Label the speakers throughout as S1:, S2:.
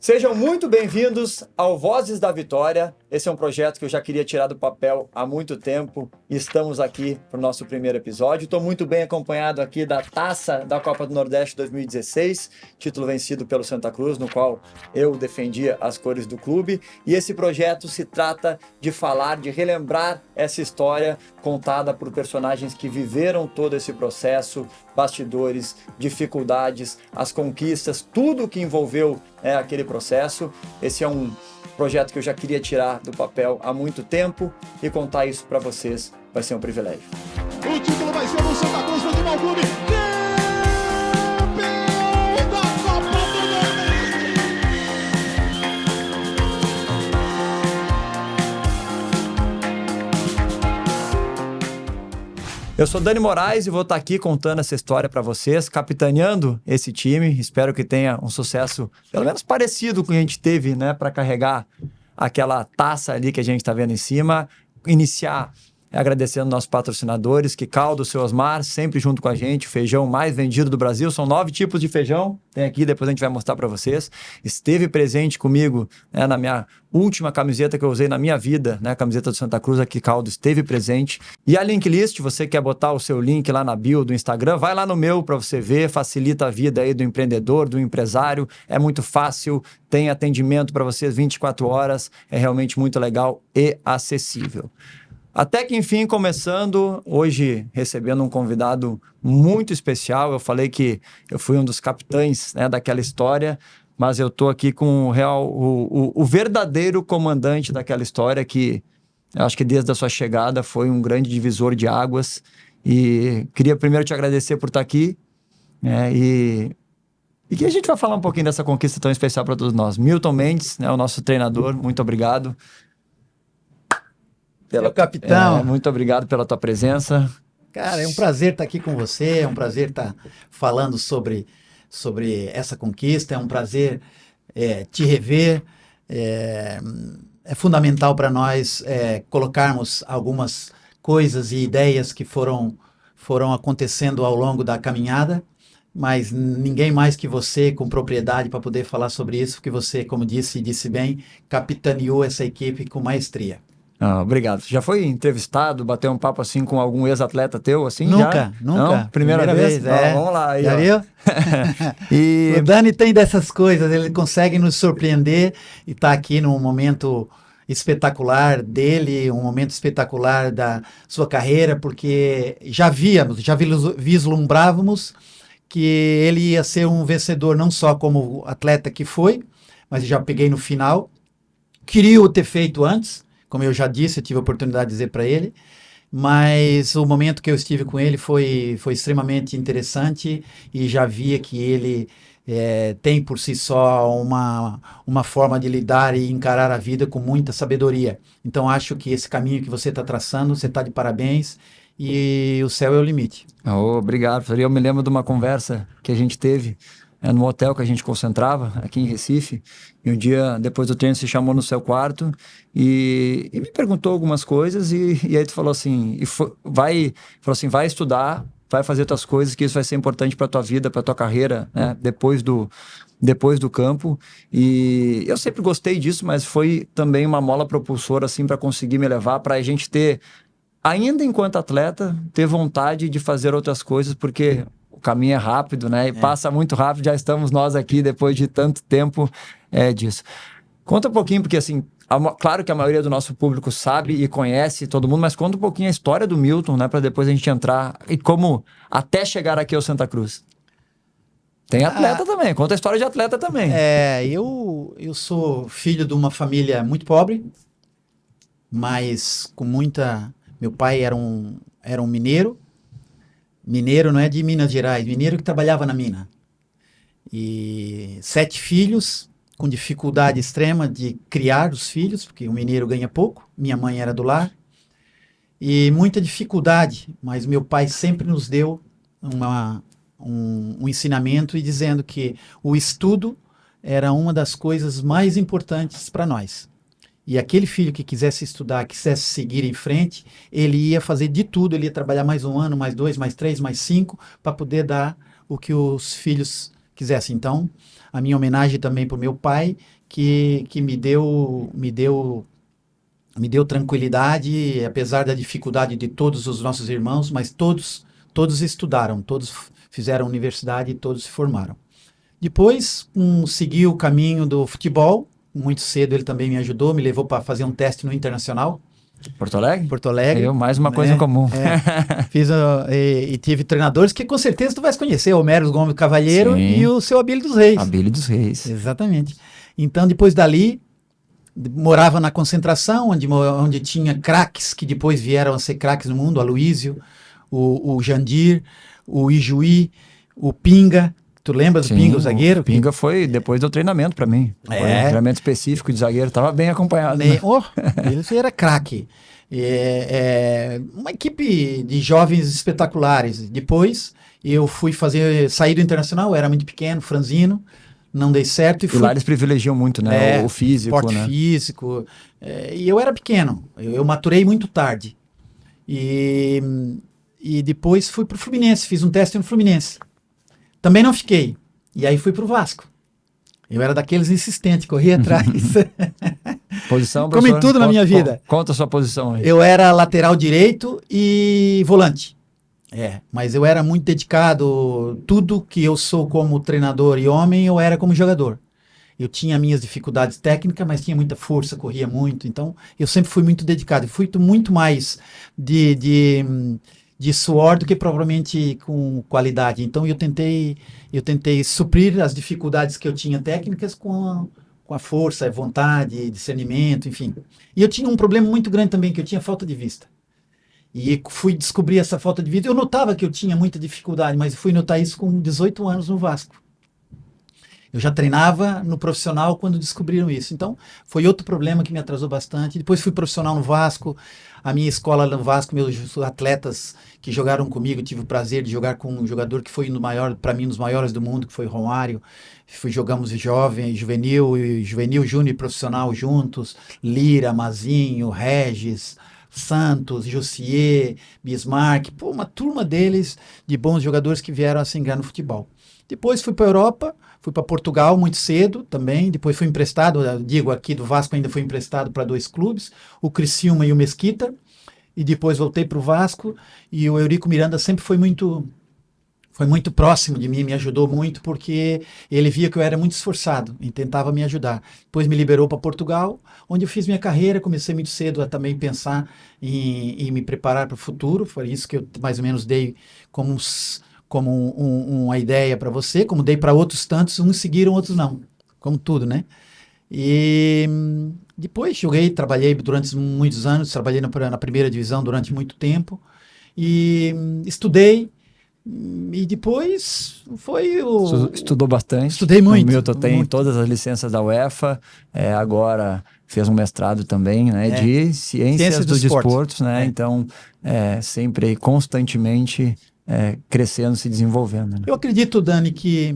S1: Sejam muito bem-vindos ao Vozes da Vitória. Esse é um projeto que eu já queria tirar do papel há muito tempo e estamos aqui para o nosso primeiro episódio. Estou muito bem acompanhado aqui da Taça da Copa do Nordeste 2016, título vencido pelo Santa Cruz, no qual eu defendia as cores do clube. E esse projeto se trata de falar, de relembrar essa história contada por personagens que viveram todo esse processo, bastidores, dificuldades, as conquistas, tudo que envolveu aquele processo. Esse é um projeto que eu já queria tirar do papel há muito tempo e contar isso para vocês vai ser um privilégio.
S2: O título vai ser do Santa Cruz Futebol Clube, campeão da Copa do Nordeste.
S1: Eu sou Dani Moraes e vou estar aqui contando essa história para vocês, capitaneando esse time. Espero que tenha um sucesso, pelo menos parecido com o que a gente teve, né, para carregar aquela taça ali que a gente está vendo em cima. Iniciar agradecendo nossos patrocinadores, que Caldo, Seu Osmar, sempre junto com a gente, o feijão mais vendido do Brasil. São 9 tipos de feijão, tem aqui, depois a gente vai mostrar para vocês. Esteve presente comigo, na minha última camiseta que eu usei na minha vida, a camiseta do Santa Cruz, aqui Caldo esteve presente. E a Linklist, você quer botar o seu link lá na bio do Instagram, vai lá no meu para você ver, facilita a vida aí do empreendedor, do empresário, é muito fácil, tem atendimento para vocês 24 horas, é realmente muito legal e acessível. Até que, enfim, começando, hoje recebendo um convidado muito especial. Eu falei que eu fui um dos capitães, daquela história, mas eu estou aqui com o verdadeiro comandante daquela história, que eu acho que desde a sua chegada foi um grande divisor de águas. E queria primeiro te agradecer por estar aqui, e que a gente vai falar um pouquinho dessa conquista tão especial para todos nós. Milton Mendes, o nosso treinador, muito obrigado.
S3: Meu capitão.
S1: Muito obrigado pela tua presença.
S3: Cara, é um prazer estar aqui com você, é um prazer estar falando sobre essa conquista, é um prazer te rever. É fundamental para nós colocarmos algumas coisas e ideias que foram acontecendo ao longo da caminhada, mas ninguém mais que você com propriedade para poder falar sobre isso, porque você, como disse bem, capitaneou essa equipe com maestria.
S1: Obrigado. Já foi entrevistado, bateu um papo assim com algum ex-atleta teu, assim?
S3: Nunca.
S1: Não? Primeira vez? Vamos lá aí.
S3: Já viu?
S1: E...
S3: O Dani tem dessas coisas, ele consegue nos surpreender e está aqui num momento espetacular dele, um momento espetacular da sua carreira, porque já vislumbrávamos que ele ia ser um vencedor, não só como atleta que foi, mas já peguei no final. Queria o ter feito antes, como eu já disse, eu tive a oportunidade de dizer para ele, mas o momento que eu estive com ele foi extremamente interessante e já via que ele tem por si só uma forma de lidar e encarar a vida com muita sabedoria. Então acho que esse caminho que você está traçando, você está de parabéns e o céu é o limite.
S1: Obrigado. Eu me lembro de uma conversa que a gente teve no hotel que a gente concentrava, aqui em Recife, e um dia, depois do treino, se chamou no seu quarto e me perguntou algumas coisas, e aí tu falou assim, vai estudar, vai fazer outras coisas, que isso vai ser importante para tua vida, para tua carreira, depois do campo. E eu sempre gostei disso, mas foi também uma mola propulsora, assim, para conseguir me levar, para a gente ter, ainda enquanto atleta, ter vontade de fazer outras coisas, porque o caminho é rápido, e passa muito rápido. Já estamos nós aqui depois de tanto tempo disso. Conta um pouquinho, porque assim, claro que a maioria do nosso público sabe e conhece todo mundo, mas conta um pouquinho a história do Milton, para depois a gente entrar e como até chegar aqui ao Santa Cruz. Tem atleta também, conta a história de atleta também.
S3: Eu sou filho de uma família muito pobre, mas com muita... Meu pai era um mineiro. Mineiro não é de Minas Gerais, mineiro que trabalhava na mina. E 7 filhos, com dificuldade extrema de criar os filhos, porque o mineiro ganha pouco, minha mãe era do lar. E muita dificuldade, mas meu pai sempre nos deu um ensinamento e dizendo que o estudo era uma das coisas mais importantes para nós. E aquele filho que quisesse estudar, quisesse seguir em frente, ele ia fazer de tudo, ele ia trabalhar mais 1 ano, mais 2, mais 3, mais 5, para poder dar o que os filhos quisesse. Então, a minha homenagem também para o meu pai, que me deu tranquilidade, apesar da dificuldade de todos os nossos irmãos, mas todos estudaram, todos fizeram universidade e todos se formaram. Depois, segui o caminho do futebol. Muito cedo ele também me ajudou, me levou para fazer um teste no Internacional.
S1: Porto Alegre?
S3: Porto Alegre.
S1: Mais uma coisa em comum.
S3: Fiz e tive treinadores que com certeza tu vais conhecer, Homero Gomes Cavalheiro e o seu Abílio dos Reis.
S1: Abílio dos Reis.
S3: Exatamente. Então, depois dali, morava na concentração, onde tinha craques que depois vieram a ser craques no mundo, o Aloísio, o Jandir, o Ijuí, o Pinga. Tu lembra do Pinga, o zagueiro?
S1: O Pinga foi depois do treinamento para mim. Foi um treinamento específico de zagueiro, estava bem acompanhado. Né?
S3: Ele era craque. Uma equipe de jovens espetaculares. Depois eu fui sair do Internacional, eu era muito pequeno, franzino, não dei certo.
S1: E lá eles privilegiam muito, né? O físico,
S3: porte físico. E eu era pequeno, eu maturei muito tarde. E depois fui para o Fluminense, fiz um teste no Fluminense. Também não fiquei. E aí fui pro Vasco. Eu era daqueles insistentes, corria atrás.
S1: Posição,
S3: como em tudo na minha vida.
S1: Conta a sua posição aí.
S3: Eu era lateral direito e volante. Mas eu era muito dedicado. Tudo que eu sou como treinador e homem, eu era como jogador. Eu tinha minhas dificuldades técnicas, mas tinha muita força, corria muito. Então, eu sempre fui muito dedicado. Fui muito mais de suor do que propriamente com qualidade. Então eu tentei suprir as dificuldades que eu tinha técnicas com a força, a vontade, discernimento, enfim. E eu tinha um problema muito grande também, que eu tinha falta de vista. E fui descobrir essa falta de vista. Eu notava que eu tinha muita dificuldade, mas fui notar isso com 18 anos no Vasco. Eu já treinava no profissional quando descobriram isso. Então, foi outro problema que me atrasou bastante. Depois fui profissional no Vasco. A minha escola no Vasco, meus atletas que jogaram comigo, tive o prazer de jogar com um jogador que foi para mim, um dos maiores do mundo, que foi Romário. Jogamos jovem, juvenil, júnior e profissional juntos. Lira, Mazinho, Regis, Santos, Jussier, Bismarck. Uma turma deles de bons jogadores que vieram a se enganar no futebol. Depois fui para a Europa. Fui para Portugal muito cedo também, depois fui emprestado, aqui do Vasco ainda fui emprestado para 2 clubes, o Criciúma e o Mesquita, e depois voltei para o Vasco, e o Eurico Miranda sempre foi muito próximo de mim, me ajudou muito, porque ele via que eu era muito esforçado e tentava me ajudar. Depois me liberou para Portugal, onde eu fiz minha carreira, comecei muito cedo a também pensar em me preparar para o futuro, foi isso que eu mais ou menos dei como uma ideia para você, como dei para outros tantos, uns seguiram, outros não, como tudo, né? E depois trabalhei durante muitos anos, trabalhei na primeira divisão durante muito tempo, e estudei, e depois foi o...
S1: Estudou bastante.
S3: Estudei muito.
S1: O Milton tem todas as licenças da UEFA, agora fez um mestrado também, né, de Ciências dos Desportos, né? Então, sempre, constantemente... crescendo, se desenvolvendo. Né?
S3: Eu acredito, Dani, que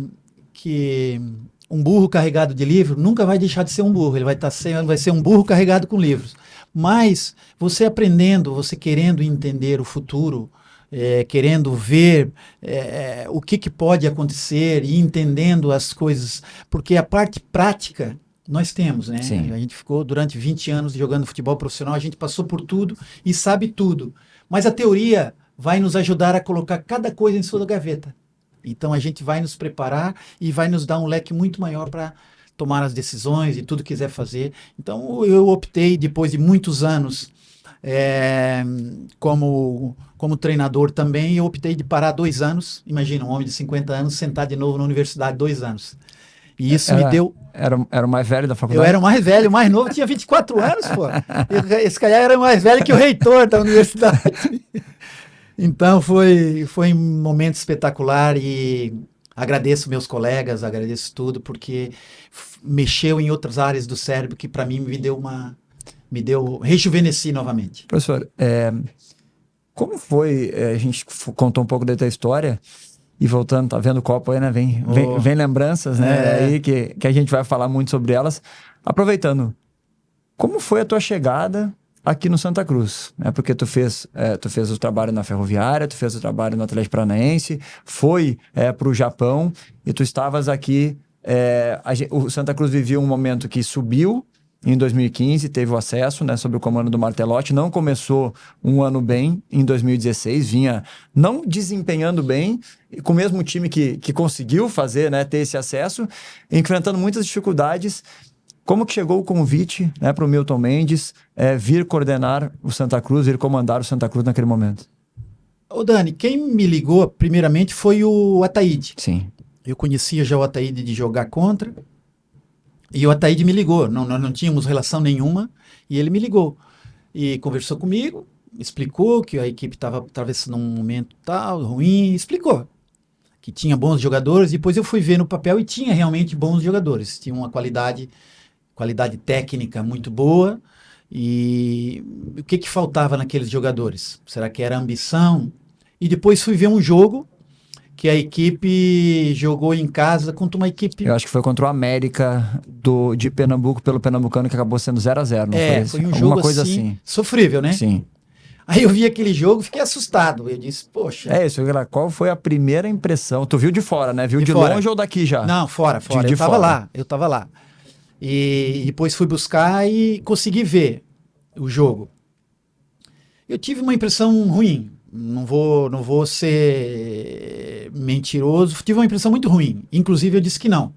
S3: um burro carregado de livro nunca vai deixar de ser um burro, ele vai ser um burro carregado com livros. Mas você aprendendo, você querendo entender o futuro, querendo ver o que pode acontecer e entendendo as coisas, porque a parte prática nós temos, né?
S1: Sim.
S3: A gente ficou durante 20 anos jogando futebol profissional, a gente passou por tudo e sabe tudo. Mas a teoria vai nos ajudar a colocar cada coisa em sua gaveta. Então a gente vai nos preparar e vai nos dar um leque muito maior para tomar as decisões e tudo que quiser fazer. Então eu optei, depois de muitos anos como treinador também, eu optei de parar 2 anos. Imagina, um homem de 50 anos sentar de novo na universidade 2 anos. E isso me deu...
S1: Era o mais velho da faculdade?
S3: Eu era o mais velho, o mais novo tinha 24 anos, pô. Esse cara era mais velho que o reitor da universidade. Então foi um momento espetacular e agradeço meus colegas, agradeço tudo, porque mexeu em outras áreas do cérebro que para mim rejuvenesci novamente.
S1: Professor, como foi, a gente contou um pouco da tua história, e voltando, tá vendo o copo aí, né? Vem lembranças, né? Aí que a gente vai falar muito sobre elas. Aproveitando, como foi a tua chegada aqui no Santa Cruz, né? Porque tu fez o trabalho na Ferroviária, tu fez o trabalho no Atlético Paranaense, foi para o Japão e tu estavas aqui. O Santa Cruz vivia um momento que subiu em 2015, teve o acesso, né, sob o comando do Martelotti, não começou um ano bem em 2016, vinha não desempenhando bem, com o mesmo time que conseguiu fazer, né, ter esse acesso, enfrentando muitas dificuldades. Como que chegou o convite, né, para o Milton Mendes vir coordenar o Santa Cruz, vir comandar o Santa Cruz naquele momento?
S3: Ô Dani, quem me ligou primeiramente foi o Ataíde.
S1: Sim.
S3: Eu conhecia já o Ataíde de jogar contra, e o Ataíde me ligou. Nós não tínhamos relação nenhuma, e ele me ligou. E conversou comigo, explicou que a equipe estava atravessando um momento tal, ruim, explicou que tinha bons jogadores. Depois eu fui ver no papel e tinha realmente bons jogadores. Tinha uma qualidade técnica muito boa. E o que faltava naqueles jogadores? Será que era ambição? E depois fui ver um jogo que a equipe jogou em casa contra uma equipe...
S1: Eu acho que foi contra o América de Pernambuco, pelo Pernambucano, que acabou sendo 0-0, não foi?
S3: Foi um jogo
S1: coisa
S3: assim, sofrível, né?
S1: Sim.
S3: Aí eu vi aquele jogo e fiquei assustado. Eu disse, poxa...
S1: Qual foi a primeira impressão? Tu viu de fora, né? Viu de
S3: fora.
S1: Longe ou daqui já?
S3: Não, fora.
S1: De
S3: Eu tava
S1: fora.
S3: lá, E depois fui buscar e consegui ver o jogo. Eu tive uma impressão ruim. Não vou ser mentiroso. Tive uma impressão muito ruim. Inclusive, eu disse que não.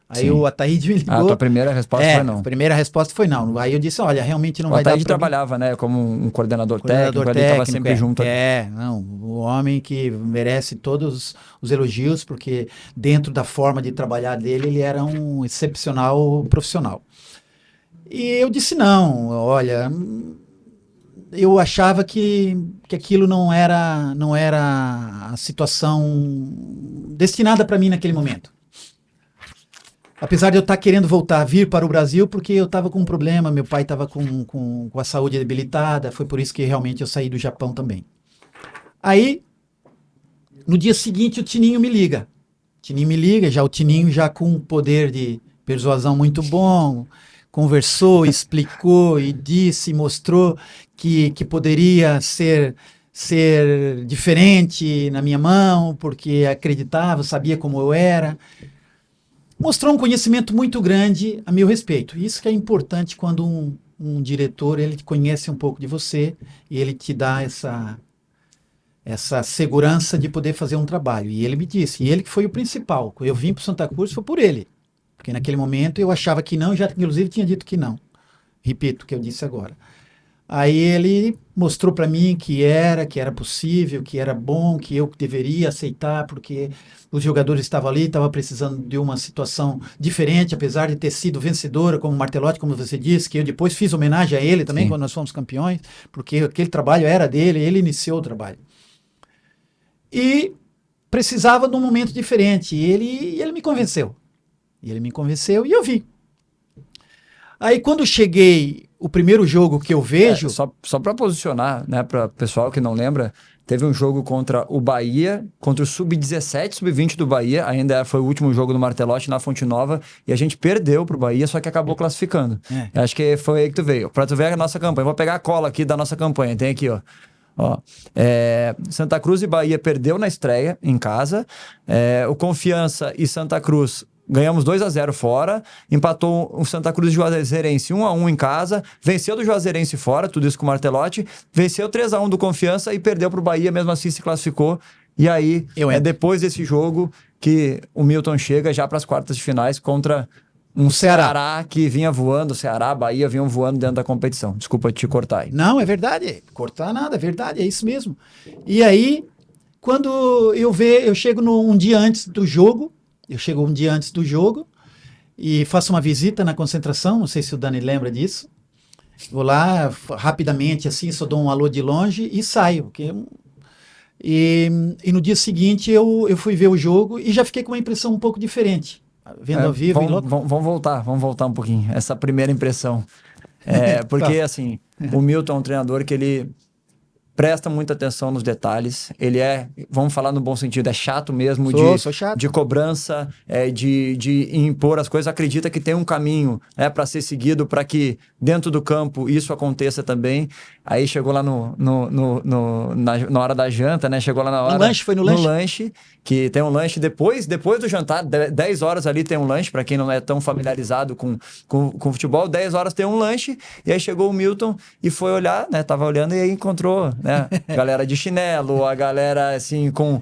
S3: Aí o Ataíde me ligou.
S1: A tua primeira resposta foi não.
S3: A primeira resposta foi não. Aí eu disse, olha, realmente não vai dar pra mim.
S1: O Ataíde trabalhava, né, como um coordenador técnico, ele estava sempre junto.
S3: O homem que merece todos os elogios, porque dentro da forma de trabalhar dele, ele era um excepcional profissional. E eu disse não, olha... Eu achava que aquilo não era a situação destinada para mim naquele momento. Apesar de eu estar querendo vir para o Brasil, porque eu estava com um problema, meu pai estava com a saúde debilitada, foi por isso que realmente eu saí do Japão também. Aí, no dia seguinte, o Tininho me liga. O Tininho já com um poder de persuasão muito bom, conversou, explicou e disse, mostrou que poderia ser diferente na minha mão, porque acreditava, sabia como eu era. Mostrou um conhecimento muito grande a meu respeito. Isso que é importante quando um diretor, ele conhece um pouco de você e ele te dá essa segurança de poder fazer um trabalho. E ele me disse, e ele que foi o principal. Quando eu vim para o Santa Cruz, foi por ele. Porque naquele momento eu achava que não, já inclusive tinha dito que não. Repito o que eu disse agora. Aí ele mostrou para mim que era possível, que era bom, que eu deveria aceitar, porque os jogadores estavam ali, estavam precisando de uma situação diferente, apesar de ter sido vencedora, como o Martelotti, como você disse, que eu depois fiz homenagem a ele também, quando nós fomos campeões, porque aquele trabalho era dele, ele iniciou o trabalho. E precisava de um momento diferente, e ele me convenceu. E eu vi. Aí quando cheguei, o primeiro jogo que eu vejo...
S1: Só para posicionar, né, para o pessoal que não lembra, teve um jogo contra o Bahia, contra o Sub-17, Sub-20 do Bahia, ainda foi o último jogo do Martelotti na Fonte Nova, e a gente perdeu pro Bahia, só que acabou classificando. Acho que foi aí que tu veio. Para tu ver a nossa campanha, vou pegar a cola aqui da nossa campanha, tem aqui, ó. Santa Cruz e Bahia perdeu na estreia, em casa, o Confiança e Santa Cruz... Ganhamos 2-0 fora, empatou o Santa Cruz e Juazeirense 1-1 em casa, venceu do Juazeirense fora, tudo isso com o Martelotti, venceu 3-1 do Confiança e perdeu para o Bahia, mesmo assim se classificou. E aí, depois desse jogo que o Milton chega já para as quartas de finais contra um Ceará que vinha voando, Ceará, Bahia vinham voando dentro da competição. Desculpa te cortar aí.
S3: Não, é verdade, cortar nada, é verdade, é isso mesmo. E aí, quando eu chego um dia antes do jogo, e faço uma visita na concentração, não sei se o Dani lembra disso. Vou lá rapidamente, assim, só dou um alô de longe e saio. E no dia seguinte eu fui ver o jogo e já fiquei com uma impressão um pouco diferente. Vendo ao vivo.
S1: Vamos voltar um pouquinho, essa primeira impressão. Porque, assim, o Milton é um treinador que presta muita atenção nos detalhes. Ele é, vamos falar no bom sentido, é chato mesmo
S3: Sou chato.
S1: de cobrança, de impor as coisas. Acredita que tem um caminho para ser seguido para que dentro do campo isso aconteça também. Aí chegou lá na hora da janta, né? Chegou lá na hora...
S3: Foi no lanche?
S1: No lanche, que tem um lanche depois do jantar, 10 horas ali tem um lanche, para quem não é tão familiarizado com futebol, 10 horas tem um lanche, e aí chegou o Milton e foi olhar, né? Tava olhando e aí encontrou, né? Galera de chinelo, a galera, assim, com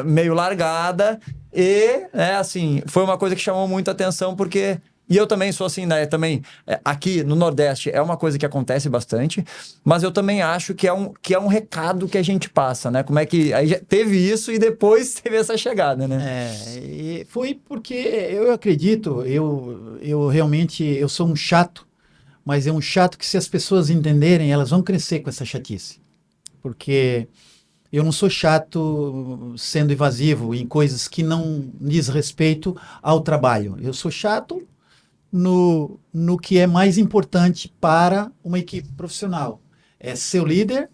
S1: meio largada, e, assim, foi uma coisa que chamou muito a atenção, porque... E eu também sou assim, né? Também, aqui no Nordeste é uma coisa que acontece bastante, mas eu também acho que é um recado que a gente passa, né? Como é que... Aí já teve isso e depois teve essa chegada, né?
S3: E foi porque eu acredito, eu realmente, eu sou um chato, mas é um chato que se as pessoas entenderem, elas vão crescer com essa chatice. Porque eu não sou chato sendo evasivo em coisas que não diz respeito ao trabalho. Eu sou chato no que é mais importante para uma equipe profissional. É ser o líder,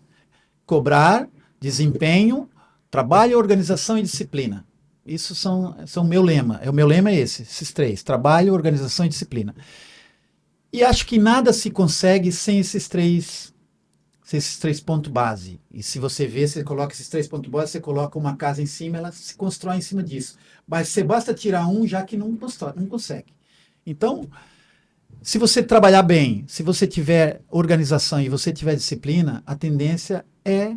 S3: cobrar, desempenho, trabalho, organização e disciplina. Isso são o meu lema. O meu lema é esses três: trabalho, organização e disciplina. E acho que nada se consegue sem esses três pontos base. E se você vê, você coloca esses 3 pontos base, você coloca uma casa em cima, ela se constrói em cima disso. Mas você basta tirar um, já que não consegue. Então, se você trabalhar bem, se você tiver organização e você tiver disciplina, a tendência é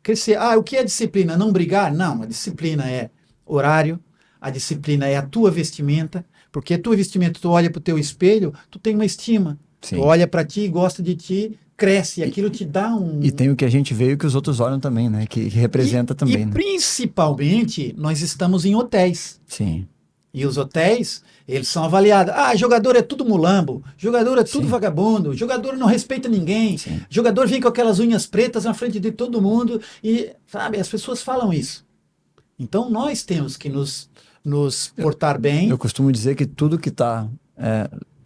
S3: crescer. O que é disciplina? Não brigar? Não, a disciplina é horário, a disciplina é a tua vestimenta, porque a tua vestimenta, tu olha para o teu espelho, tu tem uma estima. Sim. Tu olha para ti, gosta de ti, cresce, e aquilo te dá um...
S1: E tem o que a gente vê e o que os outros olham também, né? Que representa também, né?
S3: Principalmente, nós estamos em hotéis.
S1: Sim.
S3: E os hotéis, eles são avaliados. Jogador é tudo mulambo, jogador é tudo vagabundo, jogador não respeita ninguém, jogador vem com aquelas unhas pretas na frente de todo mundo e, sabe, as pessoas falam isso. Então, nós temos que nos portar bem.
S1: Eu costumo dizer que tudo que está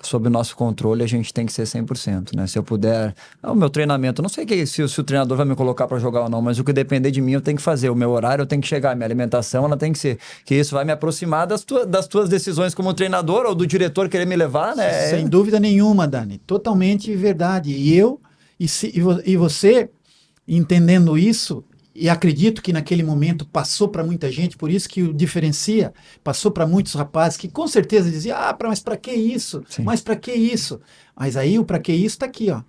S1: sob o nosso controle, a gente tem que ser 100%, né? Se eu puder... o meu treinamento, não sei se o treinador vai me colocar para jogar ou não, mas o que depender de mim, eu tenho que fazer. O meu horário, eu tenho que chegar. Minha alimentação, ela tem que ser... Que isso vai me aproximar das tuas decisões como treinador ou do diretor querer me levar, né?
S3: Sem dúvida nenhuma, Dani. Totalmente verdade. E você, entendendo isso... E acredito que naquele momento passou para muita gente, por isso que o diferencia, passou para muitos rapazes que com certeza diziam, mas para que isso?
S1: Sim.
S3: Mas para que isso? Mas aí o para que isso está aqui, ó.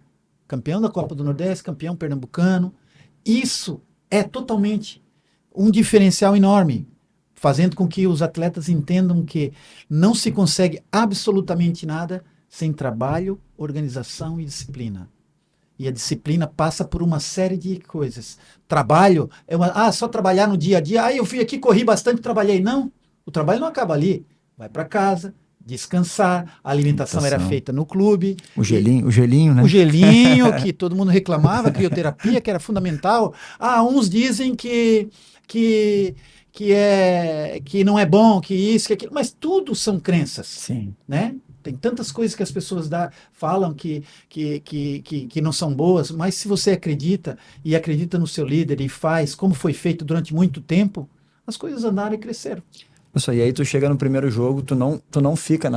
S3: Campeão da Copa do Nordeste, campeão pernambucano. Isso é totalmente um diferencial enorme, fazendo com que os atletas entendam que não se consegue absolutamente nada sem trabalho, organização e disciplina. E a disciplina passa por uma série de coisas. Trabalho, só trabalhar no dia a dia. Eu fui aqui, corri bastante, trabalhei. Não, o trabalho não acaba ali. Vai para casa, descansar, a alimentação era feita no clube.
S1: O gelinho, né?
S3: O gelinho, que todo mundo reclamava, crioterapia, que era fundamental. Uns dizem que não é bom, que isso, que aquilo, mas tudo são crenças.
S1: Sim.
S3: Né? Tem tantas coisas que as pessoas falam que não são boas, mas se você acredita e acredita no seu líder e faz como foi feito durante muito tempo, as coisas andaram e cresceram.
S1: Isso aí, tu chega no primeiro jogo, tu não fica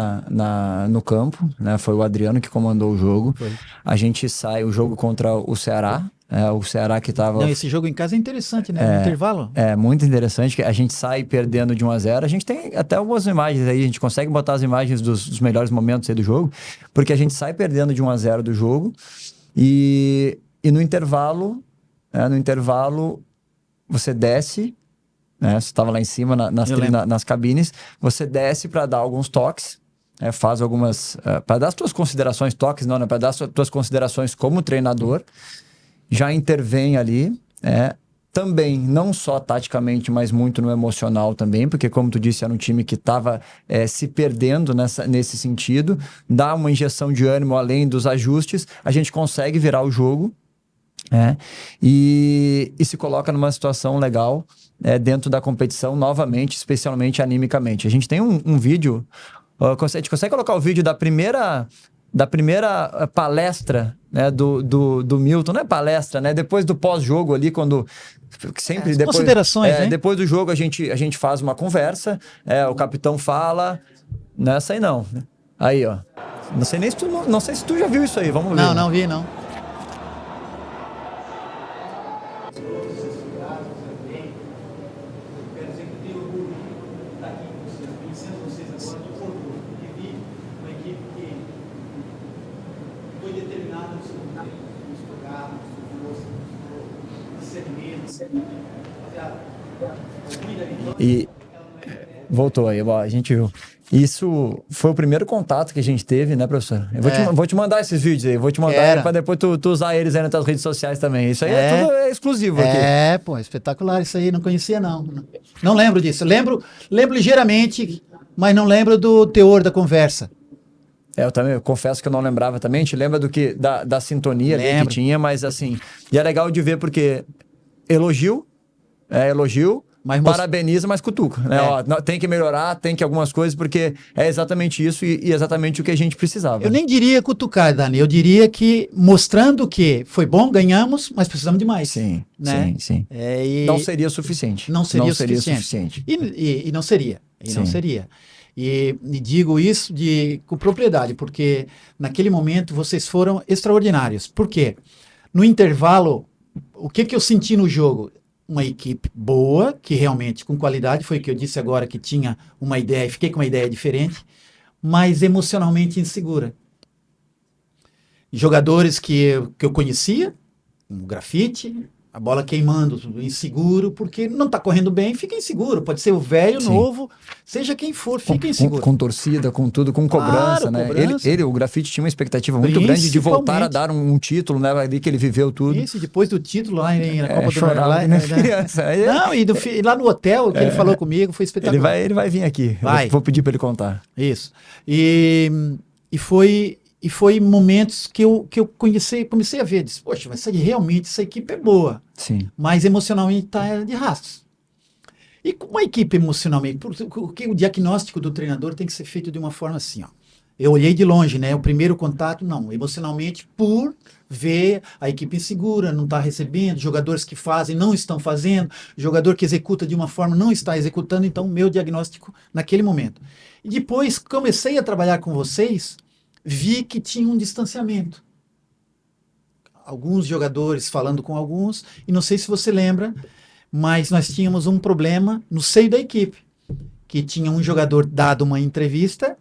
S1: no campo, né? Foi o Adriano que comandou o jogo.
S3: Foi.
S1: A gente sai, o jogo contra o Ceará, o Ceará que estava...
S3: Não, esse jogo em casa é interessante, né? No intervalo.
S1: É muito interessante, que a gente sai perdendo de 1-0, a gente tem até algumas imagens aí, a gente consegue botar as imagens dos melhores momentos aí do jogo, porque a gente sai perdendo de 1-0 do jogo, e no intervalo, você desce, né? Você estava lá em cima nas cabines, você desce para dar alguns toques, faz algumas... para dar as tuas considerações, toques não, né? Para dar as tuas considerações como treinador, já intervém ali, também, não só taticamente, mas muito no emocional também, porque como tu disse, era um time que estava se perdendo nesse sentido, dá uma injeção de ânimo além dos ajustes, a gente consegue virar o jogo, e se coloca numa situação legal dentro da competição novamente, especialmente animicamente. A gente tem um vídeo, a gente consegue colocar o vídeo da primeira da primeira palestra, né, do Milton, não é palestra, né? Depois do pós-jogo ali, quando sempre
S3: As
S1: depois,
S3: considerações, né?
S1: depois do jogo a gente faz uma conversa, o capitão fala, nessa aí não, né? Aí, ó. Não sei se tu já viu isso aí, vamos ver.
S3: Não, não vi, não.
S1: E voltou aí, ó, a gente viu. Isso foi o primeiro contato que a gente teve, né, professor? Eu vou te mandar esses vídeos aí, vou te mandar para depois tu usar eles aí nas tuas redes sociais também. Isso aí é tudo exclusivo aqui.
S3: Pô, espetacular isso aí, não conhecia não. Não lembro disso. Lembro ligeiramente, mas não lembro do teor da conversa.
S1: Eu também confesso que eu não lembrava também. A gente lembra da sintonia ali que tinha, mas assim. E é legal de ver porque elogio, mas parabeniza, mas cutuca, né? Ó, tem que melhorar, tem que algumas coisas, porque é exatamente isso e exatamente o que a gente precisava.
S3: Eu nem diria cutucar, Dani. Eu diria que mostrando que foi bom, ganhamos, mas precisamos de mais.
S1: Sim,
S3: né?
S1: sim. Não seria suficiente.
S3: Não seria suficiente. E não seria. Não seria. E digo isso com propriedade, porque naquele momento vocês foram extraordinários. Por quê? No intervalo, o que eu senti no jogo? Uma equipe boa, que realmente com qualidade, foi o que eu disse agora, que tinha uma ideia, fiquei com uma ideia diferente, mas emocionalmente insegura. Jogadores que eu conhecia, um grafite, a bola queimando, inseguro, porque não está correndo bem, fica inseguro. Pode ser o velho, novo, seja quem for, fica inseguro.
S1: Com torcida, com tudo, com cobrança, né? Cobrança. O grafite tinha uma expectativa muito grande de voltar a dar um título, né? Ali que ele viveu tudo.
S3: Isso, depois do título lá na Copa do
S1: Brasil. Né? Criança.
S3: Não, e lá no hotel que ele falou comigo, foi espetacular.
S1: Ele vai vir aqui. Vou pedir para ele contar.
S3: Isso. E foi momentos que eu comecei a ver, disse, poxa, mas realmente essa equipe é boa.
S1: Sim.
S3: Mas emocionalmente está de rastros. E com uma equipe emocionalmente, porque o diagnóstico do treinador tem que ser feito de uma forma assim, ó. Eu olhei de longe, né? O primeiro contato, não. Emocionalmente, por ver a equipe insegura, não está recebendo, jogadores que fazem não estão fazendo, jogador que executa de uma forma não está executando, então meu diagnóstico naquele momento. E depois comecei a trabalhar com vocês, vi que tinha um distanciamento. Alguns jogadores falando com alguns, e não sei se você lembra, mas nós tínhamos um problema no seio da equipe, que tinha um jogador dado uma entrevista,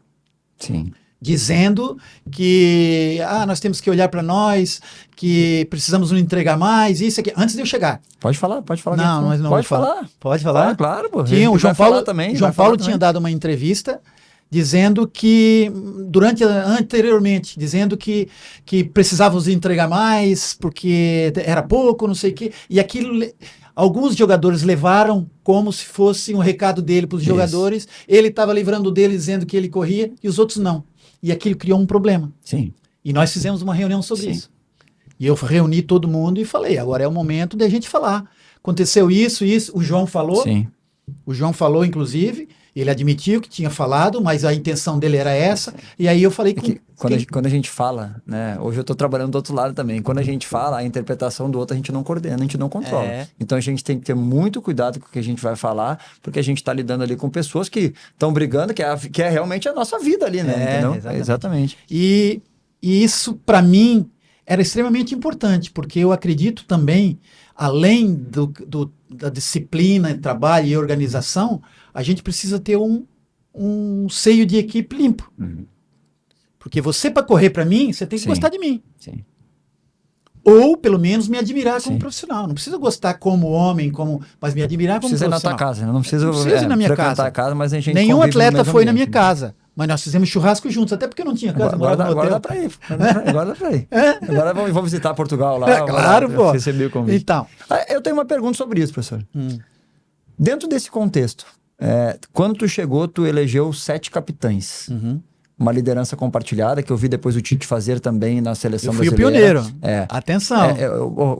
S1: sim,
S3: dizendo que nós temos que olhar para nós, que precisamos nos entregar mais, isso aqui, antes de eu chegar.
S1: Pode falar.
S3: Não, mas não
S1: pode falar.
S3: Pode falar?
S1: Claro, pô.
S3: Tinha, o João Paulo tinha dado uma entrevista dizendo que, anteriormente, dizendo que precisávamos entregar mais, porque era pouco, não sei o quê, e aquilo, alguns jogadores levaram como se fosse um recado dele para os jogadores, ele estava livrando dele dizendo que ele corria, e os outros não. E aquilo criou um problema.
S1: Sim.
S3: E nós fizemos uma reunião sobre isso. E eu reuni todo mundo e falei, agora é o momento da gente falar. Aconteceu isso, o João falou.
S1: Sim.
S3: O João falou, inclusive, ele admitiu que tinha falado, mas a intenção dele era essa. E aí eu falei que...
S1: Quando a gente fala, né? Hoje eu estou trabalhando do outro lado também. Quando a gente fala, a interpretação do outro a gente não coordena, a gente não controla. Então a gente tem que ter muito cuidado com o que a gente vai falar, porque a gente está lidando ali com pessoas que estão brigando, que é realmente a nossa vida ali, né? Entendeu? Exatamente.
S3: E isso, para mim, era extremamente importante, porque eu acredito também, além da disciplina, trabalho e organização, a gente precisa ter um seio de equipe limpo.
S1: Uhum.
S3: Porque você, para correr para mim, você tem que gostar de mim.
S1: Sim.
S3: Ou, pelo menos, me admirar como profissional. Não precisa gostar como homem, mas me admirar como profissional.
S1: Precisa ir na tua casa. Não precisa
S3: ir na minha casa.
S1: Mas a gente
S3: nenhum atleta foi na minha casa. Mas nós fizemos churrasco juntos, até porque eu não tinha casa.
S1: Agora dá pra ir. Agora dá pra ir. Agora vou visitar Portugal lá.
S3: Claro, pô.
S1: Receber o convite.
S3: Então.
S1: Eu tenho uma pergunta sobre isso, professor. Dentro desse contexto, quando tu chegou, tu elegeu 7 capitães.
S3: Uhum.
S1: uma liderança compartilhada, que eu vi depois o Tite fazer também na seleção
S3: Eu fui o
S1: brasileira.
S3: pioneiro.
S1: É.
S3: Atenção.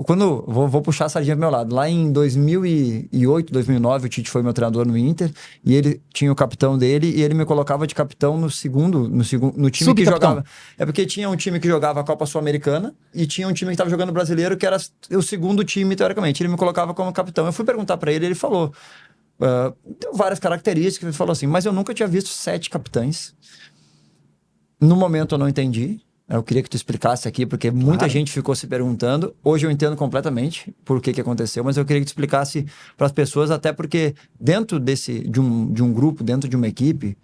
S1: Quando vou puxar a sardinha pro meu lado. Lá em 2008, 2009, o Tite foi meu treinador no Inter e ele tinha o capitão dele e ele me colocava de capitão no time que
S3: Subcapitão.
S1: jogava. É porque tinha um time que jogava a Copa Sul-Americana e tinha um time que estava jogando brasileiro, que era o segundo time, teoricamente. Ele me colocava como capitão. Eu fui perguntar para ele falou... deu várias características, ele falou assim, mas eu nunca tinha visto 7 capitães. No momento eu não entendi. Eu queria que tu explicasse aqui, porque muita gente ficou se perguntando. Hoje eu entendo completamente por que aconteceu, mas eu queria que tu explicasse para as pessoas, até porque dentro de um grupo, dentro de uma equipe,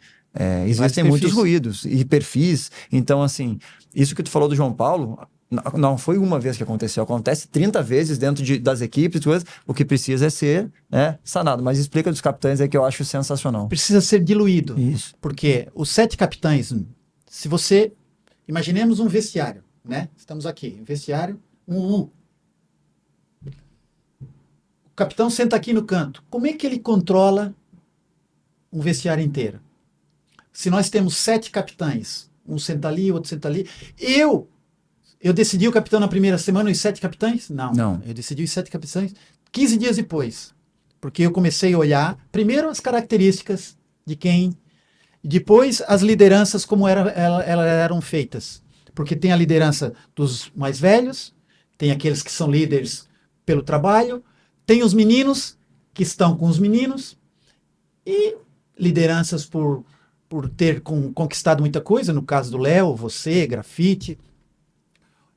S1: existem muitos ruídos e perfis. Então, assim, isso que tu falou do João Paulo, não foi uma vez que aconteceu, acontece 30 vezes dentro das equipes, o que precisa é ser sanado. Mas explica dos capitães aí que eu acho sensacional.
S3: Precisa ser diluído.
S1: Isso.
S3: Porque os 7 capitães, se você... Imaginemos um vestiário, né? Estamos aqui, um vestiário, um U. O capitão senta aqui no canto. Como é que ele controla um vestiário inteiro? Se nós temos 7 capitães, um senta ali, outro senta ali. Eu decidi o capitão na primeira semana e os 7 capitães? Não. Eu decidi os 7 capitães 15 dias depois. Porque eu comecei a olhar, primeiro, as características de quem... Depois, as lideranças, como elas eram feitas. Porque tem a liderança dos mais velhos, tem aqueles que são líderes pelo trabalho, tem os meninos que estão com os meninos, e lideranças por ter conquistado muita coisa, no caso do Léo, você, Grafite,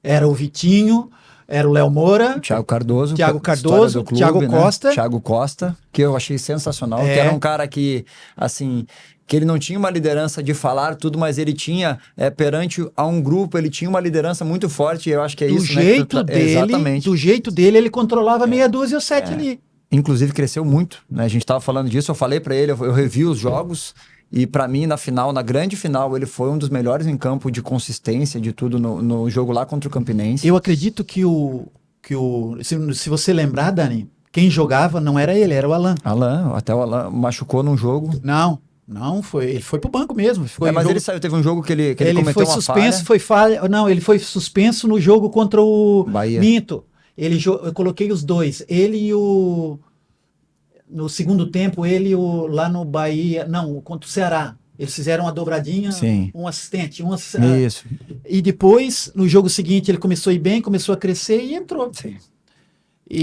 S3: era o Vitinho, era o Léo Moura,
S1: Thiago Cardoso,
S3: Thiago
S1: clube,
S3: Thiago Costa.
S1: Thiago Costa, que eu achei sensacional, que era um cara que, assim, que ele não tinha uma liderança de falar tudo, mas ele tinha, perante a um grupo, ele tinha uma liderança muito forte, e eu acho que é
S3: do
S1: isso,
S3: jeito
S1: né?
S3: Dele,
S1: exatamente.
S3: Do jeito dele, ele controlava meia dúzia ou 7 ali.
S1: Inclusive, cresceu muito, né? A gente estava falando disso, eu falei para ele, eu revi os jogos, e para mim, na grande final, ele foi um dos melhores em campo de consistência, de tudo, no jogo lá contra o Campinense.
S3: Eu acredito que se você lembrar, Dani, quem jogava não era ele, era o Alan.
S1: Até o Alan machucou num jogo.
S3: Não foi. Ele foi pro banco mesmo.
S1: Mas ele saiu, teve um jogo que ele cometeu
S3: foi
S1: uma
S3: suspenso,
S1: falha.
S3: Não, ele foi suspenso no jogo contra o
S1: Bahia.
S3: Minto. Eu coloquei os dois. Ele e o... No segundo tempo, ele e o... Lá no Bahia... Não, contra o Ceará. Eles fizeram uma dobradinha,
S1: Sim.
S3: um assistente.
S1: Isso.
S3: E depois, no jogo seguinte, ele começou a ir bem, começou a crescer e entrou.
S1: Sim.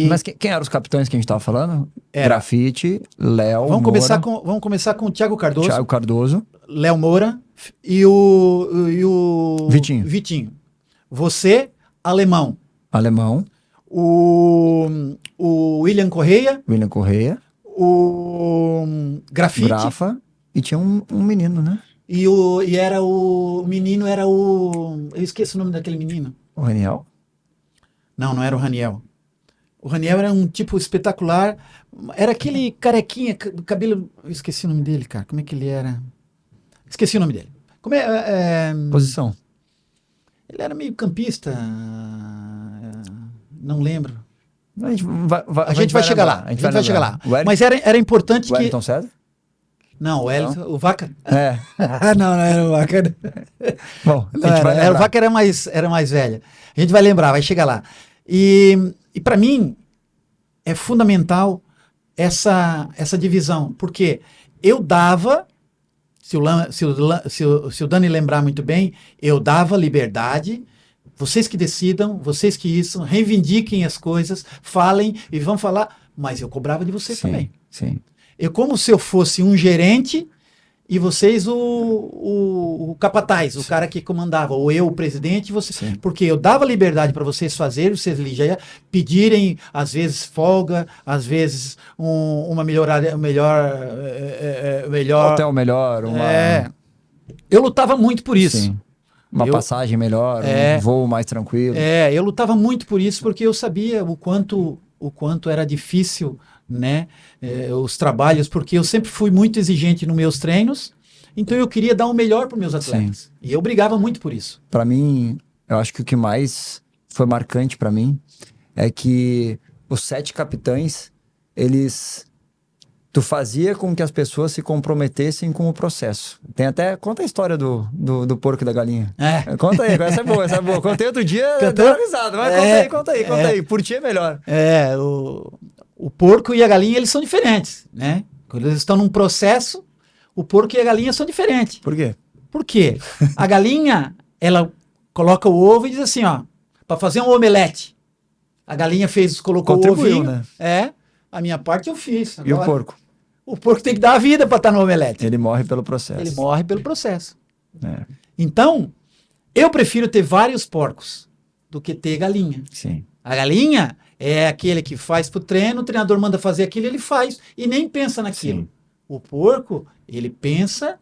S1: Mas quem eram os capitães que a gente estava falando?
S3: Era
S1: Grafite, Léo,
S3: Vamos
S1: Moura.
S3: Vamos começar com o Thiago Cardoso.
S1: Thiago Cardoso.
S3: Léo Moura e o
S1: Vitinho.
S3: Você, Alemão. O William Correia. O Grafite.
S1: Grafa. E tinha um menino, né?
S3: E era o menino, era o... Eu esqueci o nome daquele menino.
S1: O Raniel?
S3: Não era o Raniel. O Raniel era um tipo espetacular. Era aquele carequinha, cabelo... Eu esqueci o nome dele, cara. Como é que ele era? Esqueci o nome dele.
S1: Posição.
S3: Ele era meio campista. Não lembro.
S1: A gente vai chegar lá.
S3: A gente vai chegar lá. Mas era importante que...
S1: Wellington César?
S3: Não, o Wellington, o Vaca.
S1: Não
S3: era o Vaca.
S1: Bom,
S3: o Vaca era mais velha. A gente vai lembrar, vai chegar lá. E para mim é fundamental essa divisão, porque eu dava, se o Dani lembrar muito bem, eu dava liberdade, vocês que decidam, vocês que isso, reivindiquem as coisas, falem e vão falar, mas eu cobrava de vocês também.
S1: Sim.
S3: Eu como se eu fosse um gerente e vocês o capataz, o cara que comandava, ou eu o presidente, porque eu dava liberdade para vocês fazerem, vocês já pedirem, às vezes folga, às vezes uma melhorada, melhor.
S1: Hotel melhor,
S3: eu lutava muito por isso.
S1: Sim. Uma passagem melhor, um voo mais tranquilo.
S3: Eu lutava muito por isso, porque eu sabia o quanto era difícil, né, os trabalhos, porque eu sempre fui muito exigente nos meus treinos, então eu queria dar o melhor para os meus atletas. Sim. E eu brigava muito por isso.
S1: Para mim, eu acho que o que mais foi marcante para mim é que os 7 capitães, eles tu fazia com que as pessoas se comprometessem com o processo. Tem até... Conta a história do porco e da galinha. Conta aí, essa é boa. Contei outro dia,
S3: Cantou?
S1: deu uma risada. Mas conta aí. Por ti é melhor.
S3: O porco e a galinha, eles são diferentes, né? Quando eles estão num processo, o porco e a galinha são diferentes.
S1: Por quê?
S3: Por quê? A galinha, ela coloca o ovo e diz assim, ó, para fazer um omelete. A galinha colocou o ovinho.
S1: Né?
S3: A minha parte eu fiz.
S1: Agora, e o porco?
S3: O porco tem que dar a vida para estar no omelete.
S1: Ele morre pelo processo.
S3: Então, eu prefiro ter vários porcos do que ter galinha.
S1: Sim.
S3: A galinha é aquele que faz pro treino, o treinador manda fazer aquilo, ele faz e nem pensa naquilo. Sim. O porco, ele pensa,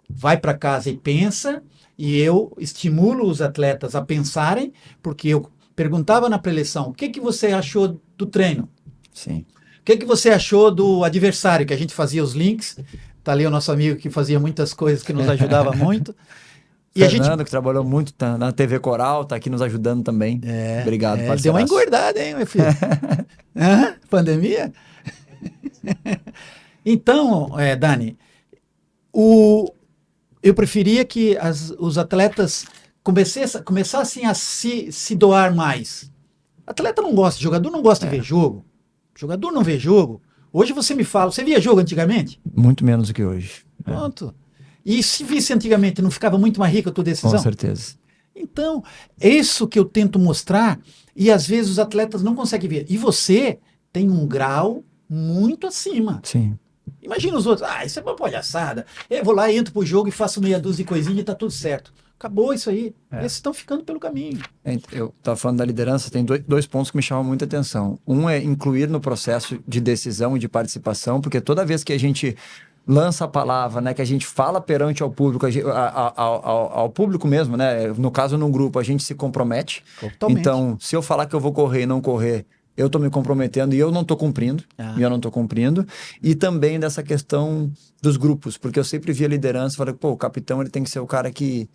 S3: vai para casa e pensa, e eu estimulo os atletas a pensarem, porque eu perguntava na preleção, o que você achou do treino?
S1: Sim.
S3: O que você achou do adversário, que a gente fazia os links? Tá ali o nosso amigo que fazia muitas coisas que nos ajudava muito.
S1: E Fernando, que trabalhou muito na TV Coral, tá aqui nos ajudando também. Obrigado, parceiraço.
S3: Deu uma engordada, hein, meu filho? Pandemia? Então, Dani, eu preferia que os atletas começassem a se doar mais. Atleta não gosta, jogador não gosta de ver jogo. Jogador não vê jogo. Hoje você me fala, você via jogo antigamente?
S1: Muito menos do que hoje.
S3: Pronto. E se visse antigamente, não ficava muito mais rica a tua decisão?
S1: Com certeza.
S3: Então, é isso que eu tento mostrar e às vezes os atletas não conseguem ver. E você tem um grau muito acima.
S1: Sim.
S3: Imagina os outros, isso é uma palhaçada. Eu vou lá, entro pro jogo e faço meia dúzia de coisinha e tá tudo certo. Acabou isso aí. Esses estão ficando pelo caminho.
S1: Eu estava falando da liderança, tem dois pontos que me chamam muita atenção. Um é incluir no processo de decisão e de participação, porque toda vez que a gente lança a palavra, né, que a gente fala perante ao público, ao público mesmo, né, no caso num grupo, a gente se compromete.
S3: Totalmente.
S1: Então, se eu falar que eu vou correr e não correr, eu estou me comprometendo e eu não estou cumprindo. E também dessa questão dos grupos, porque eu sempre vi a liderança e falei, o capitão ele tem que ser o cara que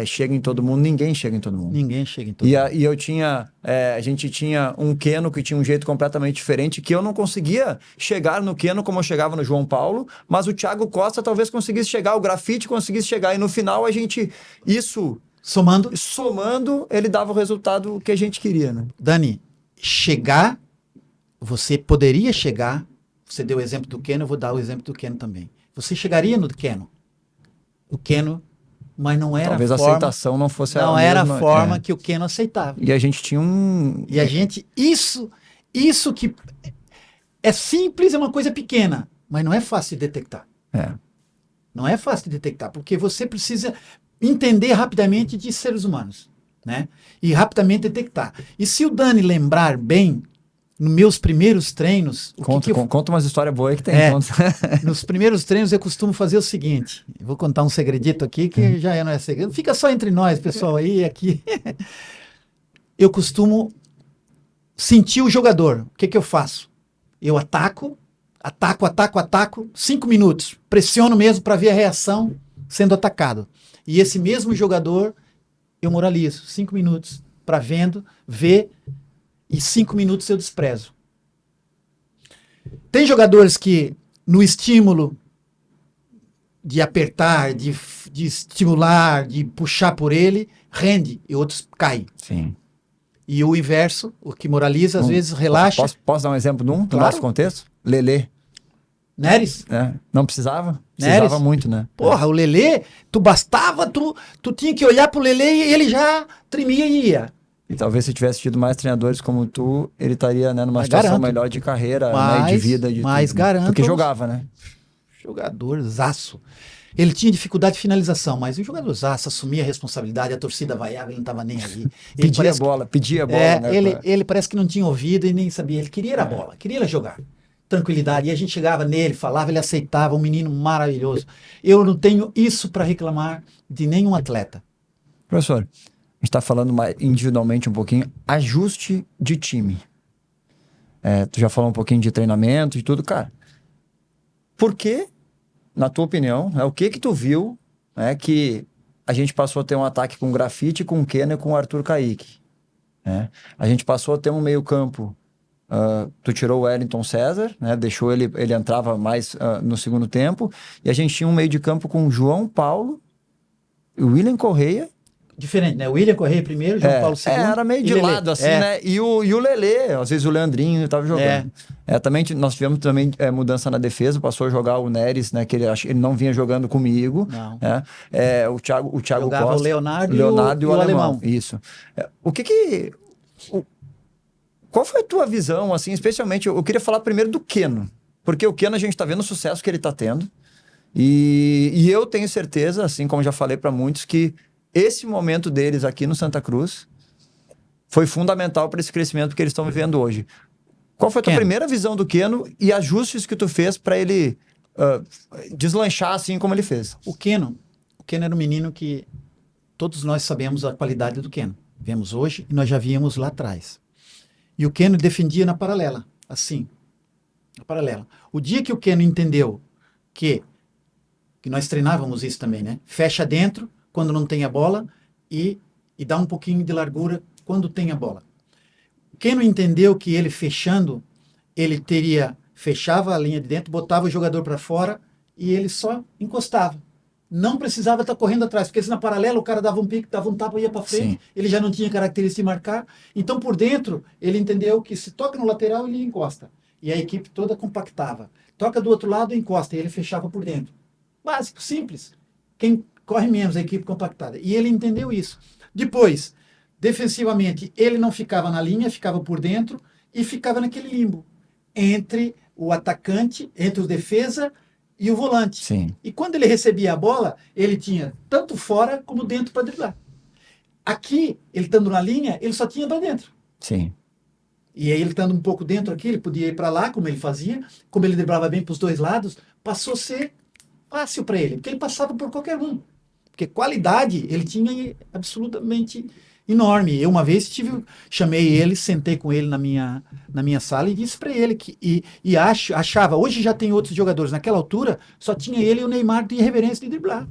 S1: chega em todo mundo. Ninguém chega em todo mundo.
S3: Ninguém chega em todo mundo.
S1: E eu tinha, a gente tinha um Keno que tinha um jeito completamente diferente, que eu não conseguia chegar no Keno como eu chegava no João Paulo, mas o Thiago Costa talvez conseguisse chegar, o Grafite conseguisse chegar, e no final a gente, somando, ele dava o resultado que a gente queria, né?
S3: Dani, você poderia chegar, você deu o exemplo do Keno, eu vou dar o exemplo do Keno também. Você chegaria no Keno, mas não era
S1: talvez a aceitação não fosse
S3: não era a forma que o Keno aceitava.
S1: E a gente tinha
S3: isso que é simples, é uma coisa pequena, mas não é fácil de detectar. Não é fácil de detectar, porque você precisa entender rapidamente de seres humanos, né? E rapidamente detectar. E se o Dani lembrar bem, nos meus primeiros treinos...
S1: Conta umas histórias boas aí que tem.
S3: Nos primeiros treinos eu costumo fazer o seguinte, eu vou contar um segredito aqui, que já não é segredo, fica só entre nós, pessoal, aí aqui. Eu costumo sentir o jogador. O que eu faço? Eu ataco, 5 minutos, pressiono mesmo para ver a reação sendo atacado. E esse mesmo jogador... eu moralizo, 5 minutos para ver, e 5 minutos eu desprezo. Tem jogadores que, no estímulo de apertar, de estimular, de puxar por ele, rende, e outros caem.
S1: Sim.
S3: E o inverso, o que moraliza, às vezes relaxa.
S1: Posso dar um exemplo do nosso contexto? Lelê.
S3: Neres?
S1: Não precisava?
S3: Neres?
S1: Precisava muito, né?
S3: Porra, o Lelê, tu tinha que olhar pro Lelê e ele já tremia e ia.
S1: E talvez se tivesse tido mais treinadores como tu, ele estaria, né, numa situação melhor de carreira, né, de vida.
S3: Mas garanto.
S1: Porque jogava, né?
S3: Jogadorzaço. Ele tinha dificuldade de finalização, mas o jogadorzaço assumia a responsabilidade, a torcida vaiava, ele não estava nem ali.
S1: Pedia a bola, né?
S3: Ele parece que não tinha ouvido e nem sabia. Ele queria a bola, queria jogar. Tranquilidade. E a gente chegava nele, falava, ele aceitava, um menino maravilhoso. Eu não tenho isso para reclamar de nenhum atleta.
S1: Professor, a gente está falando mais individualmente um pouquinho, ajuste de time. Tu já falou um pouquinho de treinamento e tudo, cara. Por que, na tua opinião, o que tu viu, que a gente passou a ter um ataque com o Grafite, com o Keno e com o Arthur Kaique? A gente passou a ter um meio campo tu tirou o Wellington César, né? Deixou ele entrava mais no segundo tempo, e a gente tinha um meio de campo com João Paulo, William Correia.
S3: Diferente, né? O William Correia primeiro, João Paulo segundo.
S1: Era meio de
S3: Lelê.
S1: lado, assim, né? E o Lelê, às vezes o Leandrinho estava jogando. Também nós tivemos também mudança na defesa, passou a jogar o Neres, né? Que ele não vinha jogando comigo.
S3: Não.
S1: Né? O Thiago
S3: Jogava
S1: Costa.
S3: o Leonardo
S1: e o Alemão.
S3: Alemão.
S1: Isso. Qual foi a tua visão, assim, especialmente, eu queria falar primeiro do Keno, porque o Keno a gente está vendo o sucesso que ele está tendo, e eu tenho certeza, assim como já falei para muitos, que esse momento deles aqui no Santa Cruz foi fundamental para esse crescimento que eles estão vivendo hoje. Qual foi a tua primeira visão do Keno e ajustes que tu fez para ele deslanchar assim como ele fez?
S3: O Keno era um menino que todos nós sabemos a qualidade do Keno. Vemos hoje e nós já víamos lá atrás. E o Keno defendia na paralela, assim, na paralela. O dia que o Keno entendeu que nós treinávamos isso também, né? Fecha dentro quando não tem a bola e dá um pouquinho de largura quando tem a bola. O Keno entendeu que ele fechando, ele fechava a linha de dentro, botava o jogador para fora e ele só encostava. Não precisava estar correndo atrás, porque se na paralela o cara dava um pique, dava um tapa e ia para frente,
S1: Sim.
S3: ele já não tinha característica de marcar. Então, por dentro, ele entendeu que se toca no lateral, ele encosta. E a equipe toda compactava. Toca do outro lado, encosta, e ele fechava por dentro. Básico, simples. Quem corre menos, a equipe compactada. E ele entendeu isso. Depois, defensivamente, ele não ficava na linha, ficava por dentro e ficava naquele limbo entre o atacante, entre o defesa e o volante.
S1: Sim.
S3: E quando ele recebia a bola, ele tinha tanto fora como dentro para driblar. Aqui, ele estando na linha, ele só tinha para dentro.
S1: Sim.
S3: E aí ele estando um pouco dentro aqui, ele podia ir para lá, como ele fazia, como ele driblava bem para os dois lados, passou a ser fácil para ele, porque ele passava por qualquer um. Porque qualidade ele tinha absolutamente enorme. Eu uma vez chamei ele, sentei com ele na minha sala e disse para ele que achava, hoje já tem outros jogadores, naquela altura só tinha ele e o Neymar de reverência de driblar.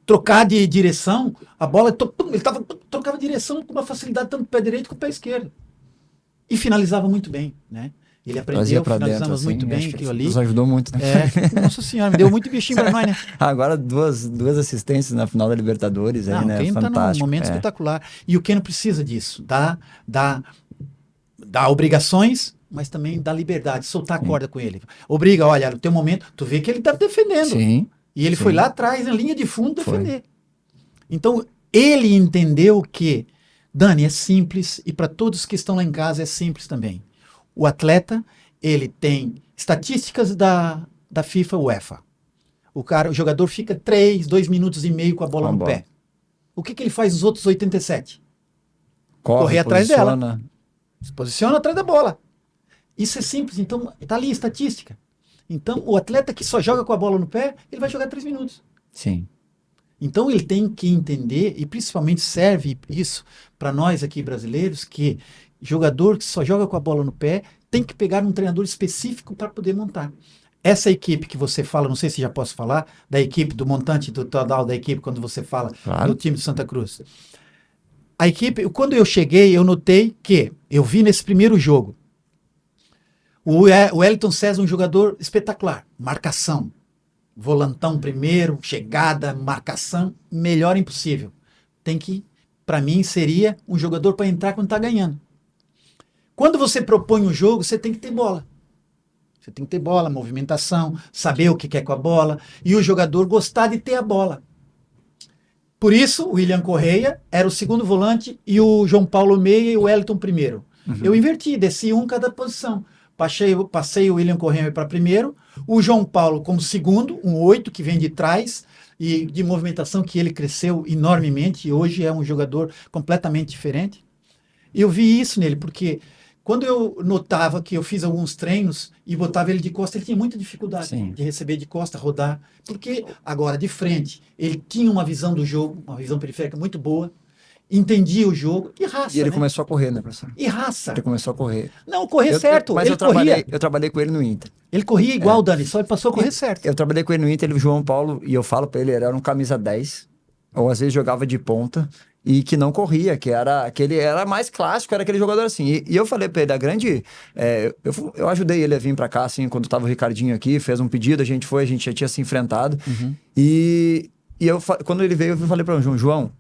S3: Trocar de direção, a bola, ele trocava direção com uma facilidade tanto com o pé direito como com o pé esquerdo. E finalizava muito bem, né? Ele aprendeu, finalizamos
S1: assim,
S3: muito bem aquilo ali.
S1: Nos ajudou muito, né?
S3: Nossa senhora, me deu muito bichinho pra nós, né?
S1: Agora duas assistências na final da Libertadores, aí, né?
S3: O Keno
S1: Fantástico.
S3: Tá num momento espetacular. E o Keno precisa disso, dá obrigações, mas também dá liberdade, soltar a corda com ele. Obriga, olha, no teu momento, tu vê que ele tá defendendo.
S1: Sim.
S3: E ele foi lá atrás, na linha de fundo, defender. Então, ele entendeu que, Dani, é simples, e para todos que estão lá em casa é simples também. O atleta, ele tem estatísticas da FIFA UEFA. O jogador fica 2 minutos e meio com a bola no pé. O que ele faz nos outros 87? Correr atrás dela. Se posiciona atrás da bola. Isso é simples, então está ali a estatística. Então, o atleta que só joga com a bola no pé, ele vai jogar 3 minutos.
S1: Sim.
S3: Então, ele tem que entender, e principalmente serve isso para nós aqui brasileiros, que jogador que só joga com a bola no pé tem que pegar um treinador específico para poder montar. Essa equipe que você fala, não sei se já posso falar, da equipe, do montante do total da equipe, quando você fala do time de Santa Cruz. A equipe, quando eu cheguei, eu notei que, eu vi nesse primeiro jogo, o Wellington César, um jogador espetacular, marcação, volantão primeiro, chegada, marcação, melhor impossível. Tem que, para mim, seria um jogador para entrar quando está ganhando. Quando você propõe um jogo, você tem que ter bola. Você tem que ter bola, movimentação, saber o que quer com a bola, e o jogador gostar de ter a bola. Por isso, o William Correia era o segundo volante e o João Paulo meia e o Wellington primeiro. Uhum. Eu inverti, desci um cada posição. Passei o William Correia para primeiro, o João Paulo como segundo, um 8 que vem de trás, e de movimentação que ele cresceu enormemente, e hoje é um jogador completamente diferente. Eu vi isso nele, porque quando eu notava que eu fiz alguns treinos e botava ele de costa, ele tinha muita dificuldade de receber de costa, rodar, porque agora de frente, ele tinha uma visão do jogo, uma visão periférica muito boa, entendia o jogo e raça.
S1: E ele começou a correr, né, professor?
S3: E raça.
S1: Ele começou a correr.
S3: Não, correr certo.
S1: Mas
S3: ele corria.
S1: Eu trabalhei com ele no Inter.
S3: Ele corria igual, Dani, só ele passou a correr certo.
S1: Eu trabalhei com ele no Inter, o João Paulo, e eu falo pra ele era um camisa 10, ou às vezes jogava de ponta, e que não corria, que era aquele, era mais clássico, era aquele jogador assim. E eu falei pra ele, a grande... eu ajudei ele a vir pra cá, assim, quando tava o Ricardinho aqui, fez um pedido, a gente já tinha se enfrentado. E quando ele veio, eu falei pra ele, João,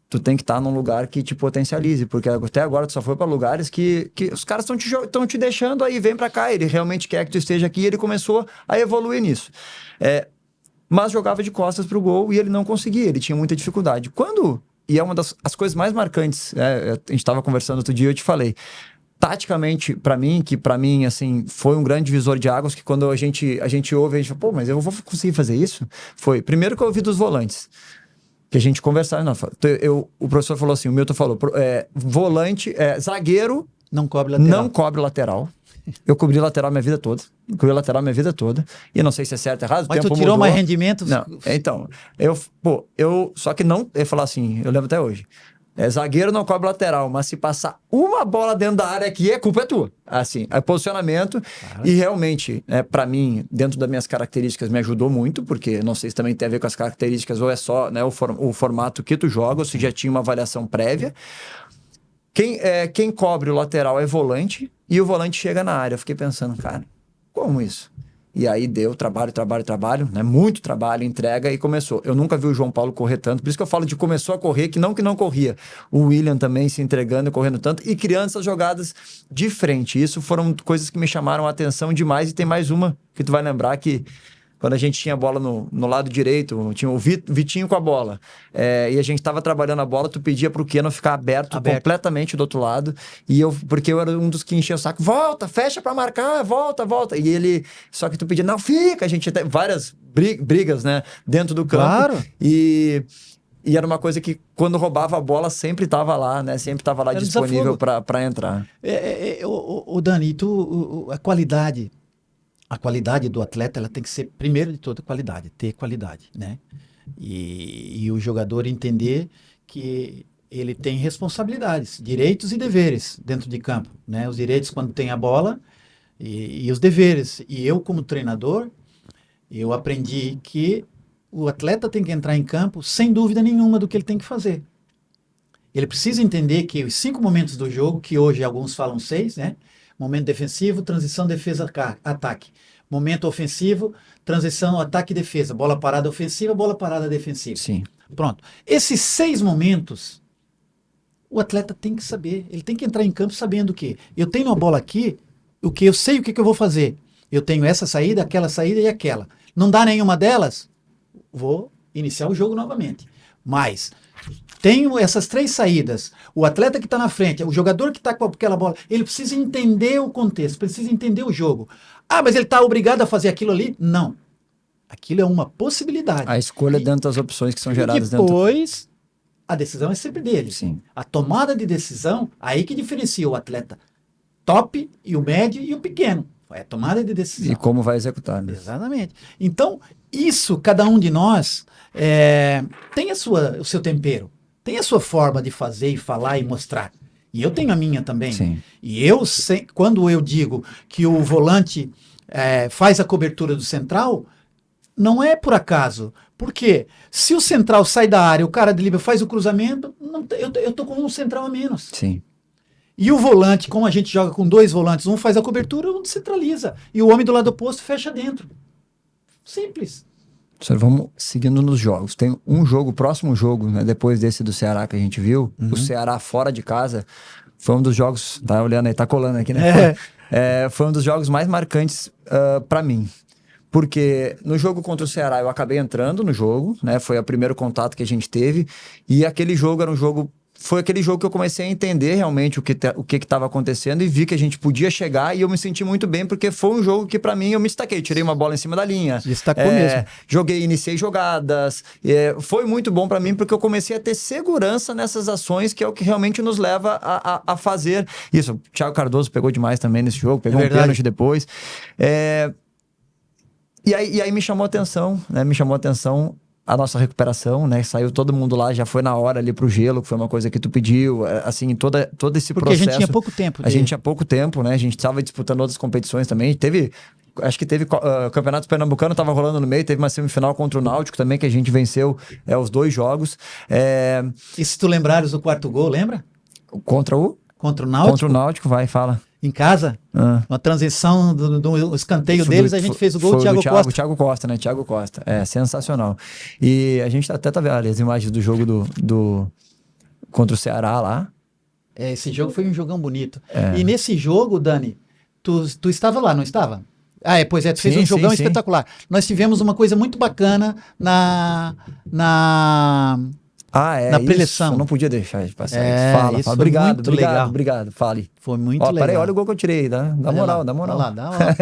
S1: tu tem que estar num lugar que te potencialize, porque até agora tu só foi pra lugares que os caras estão te deixando aí, vem pra cá, ele realmente quer que tu esteja aqui, e ele começou a evoluir nisso. Mas jogava de costas pro gol e ele não conseguia, ele tinha muita dificuldade. E é uma das coisas mais marcantes, a gente estava conversando outro dia, eu te falei, taticamente, para mim, assim, foi um grande divisor de águas, que quando a gente ouve, a gente fala, pô, mas eu vou conseguir fazer isso? Foi, primeiro que eu ouvi dos volantes, que a gente conversava, o professor falou assim, o Milton falou, volante, zagueiro...
S3: Não cobre lateral.
S1: Não cobre lateral. Eu cobri lateral minha vida toda. E não sei se é certo ou errado.
S3: Mas tu tirou mais rendimento?
S1: Não. Então, só que não... Eu falar assim, eu lembro até hoje. Zagueiro não cobre lateral, mas se passar uma bola dentro da área aqui, a culpa é tua. Assim, é posicionamento. Claro. E realmente, pra mim, dentro das minhas características, me ajudou muito, porque não sei se também tem a ver com as características ou é só, né, o formato que tu joga, ou se já tinha uma avaliação prévia. Quem cobre o lateral é volante e o volante chega na área. Eu fiquei pensando, cara, como isso? E aí deu trabalho, né? Muito trabalho, entrega e começou. Eu nunca vi o João Paulo correr tanto, por isso que eu falo de começou a correr, que não corria. O William também se entregando e correndo tanto e criando essas jogadas de frente. Isso foram coisas que me chamaram a atenção demais e tem mais uma que tu vai lembrar que quando a gente tinha a bola no lado direito, tinha o Vitinho com a bola, e a gente estava trabalhando a bola, tu pedia pro Keno ficar aberto completamente do outro lado, porque eu era um dos que enchia o saco, volta, fecha pra marcar, volta, e ele, só que tu pedia, não, fica, a gente até, várias brigas, né, dentro do campo,
S3: claro.
S1: E era uma coisa que, quando roubava a bola, sempre estava lá, né? Sempre estava lá disponível para entrar.
S3: O Dani, a qualidade... A qualidade do atleta, ela tem que ser, primeiro de toda, qualidade, ter qualidade, né? E o jogador entender que ele tem responsabilidades, direitos e deveres dentro de campo, né? Os direitos quando tem a bola e os deveres. E eu, como treinador, eu aprendi que o atleta tem que entrar em campo sem dúvida nenhuma do que ele tem que fazer. Ele precisa entender que os 5 momentos do jogo, que hoje alguns falam 6, né? Momento defensivo, transição, defesa, ataque. Momento ofensivo, transição, ataque e defesa. Bola parada ofensiva, bola parada defensiva.
S1: Sim.
S3: Pronto. Esses 6 momentos, o atleta tem que saber. Ele tem que entrar em campo sabendo o quê? Eu tenho a bola aqui, eu sei o que eu vou fazer. Eu tenho essa saída, aquela saída e aquela. Não dá nenhuma delas? Vou iniciar o jogo novamente. Mas... tenho essas 3 saídas. O atleta que está na frente, o jogador que está com aquela bola, ele precisa entender o contexto, precisa entender o jogo. Ah, mas ele está obrigado a fazer aquilo ali? Não. Aquilo é uma possibilidade.
S1: A escolha dentro das opções que são geradas
S3: depois, a decisão é sempre dele.
S1: Sim.
S3: A tomada de decisão, aí que diferencia o atleta top e o médio e o pequeno. É a tomada de decisão.
S1: E como vai executar. Né?
S3: Exatamente. Então, isso, cada um de nós tem o seu tempero. Tem a sua forma de fazer e falar e mostrar. E eu tenho a minha também.
S1: Sim.
S3: E quando eu digo que o volante faz a cobertura do central, não é por acaso. Porque se o central sai da área, o cara de livre faz o cruzamento, eu estou com um central a menos.
S1: Sim.
S3: E o volante, como a gente joga com 2 volantes, um faz a cobertura, um centraliza. E o homem do lado oposto fecha dentro. Simples.
S1: Vamos seguindo nos jogos. Tem um jogo, próximo jogo, né, depois desse do Ceará que a gente viu, o Ceará fora de casa, foi um dos jogos, tá olhando aí, tá colando aqui, né? Foi um dos jogos mais marcantes para mim. Porque no jogo contra o Ceará eu acabei entrando no jogo, né? Foi o primeiro contato que a gente teve, e aquele jogo era um jogo... Foi aquele jogo que eu comecei a entender realmente o que estava acontecendo e vi que a gente podia chegar, e eu me senti muito bem, porque foi um jogo que para mim eu me destaquei, tirei uma bola em cima da linha.
S3: Destacou mesmo.
S1: Iniciei jogadas, foi muito bom para mim, porque eu comecei a ter segurança nessas ações, que é o que realmente nos leva a fazer isso. O Thiago Cardoso pegou demais também nesse jogo, pegou um pênalti depois. E aí me chamou a atenção, né? Me chamou a atenção a nossa recuperação, né? Saiu todo mundo lá, já foi na hora ali pro gelo, que foi uma coisa que tu pediu, assim, todo esse
S3: Porque
S1: processo.
S3: a gente tinha pouco tempo.
S1: A gente tinha pouco tempo, né? A gente estava disputando outras competições também. Acho que teve Campeonato Pernambucano, tava rolando no meio, teve uma semifinal contra o Náutico também, que a gente venceu os 2 jogos.
S3: E se tu lembrares do quarto gol, lembra?
S1: Contra o
S3: Náutico?
S1: Contra o Náutico, vai, fala.
S3: Em casa, uma transição do escanteio deles, a gente fez o gol do Thiago Costa.
S1: Thiago Costa, né? Thiago Costa. É, sensacional. E a gente até tá vendo ali as imagens do jogo contra o Ceará lá.
S3: Esse jogo foi um jogão bonito. E nesse jogo, Dani, tu estava lá, não estava? Pois é, tu fez um jogão espetacular. Nós tivemos uma coisa muito bacana na preleção.
S1: Eu não podia deixar de passar isso. Fala. Obrigado, fale.
S3: Foi muito legal.
S1: Peraí, olha o gol que eu tirei, dá moral.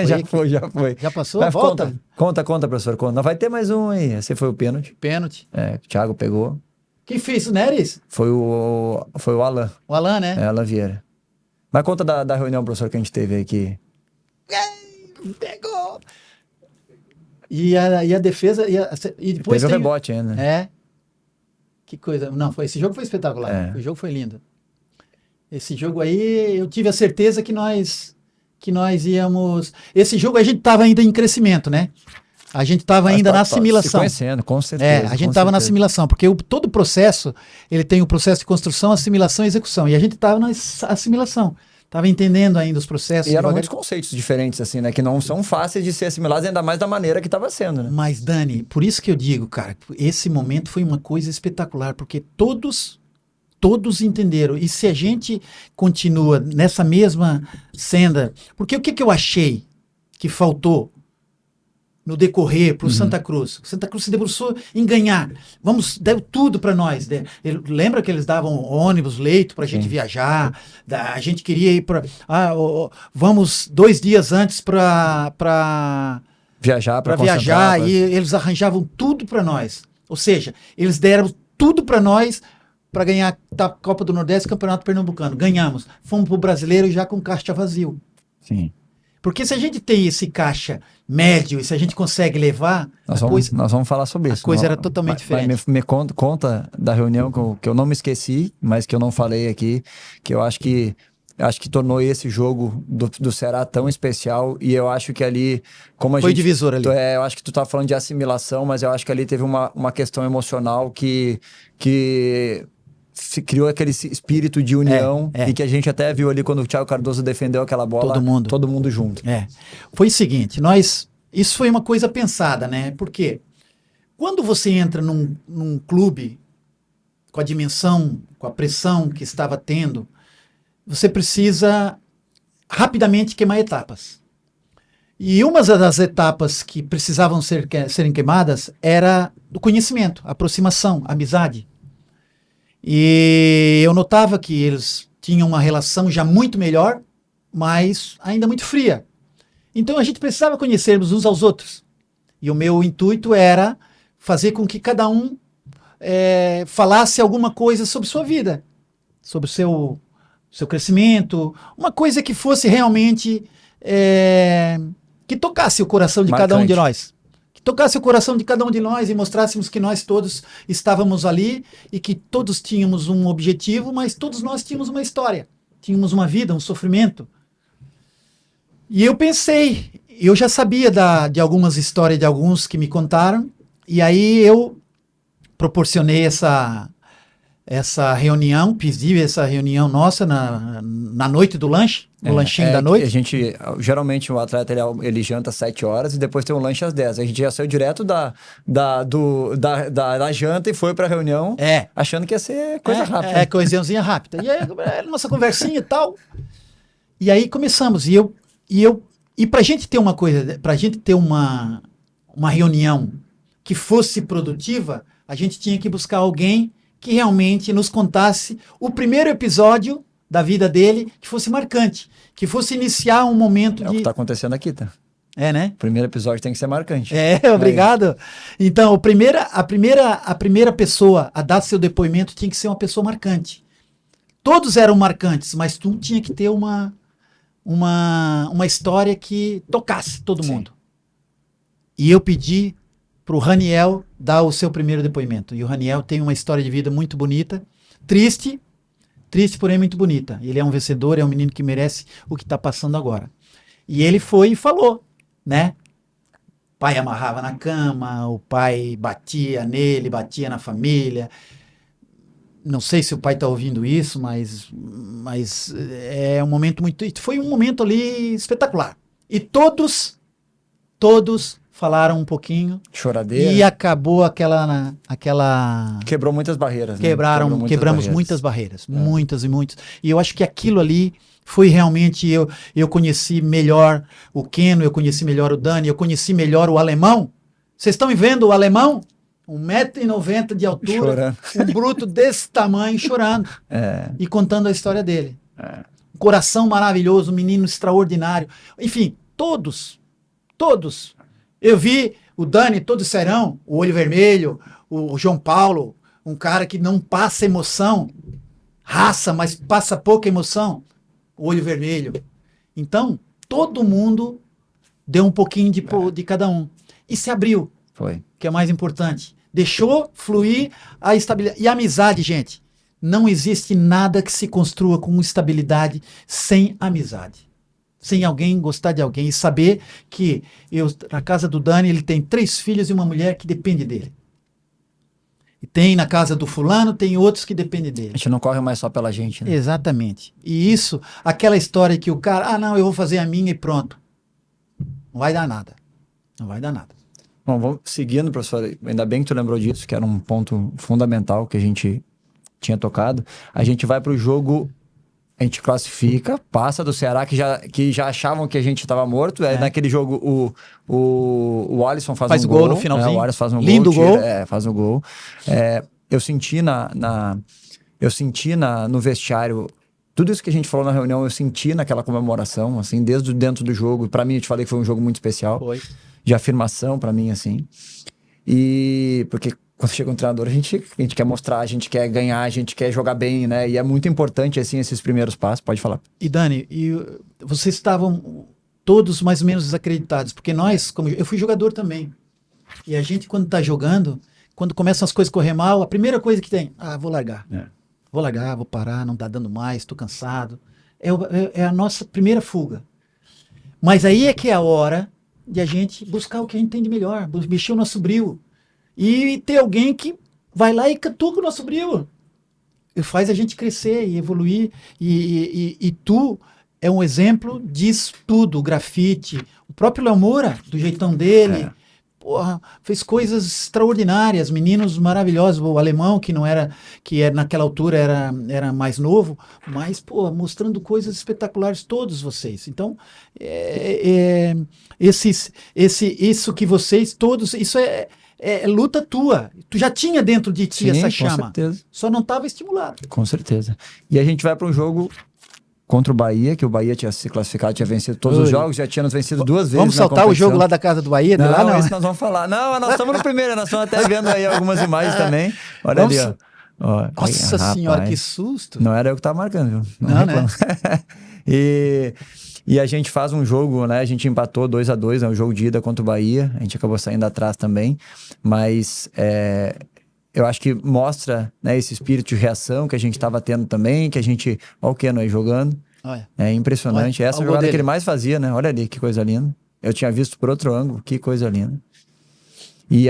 S1: Já foi.
S3: Já passou?
S1: Mas
S3: Volta.
S1: Conta, professor, conta. Vai ter mais um aí. Esse foi o pênalti. O Thiago pegou.
S3: Quem fez o Neres?
S1: Foi o Alan.
S3: O Alan, né?
S1: Alan Vieira. Mas conta da reunião, professor, que a gente teve aqui.
S3: Pegou! E a defesa... E depois
S1: teve o rebote ainda.
S3: Que coisa. Não, esse jogo foi espetacular. O jogo foi lindo. Esse jogo aí, eu tive a certeza que nós íamos... Esse jogo a gente estava ainda em crescimento, né? A gente estava ainda na assimilação.
S1: Se conhecendo, com certeza.
S3: A gente estava na assimilação, porque todo processo, ele tem o processo de construção, assimilação e execução. E a gente estava na assimilação. Estava entendendo ainda os processos.
S1: E eram muitos conceitos diferentes, assim, né? Que não são fáceis de ser assimilados, ainda mais da maneira que estava sendo, né?
S3: Mas, Dani, por isso que eu digo, cara, esse momento foi uma coisa espetacular, porque todos entenderam. E se a gente continua nessa mesma senda... Porque o que eu achei que faltou no decorrer para o Santa Cruz? O Santa Cruz se debruçou em ganhar. Deu tudo para nós. Lembra que eles davam ônibus, leito para a gente viajar? A gente queria ir para... vamos 2 dias antes para viajar. E eles arranjavam tudo para nós. Ou seja, eles deram tudo para nós para ganhar a Copa do Nordeste e Campeonato Pernambucano. Ganhamos. Fomos para o Brasileiro já com caixa vazio.
S1: Sim.
S3: Porque se a gente tem esse caixa médio e se a gente consegue levar...
S1: Nós vamos falar sobre isso.
S3: A coisa era totalmente diferente.
S1: Me conta da reunião que eu não me esqueci, mas que eu não falei aqui, que eu acho que tornou esse jogo do Ceará tão especial, e eu acho que ali...
S3: Foi divisor ali.
S1: Eu acho que tu tá falando de assimilação, mas eu acho que ali teve uma questão emocional que se criou aquele espírito de união e que a gente até viu ali quando o Thiago Cardoso defendeu aquela bola, todo mundo junto.
S3: Foi o seguinte, isso foi uma coisa pensada, né? Porque quando você entra num clube com a dimensão, com a pressão que estava tendo, você precisa rapidamente queimar etapas. E uma das etapas que precisavam serem queimadas era do conhecimento, aproximação, amizade. E eu notava que eles tinham uma relação já muito melhor, mas ainda muito fria. Então a gente precisava conhecermos uns aos outros. E o meu intuito era fazer com que cada um falasse alguma coisa sobre sua vida, sobre o seu crescimento, uma coisa que fosse realmente que tocasse o coração de cada um de nós. Tocasse o coração de cada um de nós e mostrássemos que nós todos estávamos ali e que todos tínhamos um objetivo, mas todos nós tínhamos uma história, tínhamos uma vida, um sofrimento. E eu pensei, eu já sabia de algumas histórias de alguns que me contaram, e aí eu proporcionei essa reunião, pedi essa reunião nossa na noite do lanche, no lanchinho da noite.
S1: Geralmente o atleta ele janta às 7 horas e depois tem um lanche às 10. A gente já saiu direto da janta e foi pra reunião achando que ia ser coisa rápida.
S3: Coisinha rápida. E aí, nossa conversinha e tal. E aí começamos. E pra gente ter uma coisa, pra gente ter uma reunião que fosse produtiva, a gente tinha que buscar alguém que realmente nos contasse o primeiro episódio da vida dele que fosse marcante, que fosse iniciar um momento
S1: o que está acontecendo aqui, tá?
S3: Né?
S1: O primeiro episódio tem que ser marcante.
S3: Obrigado. Então, a primeira pessoa a dar seu depoimento tinha que ser uma pessoa marcante. Todos eram marcantes, mas tu tinha que ter uma história que tocasse todo mundo. E eu pedi para o Raniel dar o seu primeiro depoimento. E o Raniel tem uma história de vida muito bonita, triste, porém muito bonita. Ele é um vencedor, é um menino que merece o que está passando agora. E ele foi e falou, né? O pai amarrava na cama, o pai batia nele, batia na família. Não sei se o pai está ouvindo isso, mas é um momento muito... Foi um momento ali espetacular. E todos falaram um pouquinho.
S1: Choradeira.
S3: E acabou aquela...
S1: Quebrou muitas barreiras. Né?
S3: Quebramos muitas barreiras. Muitas e muitas. E eu acho que aquilo ali foi realmente... Eu conheci melhor o Keno, eu conheci melhor o Dani, eu conheci melhor o alemão. Vocês estão me vendo o alemão? 1,90 m de altura, um bruto desse tamanho, chorando. E contando a história dele. Um coração maravilhoso, um menino extraordinário. Enfim, todos. Eu vi o Dani todo serão, o olho vermelho, o João Paulo, um cara que não passa emoção, raça, mas passa pouca emoção, o olho vermelho. Então, todo mundo deu um pouquinho de cada um. E se abriu.
S1: Foi.
S3: Que é mais importante. Deixou fluir a estabilidade. E a amizade, gente. Não existe nada que se construa com estabilidade sem amizade. Sem alguém gostar de alguém. E saber que na casa do Dani, ele tem 3 filhos e uma mulher que depende dele. E tem na casa do fulano, tem outros que dependem dele.
S1: A gente não corre mais só pela gente, né?
S3: Exatamente. E isso, aquela história que o cara, não, eu vou fazer a minha e pronto. Não vai dar nada. Não vai dar nada.
S1: Bom, vamos seguindo, professor. Ainda bem que tu lembrou disso, que era um ponto fundamental que a gente tinha tocado. A gente vai para o jogo, a gente classifica, passa do Ceará, que já achavam que a gente estava morto. Naquele jogo, o Alisson faz um
S3: gol no finalzinho.
S1: O Alisson faz um
S3: Lindo
S1: gol.
S3: gol.
S1: Faz um gol. Eu senti no vestiário... Tudo isso que a gente falou na reunião, eu senti naquela comemoração, assim, desde dentro do jogo. Para mim, eu te falei que foi um jogo muito especial.
S3: Foi.
S1: De afirmação para mim, assim. E porque quando chega um treinador, a gente quer mostrar, a gente quer ganhar, a gente quer jogar bem, né? E é muito importante, assim, esses primeiros passos. Pode falar.
S3: E Dani, vocês estavam todos mais ou menos desacreditados, porque eu fui jogador também. E a gente, quando tá jogando, quando começam as coisas a correr mal, a primeira coisa que tem, vou largar. Vou largar, vou parar, não tá dando mais, tô cansado. É a nossa primeira fuga. Mas aí é que é a hora de a gente buscar o que a gente tem de melhor, mexer o nosso brilho. E ter alguém que vai lá e catuca o nosso brilho. E faz a gente crescer e evoluir. E tu é um exemplo disso tudo, o grafite. O próprio Léo Moura, do jeitão dele, fez coisas extraordinárias, meninos maravilhosos. O alemão, que naquela altura era mais novo, mas mostrando coisas espetaculares, todos vocês. Então, isso que vocês todos, isso é luta tua. Tu já tinha dentro de ti essa chama.
S1: Com certeza.
S3: Só não estava estimulado.
S1: Com certeza. E a gente vai para um jogo contra o Bahia, que o Bahia tinha se classificado, tinha vencido todos os jogos, já tinha nos vencido 2 vezes.
S3: Vamos saltar o jogo lá da casa do Bahia?
S1: Não, isso nós vamos falar. Não, nós estamos no primeiro, nós estamos até vendo aí algumas imagens também. Olha ali, ó.
S3: Nossa senhora, que susto.
S1: Não era eu que estava marcando, viu?
S3: Não, né?
S1: E a gente faz um jogo, né? A gente empatou 2-2, um jogo de ida contra o Bahia. A gente acabou saindo atrás também. Mas eu acho que mostra, né, esse espírito de reação que a gente estava tendo também, que a gente... Olha o Keno aí jogando.
S3: Olha.
S1: É impressionante. Essa jogada que ele mais fazia, né? Olha ali, que coisa linda. Eu tinha visto por outro ângulo, que coisa linda. E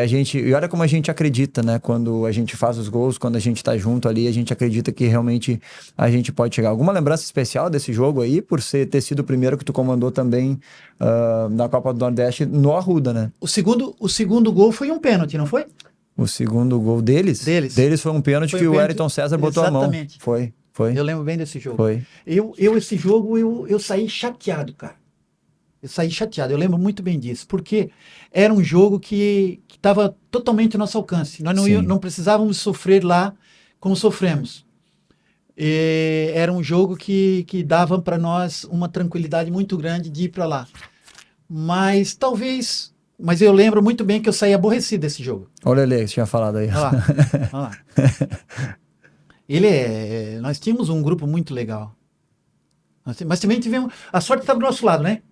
S1: olha como a gente acredita, né? Quando a gente faz os gols, quando a gente tá junto ali, a gente acredita que realmente a gente pode chegar. Alguma lembrança especial desse jogo aí, por ter sido o primeiro que tu comandou também na Copa do Nordeste no Arruda, né?
S3: O segundo gol foi um pênalti, não foi?
S1: O segundo gol deles foi um pênalti que o Ayrton César botou a mão.
S3: Exatamente.
S1: Foi.
S3: Eu lembro bem desse jogo.
S1: Foi.
S3: Esse jogo, eu saí chateado, cara. Eu saí chateado, eu lembro muito bem disso, porque era um jogo que estava totalmente ao nosso alcance. Nós não precisávamos sofrer lá como sofremos. Era um jogo que dava para nós uma tranquilidade muito grande de ir para lá. Mas eu lembro muito bem que eu saí aborrecido desse jogo.
S1: Olha ali, que você tinha falado aí.
S3: Olha lá. Nós tínhamos um grupo muito legal. Mas também tivemos... A sorte estava do nosso lado, né?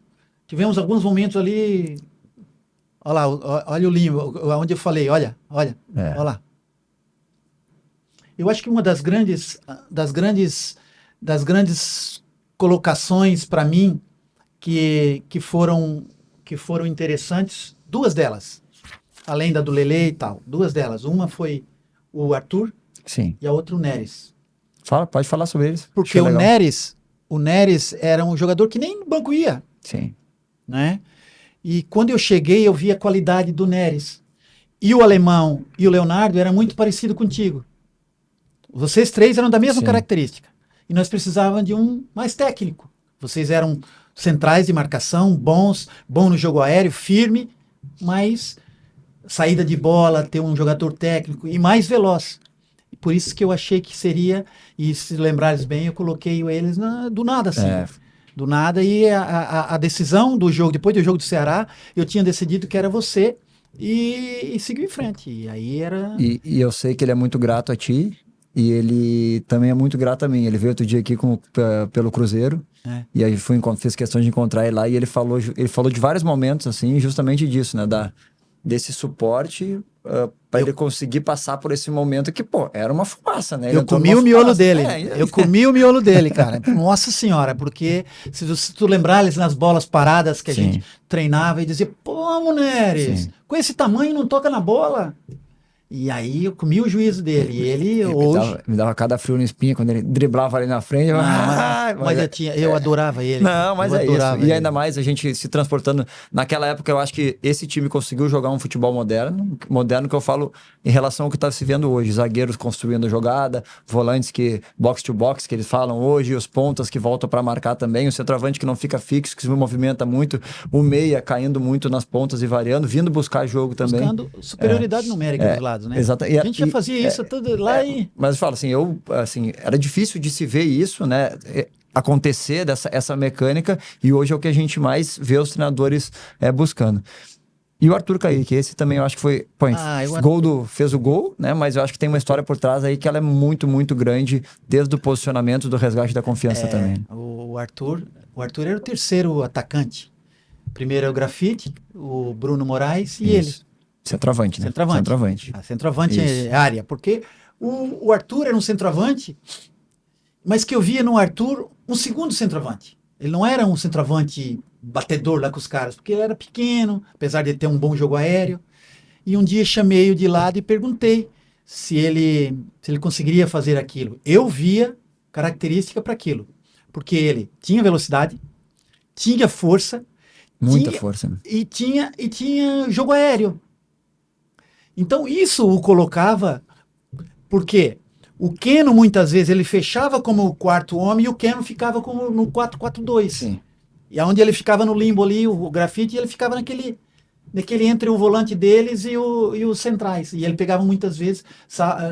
S3: Tivemos alguns momentos ali Olha lá, olha o limbo, onde eu falei, olha lá. Eu acho que uma das grandes colocações para mim que foram interessantes, duas delas, além da do Lelê e tal, duas delas. Uma foi o Arthur
S1: Sim.
S3: e a outra o Neres.
S1: Pode falar sobre eles.
S3: Porque
S1: Achei legal.
S3: o Neres era um jogador que nem no banco ia,
S1: Sim.
S3: né? E quando eu cheguei, eu vi a qualidade do Neres. E o Alemão e o Leonardo eram muito parecidos contigo. Vocês três eram da mesma
S1: Sim.
S3: característica. E nós precisávamos de um mais técnico. Vocês eram centrais de marcação, bom no jogo aéreo, firme, mas saída de bola, ter um jogador técnico e mais veloz. E por isso que eu achei que seria, e se lembrares bem, eu coloquei eles do nada, assim. Do nada, e a decisão do jogo, depois do jogo do Ceará, eu tinha decidido que era você e seguiu em frente. E aí era...
S1: E eu sei que ele é muito grato a ti, e ele também é muito grato a mim. Ele veio outro dia aqui pelo Cruzeiro, e aí fiz questão de encontrar ele lá, e ele falou de vários momentos, assim, justamente disso, né, desse suporte para ele conseguir passar por esse momento que, pô, era uma fumaça, né?
S3: Eu comi o miolo dele. Eu comi o miolo dele, cara. Nossa senhora, porque se tu lembrares nas bolas paradas que a gente treinava e dizia, pô, Muneres, com esse tamanho não toca na bola. E aí eu comi o juízo dele. E ele hoje...
S1: Me dava cada frio na espinha quando ele driblava ali na frente.
S3: Eu adorava ele.
S1: Não, mas é isso. E
S3: ele.
S1: ainda mais a gente se transportando. Naquela época eu acho que esse time conseguiu jogar um futebol moderno que eu falo em relação ao que está se vendo hoje. Zagueiros construindo a jogada, volantes que box to box, que eles falam hoje, os pontas que voltam para marcar também, o centroavante que não fica fixo, que se movimenta muito, o meia caindo muito nas pontas e variando, vindo buscar jogo também.
S3: Buscando superioridade numérica dos lados. Né?
S1: Exato.
S3: A gente já fazia isso tudo lá e...
S1: Mas eu falo assim, era difícil de se ver isso, né? Acontecer essa mecânica, e hoje é o que a gente mais vê os treinadores buscando. E o Arthur Kaique, esse também eu acho que foi... fez o gol, né? Mas eu acho que tem uma história por trás aí que ela é muito, muito grande, desde o posicionamento, do resgate da confiança também.
S3: O Arthur era o terceiro atacante. Primeiro é o Grafite, o Bruno Moraes e ele.
S1: Centroavante, né?
S3: Centroavante. Centroavante é área, porque o Arthur era um centroavante, mas que eu via no Arthur um segundo centroavante. Ele não era um centroavante batedor lá com os caras, porque ele era pequeno, apesar de ter um bom jogo aéreo. E um dia chamei-o de lado e perguntei se ele conseguiria fazer aquilo. Eu via característica para aquilo, porque ele tinha velocidade, tinha força,
S1: muita força, né?
S3: e tinha jogo aéreo. Então isso o colocava, porque o Keno muitas vezes ele fechava como o quarto homem e o Keno ficava como no 4-4-2.
S1: Sim.
S3: E aonde ele ficava no limbo ali, o Grafite, ele ficava naquele entre o volante deles e os centrais. E ele pegava muitas vezes,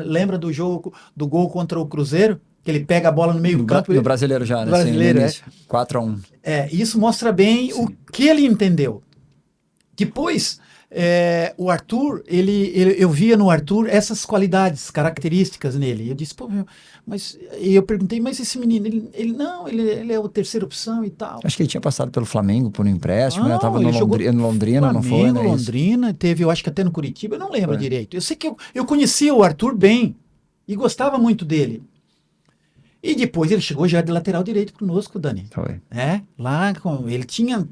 S3: lembra do jogo, do gol contra o Cruzeiro? Que ele pega a bola no meio do campo.
S1: No Brasileiro já, né?
S3: Brasileiro,
S1: 4-1.
S3: Isso mostra bem o que ele entendeu. Depois... o Arthur, eu via no Arthur essas qualidades, características nele. Eu disse, pô, e eu perguntei, mas esse menino, ele é a terceira opção e tal.
S1: Acho que ele tinha passado pelo Flamengo por um empréstimo, né? Tava no Londrina, não foi, né?
S3: Londrina, teve, eu acho que até no Curitiba, eu não lembro direito. Eu sei que eu conhecia o Arthur bem e gostava muito dele. E depois ele chegou já de lateral direito conosco, Dani.
S1: Foi.
S3: Ele tinha...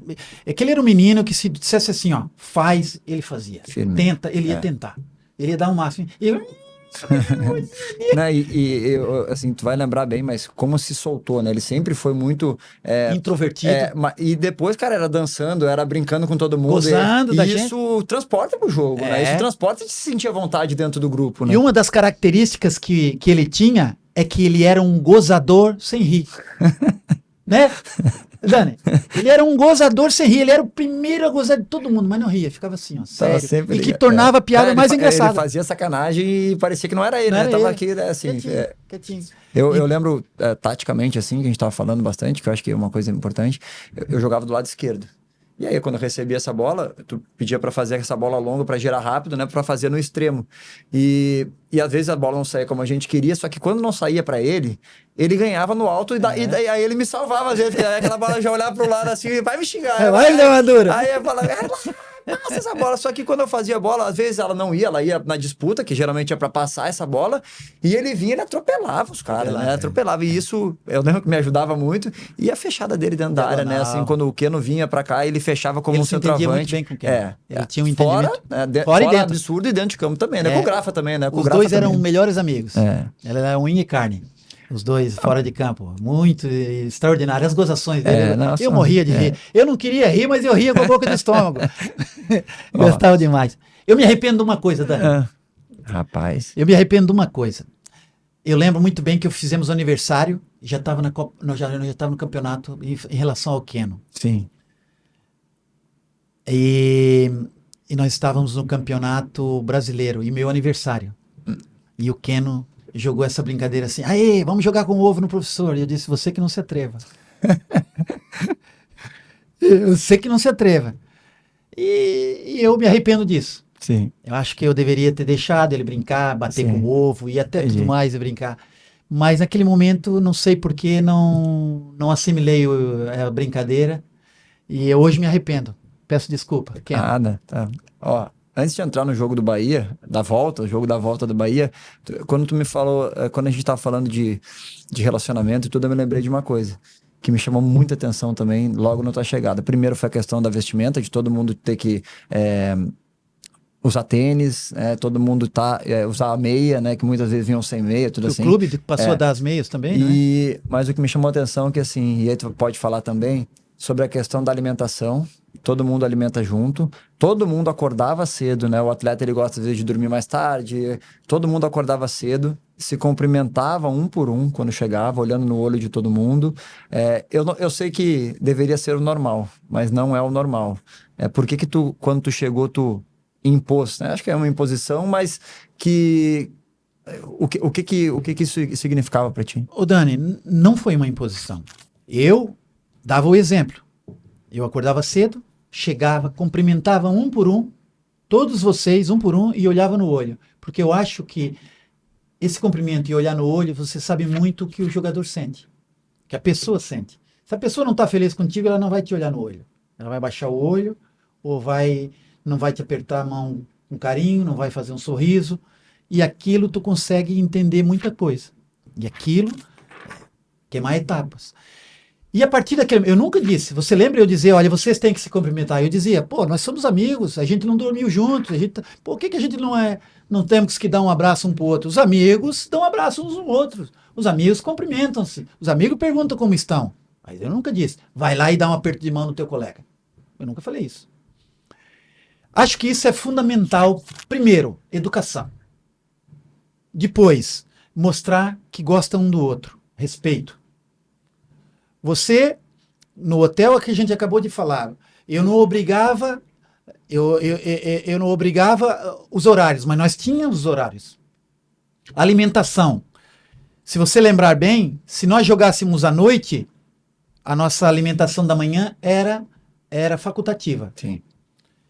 S3: É que ele era um menino que se dissesse assim, ó, faz, ele fazia.
S1: Firme.
S3: Tenta, ele ia tentar. Ele ia dar o máximo.
S1: Assim, tu vai lembrar bem, mas como se soltou, né? Ele sempre foi muito...
S3: introvertido.
S1: E depois, cara, era dançando, era brincando com todo mundo.
S3: Gozando da gente.
S1: Isso transporta pro jogo, né? Isso transporta de se sentir à vontade dentro do grupo, né?
S3: E uma das características que ele tinha é que ele era um gozador sem rir. Né? Dani, ele era um gozador sem rir, ele era o primeiro a gozar de todo mundo, mas não ria, ficava assim, ó, sério. E que tornava a piada mais engraçada.
S1: Ele fazia sacanagem e parecia que não era ele, né? Tava aqui, né, assim...
S3: Quietinho.
S1: Eu lembro, taticamente, assim, que a gente tava falando bastante, que eu acho que é uma coisa importante, eu jogava do lado esquerdo. E aí, quando eu recebia essa bola, tu pedia para fazer essa bola longa, para girar rápido, né? Para fazer no extremo. E às vezes a bola não saía como a gente queria, só que quando não saía para ele ganhava no alto e daí aí ele me salvava. Às vezes, aí aquela bola já olhava pro lado assim, vai me xingar.
S3: Vai, Lemadura.
S1: Aí eu falava, passa essa bola. Só que quando eu fazia bola, às vezes ela não ia, ela ia na disputa, que geralmente é pra passar essa bola, e ele vinha, ele atropelava os caras, né? Atropelava. E isso, eu lembro que me ajudava muito. E a fechada dele dentro da área, né? Assim, quando o Keno vinha pra cá, ele fechava como
S3: Ele
S1: um
S3: se entendia
S1: centroavante.
S3: muito bem com o Keno. Ele tinha um
S1: Fora,
S3: entendimento.
S1: né?
S3: Fora e dentro.
S1: absurdo e dentro de campo também, né? Com o Grafa também, né? Com o
S3: Os
S1: Grafa
S3: dois eram
S1: também.
S3: melhores amigos.
S1: É.
S3: Ela era unha e carne. Os dois fora de campo. Muito extraordinário. As gozações dele.
S1: nossa,
S3: Eu morria de rir. Eu não queria rir, mas eu ria com a boca do estômago. Gostava demais. Eu me arrependo de uma coisa, Dani.
S1: Rapaz.
S3: Eu me arrependo de uma coisa. Eu lembro muito bem que fizemos aniversário, já estava na Copa, nós já estava no campeonato em relação ao Keno.
S1: Sim.
S3: E nós estávamos no campeonato brasileiro, e meu aniversário. E o Keno jogou essa brincadeira assim: aê, vamos jogar com ovo no professor. E eu disse: você que não se atreva. Você que não se atreva. E eu me arrependo disso.
S1: Sim.
S3: Eu acho que eu deveria ter deixado ele brincar, bater com o ovo e até tudo mais e brincar. Mas naquele momento, não sei por que, não assimilei a brincadeira. E hoje me arrependo. Peço desculpa.
S1: Nada, tá. Ó, antes de entrar no jogo do Bahia, o jogo da volta do Bahia, quando tu me falou, quando a gente tava falando de relacionamento e tudo, eu me lembrei de uma coisa que me chamou muita atenção também logo na tua chegada. Primeiro foi a questão da vestimenta, de todo mundo ter que usar tênis, todo mundo usar a meia, né, que muitas vezes vinham sem meia, tudo assim.
S3: O clube passou a dar as meias também, né?
S1: Mas o que me chamou a atenção é que assim, e aí tu pode falar também sobre a questão da alimentação. Todo mundo alimenta junto, todo mundo acordava cedo, né? O atleta, ele gosta às vezes de dormir mais tarde, todo mundo acordava cedo, se cumprimentava um por um quando chegava, olhando no olho de todo mundo. Eu sei que deveria ser o normal, mas não é o normal. Por que tu, quando tu chegou, tu impôs, né? Acho que é uma imposição, mas que... O que isso significava para ti?
S3: Ô Dani, não foi uma imposição. Eu dava o exemplo. Eu acordava cedo, chegava, cumprimentava um por um, todos vocês, um por um, e olhava no olho. Porque eu acho que esse cumprimento e olhar no olho, você sabe muito o que o jogador sente, que a pessoa sente. Se a pessoa não está feliz contigo, ela não vai te olhar no olho. Ela vai baixar o olho, ou não vai te apertar a mão com carinho, não vai fazer um sorriso, e aquilo tu consegue entender muita coisa. E aquilo queimar etapas. E a partir daquele... Eu nunca disse... Você lembra eu dizer, olha, vocês têm que se cumprimentar? Eu dizia, pô, nós somos amigos, a gente não dormiu juntos, por que a gente não temos que dar um abraço um pro outro? Os amigos dão um abraço uns aos outros. Os amigos cumprimentam-se. Os amigos perguntam como estão. Mas eu nunca disse, vai lá e dá um aperto de mão no teu colega. Eu nunca falei isso. Acho que isso é fundamental. Primeiro, educação. Depois, mostrar que gosta um do outro. Respeito. Você, no hotel que a gente acabou de falar, eu não obrigava os horários, mas nós tínhamos os horários. Alimentação. Se você lembrar bem, se nós jogássemos à noite, a nossa alimentação da manhã era facultativa.
S1: Sim.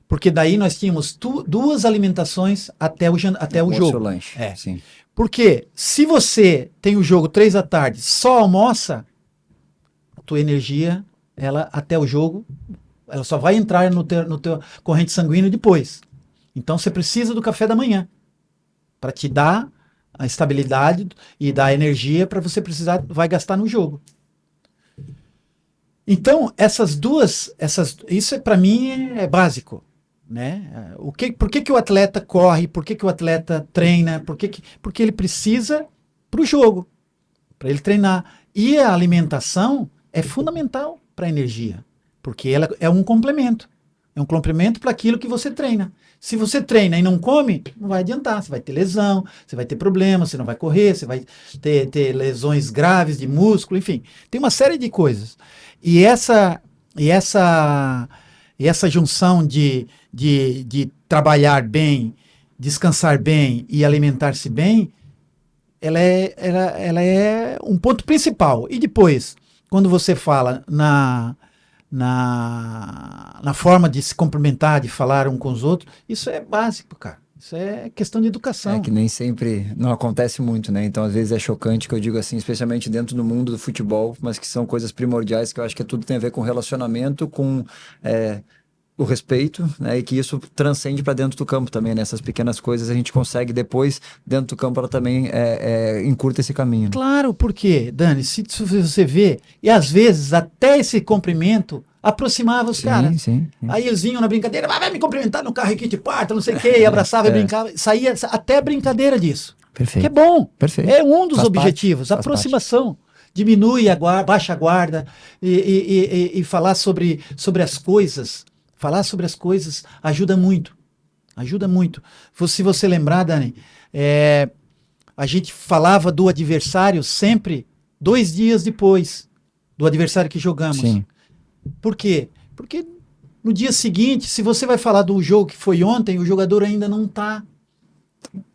S3: Porque daí nós tínhamos duas alimentações até o jogo.
S1: Lanche. Sim.
S3: Porque se você tem o jogo 3 da tarde, só almoça, a tua energia, ela até o jogo, ela só vai entrar no teu corrente sanguínea depois. Então você precisa do café da manhã para te dar a estabilidade e dar energia para você vai gastar no jogo. Então, isso para mim é básico, né? Por que o atleta corre? Por que o atleta treina? Porque ele precisa para o jogo, para ele treinar. E a alimentação é fundamental para a energia, porque ela é um complemento. É um complemento para aquilo que você treina. Se você treina e não come, não vai adiantar. Você vai ter lesão, você vai ter problemas, você não vai correr, você vai ter lesões graves de músculo, enfim. Tem uma série de coisas. E essa junção de trabalhar bem, descansar bem e alimentar-se bem, ela é um ponto principal. E depois, quando você fala na forma de se cumprimentar, de falar um com os outros, isso é básico, cara. Isso é questão de educação.
S1: É que nem sempre não acontece muito, né? Então, às vezes é chocante que eu digo assim, especialmente dentro do mundo do futebol, mas que são coisas primordiais, que eu acho que tudo tem a ver com relacionamento, com o respeito, né? E que isso transcende para dentro do campo também, né? Essas pequenas coisas a gente consegue depois, dentro do campo, ela também encurta esse caminho. Né?
S3: Claro, porque, Dani, se você vê, e às vezes até esse cumprimento aproximava os caras.
S1: Sim.
S3: Aí eles vinham na brincadeira, vai me cumprimentar no carro aqui de parta, não sei o quê, e abraçava e brincava. Saía até brincadeira disso.
S1: Perfeito.
S3: Que é bom.
S1: Perfeito.
S3: É um dos
S1: Faz
S3: objetivos,
S1: parte,
S3: a aproximação. Diminui a guarda, baixa a guarda e falar sobre as coisas. Falar sobre as coisas ajuda muito. Ajuda muito. Se você lembrar, Dani, a gente falava do adversário sempre 2 dias depois do adversário que jogamos.
S1: Sim.
S3: Por quê? Porque no dia seguinte, se você vai falar do jogo que foi ontem, o jogador ainda não está.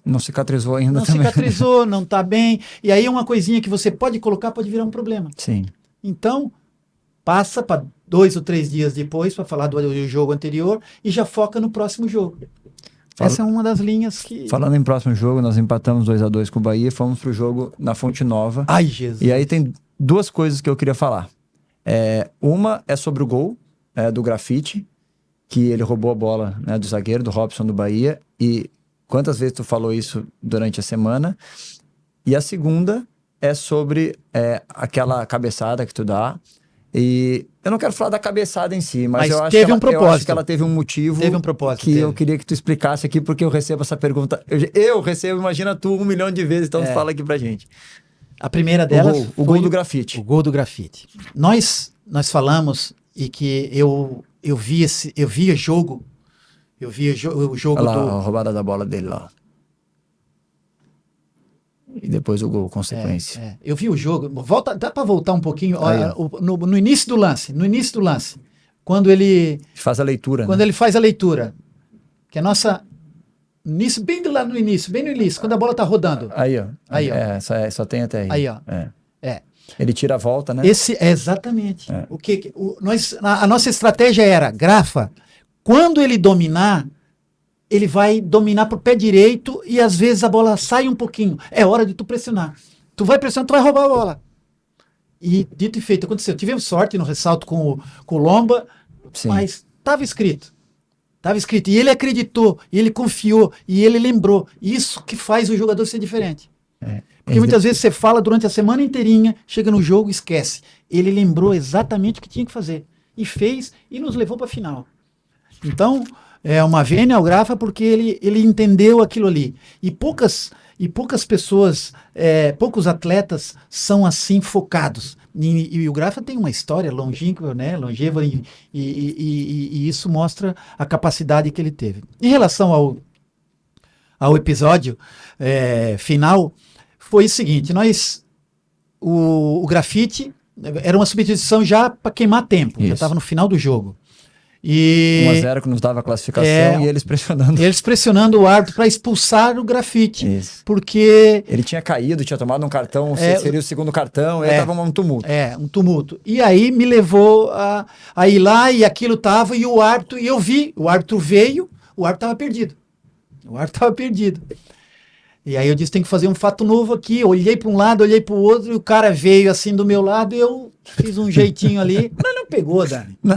S1: Não cicatrizou ainda
S3: Não
S1: também.
S3: cicatrizou, não está bem. E aí é uma coisinha que você pode colocar, pode virar um problema.
S1: Sim.
S3: Então, passa para 2 ou 3 dias depois para falar do jogo anterior e já foca no próximo jogo. Essa é uma das linhas que...
S1: Falando em próximo jogo, nós empatamos 2-2 com o Bahia e fomos pro jogo na Fonte Nova.
S3: Ai, Jesus.
S1: E aí tem 2 coisas que eu queria falar. Uma é sobre o gol do Grafite, que ele roubou a bola, né, do zagueiro, do Robson do Bahia. E quantas vezes tu falou isso durante a semana? E a segunda é sobre aquela cabeçada que tu dá. E eu não quero falar da cabeçada em si, mas eu acho
S3: teve
S1: que
S3: um propósito.
S1: eu acho que ela teve um motivo.
S3: Teve um propósito,
S1: que
S3: teve.
S1: eu queria que tu explicasse aqui, porque eu recebo essa pergunta. Eu recebo, imagina tu, 1 milhão de vezes, então tu fala aqui pra gente.
S3: A primeira delas
S1: O gol do Grafite.
S3: O gol do Grafite. Nós falamos e que eu vi o jogo
S1: Olha lá,
S3: do...
S1: a roubada da bola dele lá. E depois o gol, consequência.
S3: Eu vi o jogo. Dá para voltar um pouquinho
S1: Aí,
S3: no início do lance. No início do lance. Quando ele
S1: Faz a leitura,
S3: Quando
S1: né?
S3: ele faz a leitura. Que a nossa... Início, bem lá no início, quando a bola tá rodando.
S1: Aí, ó.
S3: Aí, ó.
S1: Só tem até aí.
S3: Aí, ó.
S1: É. Ele tira a volta, né?
S3: Exatamente. A nossa estratégia era, Grafa, quando ele dominar, ele vai dominar pro pé direito e às vezes a bola sai um pouquinho. É hora de tu pressionar. Tu vai pressionar, tu vai roubar a bola. E dito e feito, aconteceu. Tivemos sorte no ressalto com o Lomba,
S1: Sim.
S3: mas estava escrito. Estava escrito. E ele acreditou, e ele confiou, e ele lembrou. Isso que faz o jogador ser diferente. Porque muitas vezes você fala durante a semana inteirinha, chega no jogo e esquece. Ele lembrou exatamente o que tinha que fazer. E fez, e nos levou para a final. Então, é uma vênia ao Grafa porque ele entendeu aquilo ali. E poucas pessoas, poucos atletas são assim focados. E o Grafa tem uma história longínqua, né? Longeva, e isso mostra a capacidade que ele teve. Em relação ao episódio final, foi o seguinte, o Grafite era uma substituição já para queimar tempo, já estava no final do jogo.
S1: 1-0 que nos dava a classificação e eles pressionando.
S3: Eles pressionando o árbitro para expulsar o Grafite.
S1: Isso.
S3: Porque...
S1: Ele tinha caído, tinha tomado um cartão, seria o segundo cartão, e aí tava um tumulto.
S3: Um tumulto. E aí me levou a ir lá e aquilo tava, e o árbitro, e eu vi, o árbitro veio, o árbitro tava perdido. O árbitro tava perdido. E aí eu disse, tem que fazer um fato novo aqui. Olhei para um lado, olhei para o outro, e o cara veio assim do meu lado, e eu fiz um jeitinho ali. Não pegou, Dani.
S1: Não.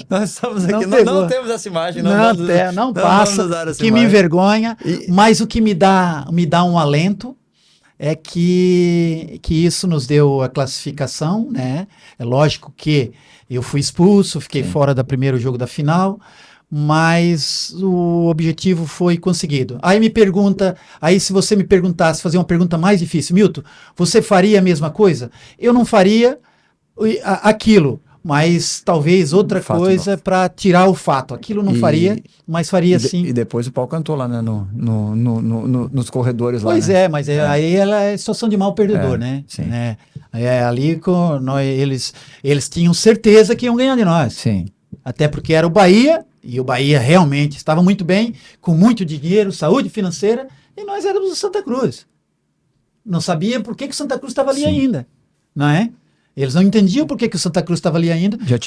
S1: Nós estamos aqui, não temos essa imagem.
S3: Não passa, que me envergonha. Mas o que me dá um alento é que isso nos deu a classificação, né? É lógico que eu fui expulso, fiquei fora do primeiro jogo da final, mas o objetivo foi conseguido. Aí se você me perguntasse, fazer uma pergunta mais difícil, Milton, você faria a mesma coisa? Eu não faria aquilo, mas talvez outra coisa para tirar o fato. Aquilo não faria, mas faria sim.
S1: E depois o pau cantou lá, né, nos corredores lá.
S3: Pois
S1: né?
S3: Mas aí ela é situação de mal perdedor, né?
S1: Sim.
S3: Ali eles tinham certeza que iam ganhar de nós.
S1: Sim.
S3: Até porque era o Bahia, e o Bahia realmente estava muito bem, com muito dinheiro, saúde financeira, e nós éramos o Santa Cruz. Não sabia por que o Santa Cruz estava ali ainda, não é? Eles não entendiam por que o Santa Cruz estava ali ainda.
S1: Já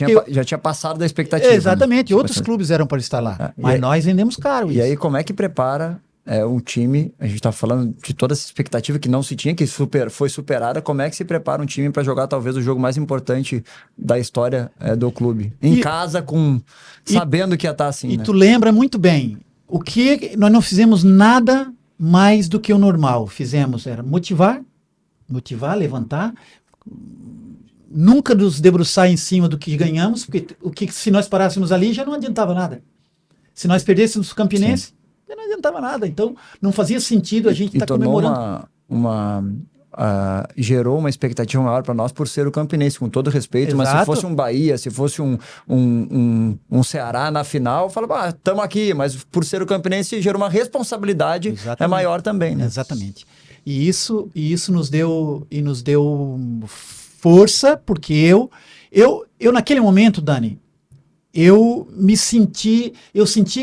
S1: tinha passado da expectativa.
S3: Exatamente, né? Outros clubes eram para estar lá, mas nós vendemos caro.
S1: E aí como é que prepara um time, a gente está falando de toda essa expectativa que não se tinha, que foi superada. Como é que se prepara um time para jogar talvez o jogo mais importante da história do clube? Em casa, sabendo que ia estar assim,
S3: E
S1: né?
S3: tu lembra muito bem, nós não fizemos nada mais do que o normal. Fizemos, era motivar, levantar, nunca nos debruçar em cima do que ganhamos, porque se nós parássemos ali já não adiantava nada. Se nós perdêssemos o Campinense, já não adiantava nada. Então, não fazia sentido a gente estar comemorando.
S1: Gerou uma expectativa maior para nós por ser o Campinense, com todo respeito.
S3: Exato.
S1: Mas se fosse um Bahia, se fosse um Ceará na final, fala, estamos aqui, mas por ser o Campinense gerou uma responsabilidade maior também, né?
S3: Exatamente. E isso nos deu força, porque eu naquele momento, Dani, eu senti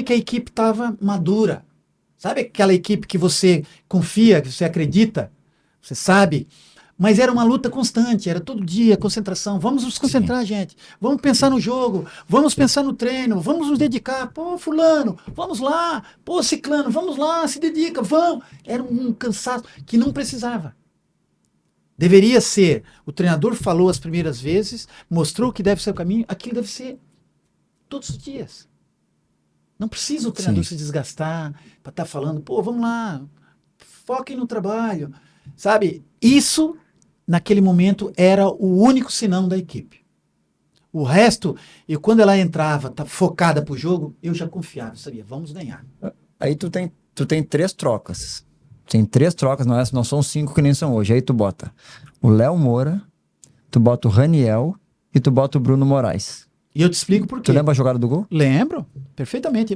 S3: que a equipe estava madura. Sabe aquela equipe que você confia, que você acredita, você sabe? Mas era uma luta constante, era todo dia, concentração. Vamos nos concentrar, gente. Vamos pensar no jogo, vamos pensar no treino, vamos nos dedicar. Pô, fulano, vamos lá. Pô, ciclano, vamos lá, se dedica, vamos. Era um cansaço que não precisava. Deveria ser, o treinador falou as primeiras vezes, mostrou que deve ser o caminho, aquilo deve ser todos os dias. Não precisa o treinador se desgastar para estar falando, pô, vamos lá, foquem no trabalho. Sabe, isso, naquele momento, era o único senão da equipe. O resto, quando ela entrava focada pro jogo, eu já confiava, sabia, vamos ganhar.
S1: Aí tu tem 3 trocas. Tem 3 trocas, não são 5 que nem são hoje. Aí tu bota o Léo Moura, tu bota o Raniel e tu bota o Bruno Moraes.
S3: E eu te explico por quê.
S1: Tu lembra a jogada do gol?
S3: Lembro, perfeitamente.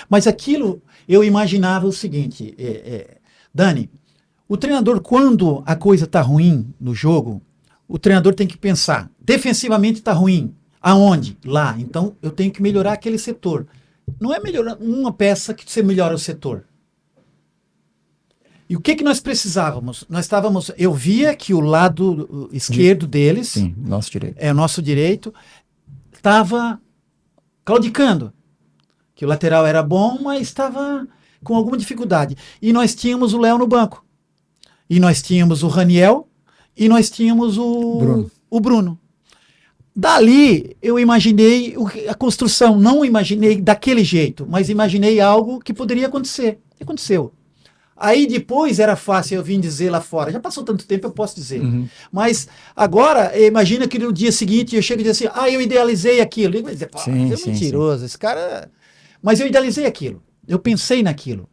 S3: Mas aquilo, eu imaginava o seguinte, Dani, o treinador, quando a coisa está ruim no jogo, o treinador tem que pensar, defensivamente está ruim. Aonde? Lá. Então, eu tenho que melhorar aquele setor. Não é melhorar uma peça que você melhora o setor. E o que nós precisávamos? Eu via que o lado esquerdo deles,
S1: sim, nosso direito.
S3: É o nosso direito, estava claudicando. Que o lateral era bom, mas estava com alguma dificuldade. E nós tínhamos o Léo no banco. E nós tínhamos o Raniel e nós tínhamos o Bruno. Dali, eu imaginei a construção, não imaginei daquele jeito, mas imaginei algo que poderia acontecer. E aconteceu. Aí depois era fácil eu vir dizer lá fora. Já passou tanto tempo, eu posso dizer.
S1: Uhum.
S3: Mas agora, imagina que no dia seguinte eu chego e digo assim, eu idealizei aquilo. Ele vai dizer, é mentiroso, esse cara... Mas eu idealizei aquilo. Eu pensei naquilo.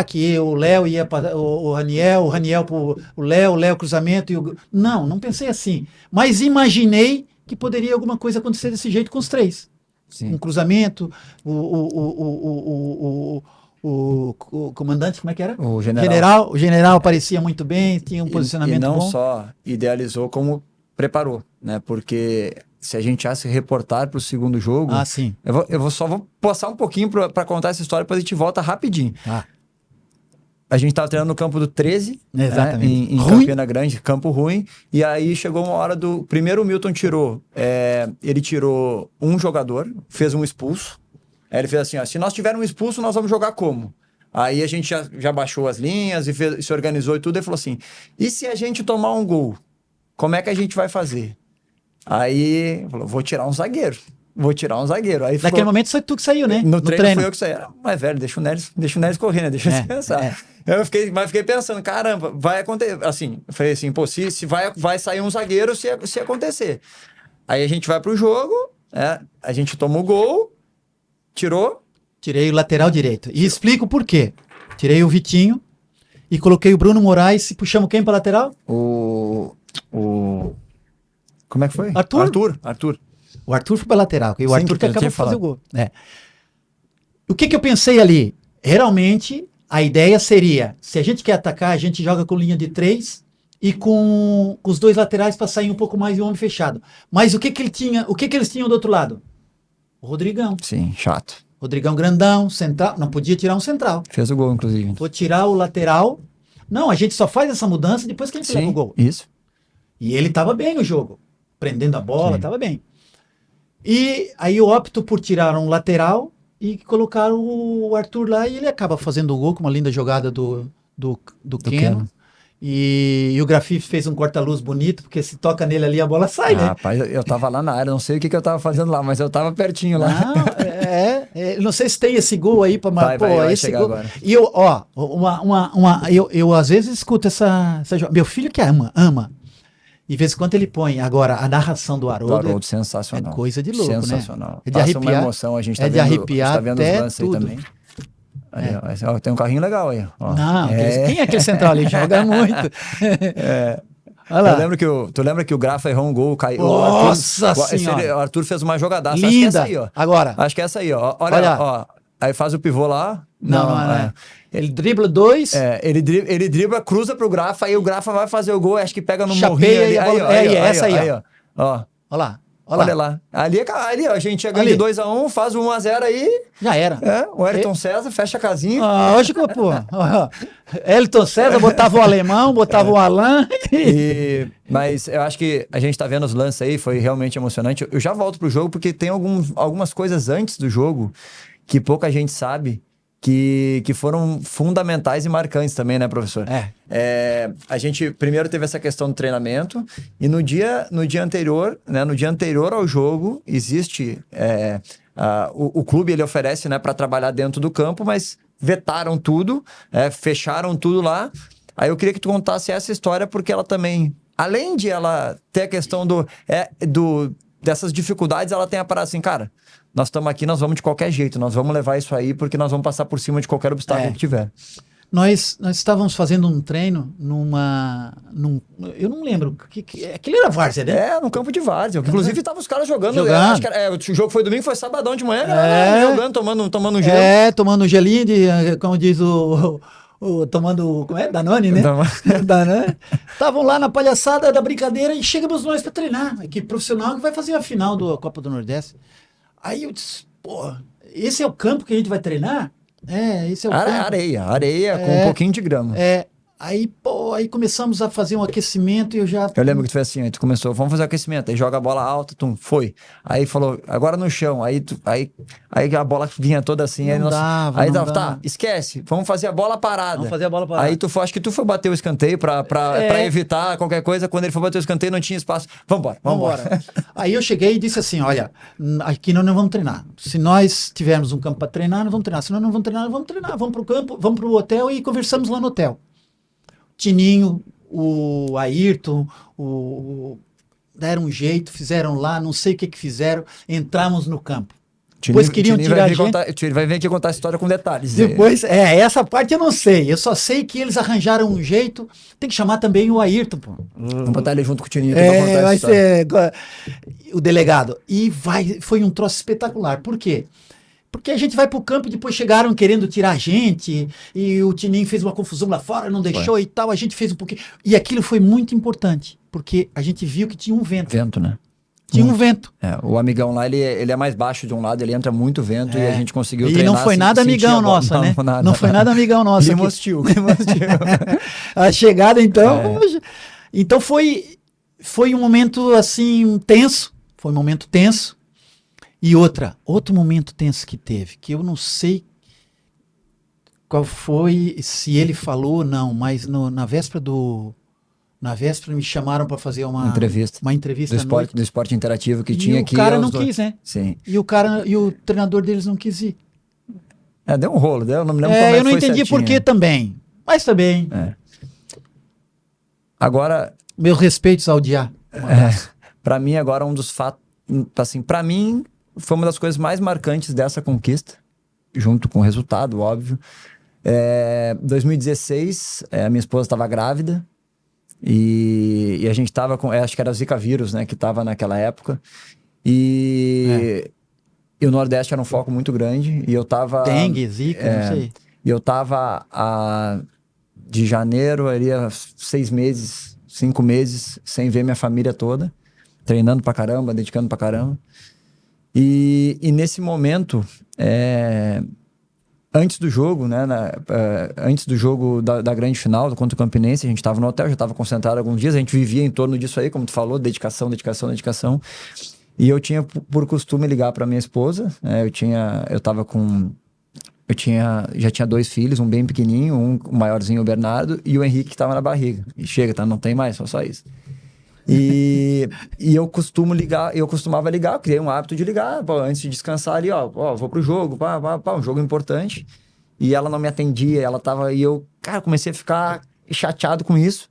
S3: Que o Léo ia para o Raniel para o Léo cruzamento. Não pensei assim. Mas imaginei que poderia alguma coisa acontecer desse jeito com os 3.
S1: Sim.
S3: Um cruzamento, o comandante, como é que era?
S1: O general.
S3: O general aparecia muito bem, tinha um posicionamento bom.
S1: E não só idealizou, como preparou, né? Porque se a gente já se reportar para o segundo jogo...
S3: sim.
S1: Eu só vou passar um pouquinho para contar essa história, depois a gente volta rapidinho. A gente estava treinando no campo do 13,
S3: exatamente.
S1: Em Campina Grande, campo ruim, e aí chegou uma hora do... Primeiro o Milton tirou, ele tirou um jogador, fez um expulso, aí ele fez assim, se nós tivermos um expulso, nós vamos jogar como? Aí a gente já baixou as linhas e se organizou e tudo, e falou assim, e se a gente tomar um gol, como é que a gente vai fazer? Aí falou, vou tirar um zagueiro. Aí
S3: naquele momento foi tu que saiu, né?
S1: No treino foi eu que saí. Mas, velho, deixa o Neres correr, né? Deixa eu descansar. Eu fiquei pensando, caramba, vai acontecer. Assim, falei assim, pô, se vai sair um zagueiro se acontecer. Aí a gente vai pro jogo, a gente toma o gol, Tirei
S3: o lateral direito. E explico por quê. Tirei o Vitinho e coloquei o Bruno Moraes e puxamos quem pra lateral?
S1: Como é que foi?
S3: Arthur. O Arthur foi para lateral, e o Arthur que acabou de fazer o gol. O que eu pensei ali? Realmente, a ideia seria, se a gente quer atacar, a gente joga com linha de 3 e com os 2 laterais para sair um pouco mais de homem fechado. Mas o que eles tinham do outro lado? O Rodrigão.
S1: Sim, chato.
S3: Rodrigão grandão, central, não podia tirar um central.
S1: Fez o gol, inclusive.
S3: Vou tirar o lateral. Não, a gente só faz essa mudança depois que a gente leva o gol.
S1: Isso.
S3: E ele estava bem no jogo, prendendo a bola, estava bem. E aí eu opto por tirar um lateral e colocaram o Arthur lá e ele acaba fazendo o gol com uma linda jogada do Keno.
S1: Keno.
S3: E o Grafite fez um corta-luz bonito, porque se toca nele ali a bola sai, né?
S1: Rapaz, eu tava lá na área, não sei o que eu tava fazendo lá, mas eu tava pertinho lá.
S3: Não, não sei se tem esse gol aí para
S1: Vai, vai
S3: esse
S1: chegar
S3: gol.
S1: agora.
S3: E eu, ó, eu às vezes escuto essa meu filho que ama. E de vez em quando ele põe. Agora, a narração do Haroldo
S1: Sensacional.
S3: é coisa de louco,
S1: sensacional.
S3: né? É de
S1: Passa
S3: arrepiar.
S1: uma emoção, a gente tá
S3: É de
S1: vendo,
S3: arrepiar
S1: a gente tá vendo os
S3: até
S1: lances aí
S3: tudo.
S1: também. Aí, ó, tem um carrinho legal aí. Ó.
S3: Não, quem é aquele central ali? Joga muito. Olha lá.
S1: Tu lembra que o Grafa errou um gol, caiu.
S3: Nossa Senhora.
S1: O Arthur fez uma jogadaça.
S3: Linda.
S1: Acho que é essa aí, ó.
S3: Agora.
S1: Acho que é essa aí, ó. Olha,
S3: Olha.
S1: ó. Aí faz o pivô lá.
S3: Não é. Ele dribla 2.
S1: Ele dribla, cruza pro Grafa, aí o Grafa vai fazer o gol, acho que pega no
S3: Chapeia
S1: morrinho ali.
S3: e a bola-
S1: ó,
S3: essa aí,
S1: ó. Ó.
S3: Olha lá.
S1: Olha lá. Ali, ó, a gente chega de 2-1, faz o 1-0 aí.
S3: Já era.
S1: O Ayrton César fecha a casinha.
S3: Lógico, pô. Elton César botava o alemão, botava o Alain.
S1: Mas eu acho que a gente tá vendo os lances aí, foi realmente emocionante. Eu já volto pro jogo porque tem algumas coisas antes do jogo que pouca gente sabe que foram fundamentais e marcantes também, né, professor? A gente primeiro teve essa questão do treinamento e no dia anterior, né, no dia anterior ao jogo, existe o clube, ele oferece, né, para trabalhar dentro do campo, mas vetaram tudo, fecharam tudo lá. Aí eu queria que tu contasse essa história porque ela também, além de ela ter a questão dessas dificuldades, ela tem a parada assim, cara, nós estamos aqui, nós vamos de qualquer jeito, nós vamos levar isso aí porque nós vamos passar por cima de qualquer obstáculo que tiver.
S3: Nós estávamos fazendo um treino eu não lembro, aquele era várzea, né?
S1: No campo de várzea. Inclusive, estavam os caras jogando. Acho que o jogo foi domingo, foi sabadão de manhã, jogando, tomando um gelo.
S3: Tomando um gelinho, como diz tomando, como é? Danone, né? Danone. Estavam lá na palhaçada da brincadeira e chegamos nós para treinar. A equipe profissional que vai fazer a final da Copa do Nordeste. Aí eu disse, pô, esse é o campo que a gente vai treinar? Esse é o campo.
S1: Areia com um pouquinho de grama.
S3: Aí começamos a fazer um aquecimento e
S1: Eu lembro que tu fez assim, aí tu começou, vamos fazer aquecimento, aí joga a bola alta, foi. Aí falou, agora no chão, aí a bola vinha toda assim,
S3: não dava.
S1: Tá, esquece, vamos fazer a bola parada.
S3: Vamos fazer a bola parada.
S1: Aí acho que tu foi bater o escanteio pra evitar qualquer coisa, quando ele foi bater o escanteio não tinha espaço, vambora.
S3: Aí eu cheguei e disse assim, olha, aqui nós não vamos treinar, se nós tivermos um campo para treinar, nós vamos treinar, se nós não vamos treinar, nós vamos treinar, vamos pro campo, vamos pro hotel e conversamos lá no hotel. Tininho, o Ayrton, deram um jeito, fizeram lá, não sei o que fizeram, entramos no campo. Depois queriam tirar a gente.
S1: Vai vir aqui contar a história com detalhes.
S3: Depois, essa parte eu não sei. Eu só sei que eles arranjaram um jeito. Tem que chamar também o Ayrton, pô.
S1: Vamos botar ele junto com o Tininho.
S3: Vai ser o delegado. E foi um troço espetacular. Por quê? Porque a gente vai pro campo e depois chegaram querendo tirar a gente, e o Tininho fez uma confusão lá fora, não deixou e tal, a gente fez um pouquinho. E aquilo foi muito importante, porque a gente viu que tinha um vento.
S1: Vento, né?
S3: Tinha um vento.
S1: O amigão lá, ele é mais baixo de um lado, ele entra muito vento e a gente conseguiu treinar.
S3: E não foi nada amigão nosso, né? Não foi nada amigão nosso.
S1: Clima hostil.
S3: A chegada, então... Então foi um momento, assim, tenso. Foi um momento tenso. E outro momento tenso que teve, que eu não sei qual foi, se ele falou ou não, mas na véspera me chamaram para fazer uma entrevista
S1: do esporte interativo que tinha aqui.
S3: E o cara não quis, né?
S1: Sim.
S3: E o treinador deles não quis ir.
S1: Deu um rolo, eu não me lembro como é que foi.
S3: Eu não entendi por que também, mas também.
S1: Agora...
S3: Meus respeitos ao Diá.
S1: Para mim, agora, um dos fatos, assim, para mim... Foi uma das coisas mais marcantes dessa conquista, junto com o resultado, óbvio. 2016, a minha esposa estava grávida e a gente estava com, acho que era Zika vírus, né, que estava naquela época. E o Nordeste era um foco muito grande e eu estava...
S3: Dengue, Zika, não sei.
S1: E eu estava de janeiro, ali, 6 meses, 5 meses, sem ver minha família toda, treinando pra caramba, dedicando pra caramba. E nesse momento, antes do jogo, né, antes do jogo da grande final contra o Campinense, a gente estava no hotel, já estava concentrado alguns dias, a gente vivia em torno disso aí, como tu falou, dedicação. E eu tinha por costume ligar para minha esposa, né? Já tinha 2 filhos, um bem pequenininho, o maiorzinho, o Bernardo, e o Henrique que estava na barriga. E chega, tá? Não tem mais, só isso. E eu costumava ligar, eu criei um hábito de ligar, pô, antes de descansar ali, ó, vou pro jogo, um jogo importante. E ela não me atendia, e eu, cara, comecei a ficar chateado com isso.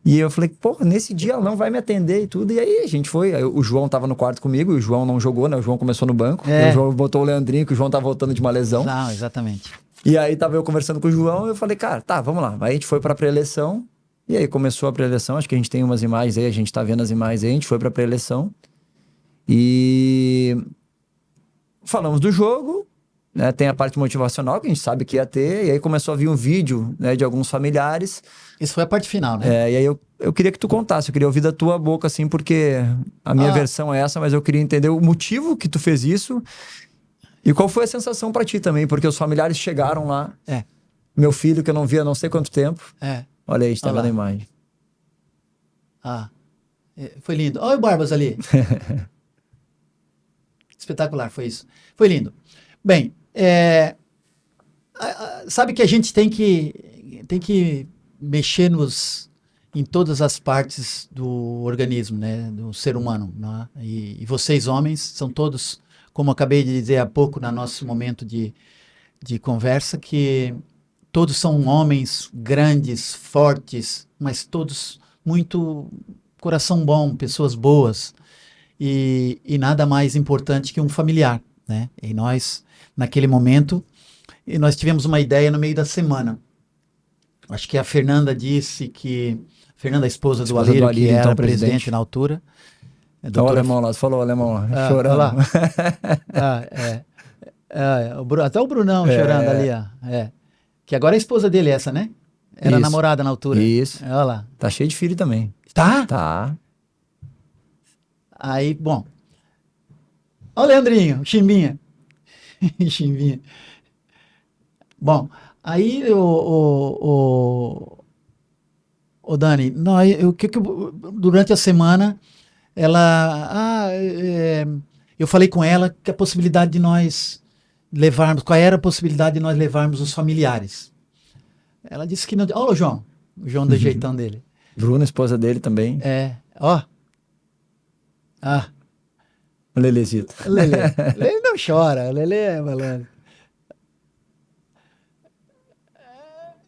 S1: E eu falei, pô, nesse dia ela não vai me atender e tudo. E aí a gente foi, aí o João tava no quarto comigo, o João não jogou, né? O João começou no banco, o João botou o Leandrinho, que o João tava voltando de uma lesão.
S3: Não, exatamente.
S1: E aí tava eu conversando com o João, e eu falei, cara, tá, vamos lá. Aí a gente foi pra pré-eleição, e aí começou a pré-eleição, acho que a gente tem umas imagens aí, a gente tá vendo as imagens aí, a gente foi pra pré-eleição. E falamos do jogo, né? Tem a parte motivacional, que a gente sabe que ia ter, e aí começou a vir um vídeo, né, de alguns familiares.
S3: Isso foi a parte final, né?
S1: E aí eu queria que tu contasse, eu queria ouvir da tua boca, assim, porque a minha versão é essa, mas eu queria entender o motivo que tu fez isso e qual foi a sensação pra ti também, porque os familiares chegaram lá. Meu filho, que eu não via há não sei quanto tempo. Olha aí, a gente tá vendo a imagem.
S3: Foi lindo. Olha o Barbas ali. Espetacular, foi isso. Foi lindo. Bem, sabe que a gente tem que mexer em todas as partes do organismo, né, do ser humano, né? E vocês, homens, são todos, como eu acabei de dizer há pouco, no nosso momento de conversa, que todos são homens grandes, fortes, mas todos muito coração bom, pessoas boas, e nada mais importante que um familiar, né? E nós, naquele momento, nós tivemos uma ideia no meio da semana. Acho que a Fernanda disse que... Fernanda, a esposa do Alírio, que era então, presidente na altura.
S1: Olha o alemão lá, você falou o alemão lá, chorando.
S3: Até o Brunão chorando ali, ó. Que agora é a esposa dele essa, né? Era namorada na altura.
S1: Isso.
S3: Olha lá.
S1: Tá cheio de filho também.
S3: Tá?
S1: Tá.
S3: Aí, bom. Olha o Leandrinho, Chimbinha. Chimbinha. Bom, aí o Dani, durante a semana, eu falei com ela que a possibilidade de nós levarmos, qual era a possibilidade de nós levarmos os familiares. Ela disse que não. Olha o João do jeitão dele.
S1: Bruna, esposa dele também.
S3: Ó.
S1: O Lelezito.
S3: Lele não chora, Lele é malandro.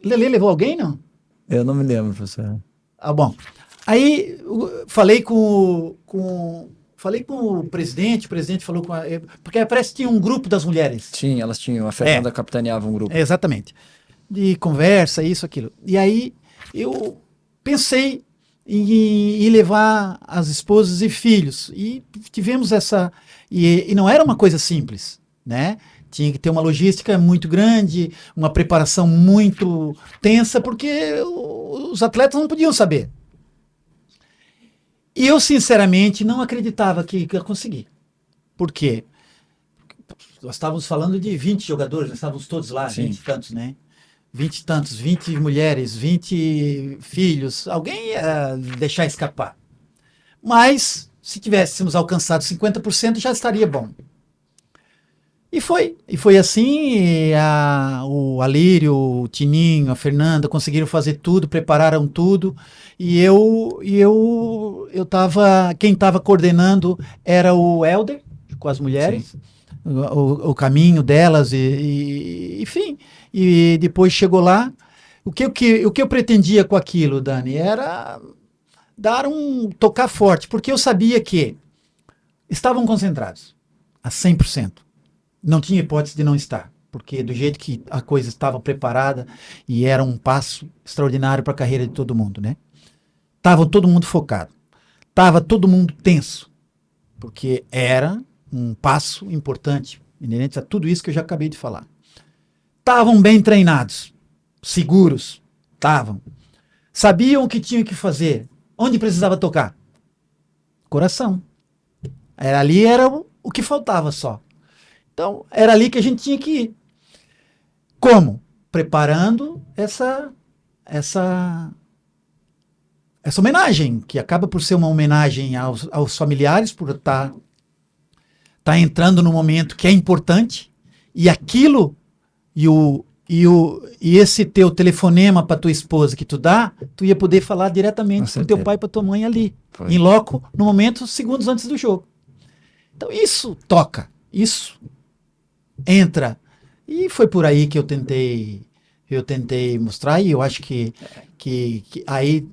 S3: Lele levou alguém, não?
S1: Eu não me lembro, professor.
S3: Bom. Aí falei com o presidente falou com porque parece que tinha um grupo das mulheres.
S1: Tinha, elas tinham, a Fernanda capitaneava um grupo.
S3: Exatamente. De conversa, isso, aquilo. E aí eu pensei em levar as esposas e filhos. E tivemos essa... E não era uma coisa simples, né? Tinha que ter uma logística muito grande, uma preparação muito tensa, porque os atletas não podiam saber. E eu, sinceramente, não acreditava que ia conseguir. Por quê? Nós estávamos falando de 20 jogadores, nós estávamos todos lá,
S1: Sim.
S3: 20 e tantos, né? 20 e tantos, 20 mulheres, 20 filhos. Alguém ia deixar escapar. Mas, se tivéssemos alcançado 50%, já estaria bom. E foi assim, o Alírio, o Tininho, a Fernanda conseguiram fazer tudo, prepararam tudo, e quem estava coordenando era o Helder, com as mulheres, o caminho delas, enfim, e depois chegou lá. O que eu pretendia com aquilo, Dani, era tocar forte, porque eu sabia que estavam concentrados a 100%. Não tinha hipótese de não estar, porque do jeito que a coisa estava preparada e era um passo extraordinário para a carreira de todo mundo, né? Tava todo mundo focado, tava todo mundo tenso, porque era um passo importante, inerente a tudo isso que eu já acabei de falar. Estavam bem treinados, seguros, sabiam o que tinham que fazer, onde precisava tocar. Coração. Ali era o que faltava só. Então, era ali que a gente tinha que ir. Como? Preparando essa homenagem, que acaba por ser uma homenagem aos familiares, por estar tá entrando no momento que é importante, e aquilo, e esse teu telefonema para tua esposa que tu dá, tu ia poder falar diretamente pro teu pai e pra tua mãe ali, em loco, no momento, segundos antes do jogo. Então isso toca, isso entra. E foi por aí que eu tentei mostrar, e eu acho que aí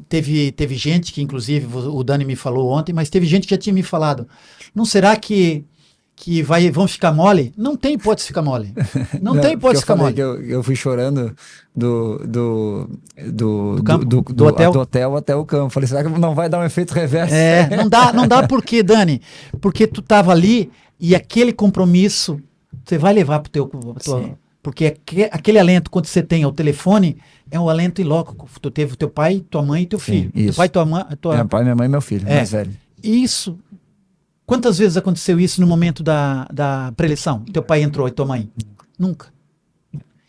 S3: teve gente que, inclusive, o Dani me falou ontem, mas teve gente que já tinha me falado, não será que vão ficar mole? Não tem hipótese de ficar mole. Não tem hipótese de ficar mole.
S1: Eu fui chorando do
S3: hotel
S1: até o campo. Falei, será que não vai dar um efeito reverso?
S3: Não dá por quê, Dani? Porque tu tava ali e aquele compromisso você vai levar pro teu... Porque aquele alento, quando você tem ao telefone, é um alento in loco. Tu teve o teu pai, tua mãe e teu filho.
S1: Isso.
S3: Teu pai, tua mãe...
S1: Meu pai, minha mãe e meu filho, mais velho.
S3: Isso. Quantas vezes aconteceu isso no momento da preleção? Teu pai entrou e tua mãe? Nunca.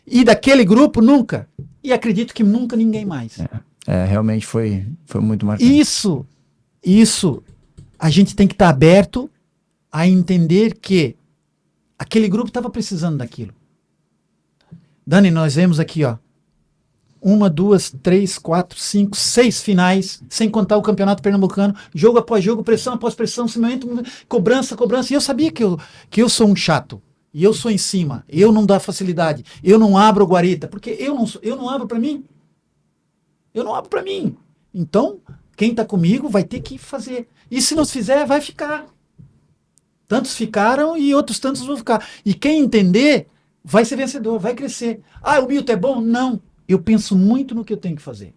S3: E daquele grupo, nunca. E acredito que nunca ninguém mais.
S1: Realmente foi muito marcante.
S3: Isso, a gente tem que estar aberto a entender que aquele grupo estava precisando daquilo. Dani, nós vemos aqui, ó, 1, 2, 3, 4, 5, 6 finais, sem contar o Campeonato Pernambucano, jogo após jogo, pressão após pressão, cimento, cobrança. E eu sabia que eu sou um chato, e eu sou em cima, eu não dou facilidade, eu não abro guarita, porque eu não abro para mim. Eu não abro para mim. Então, quem está comigo vai ter que fazer. E se não fizer, vai ficar. Tantos ficaram e outros tantos vão ficar. E quem entender, vai ser vencedor, vai crescer. Ah, o Milton é bom? Não. Eu penso muito no que eu tenho que fazer.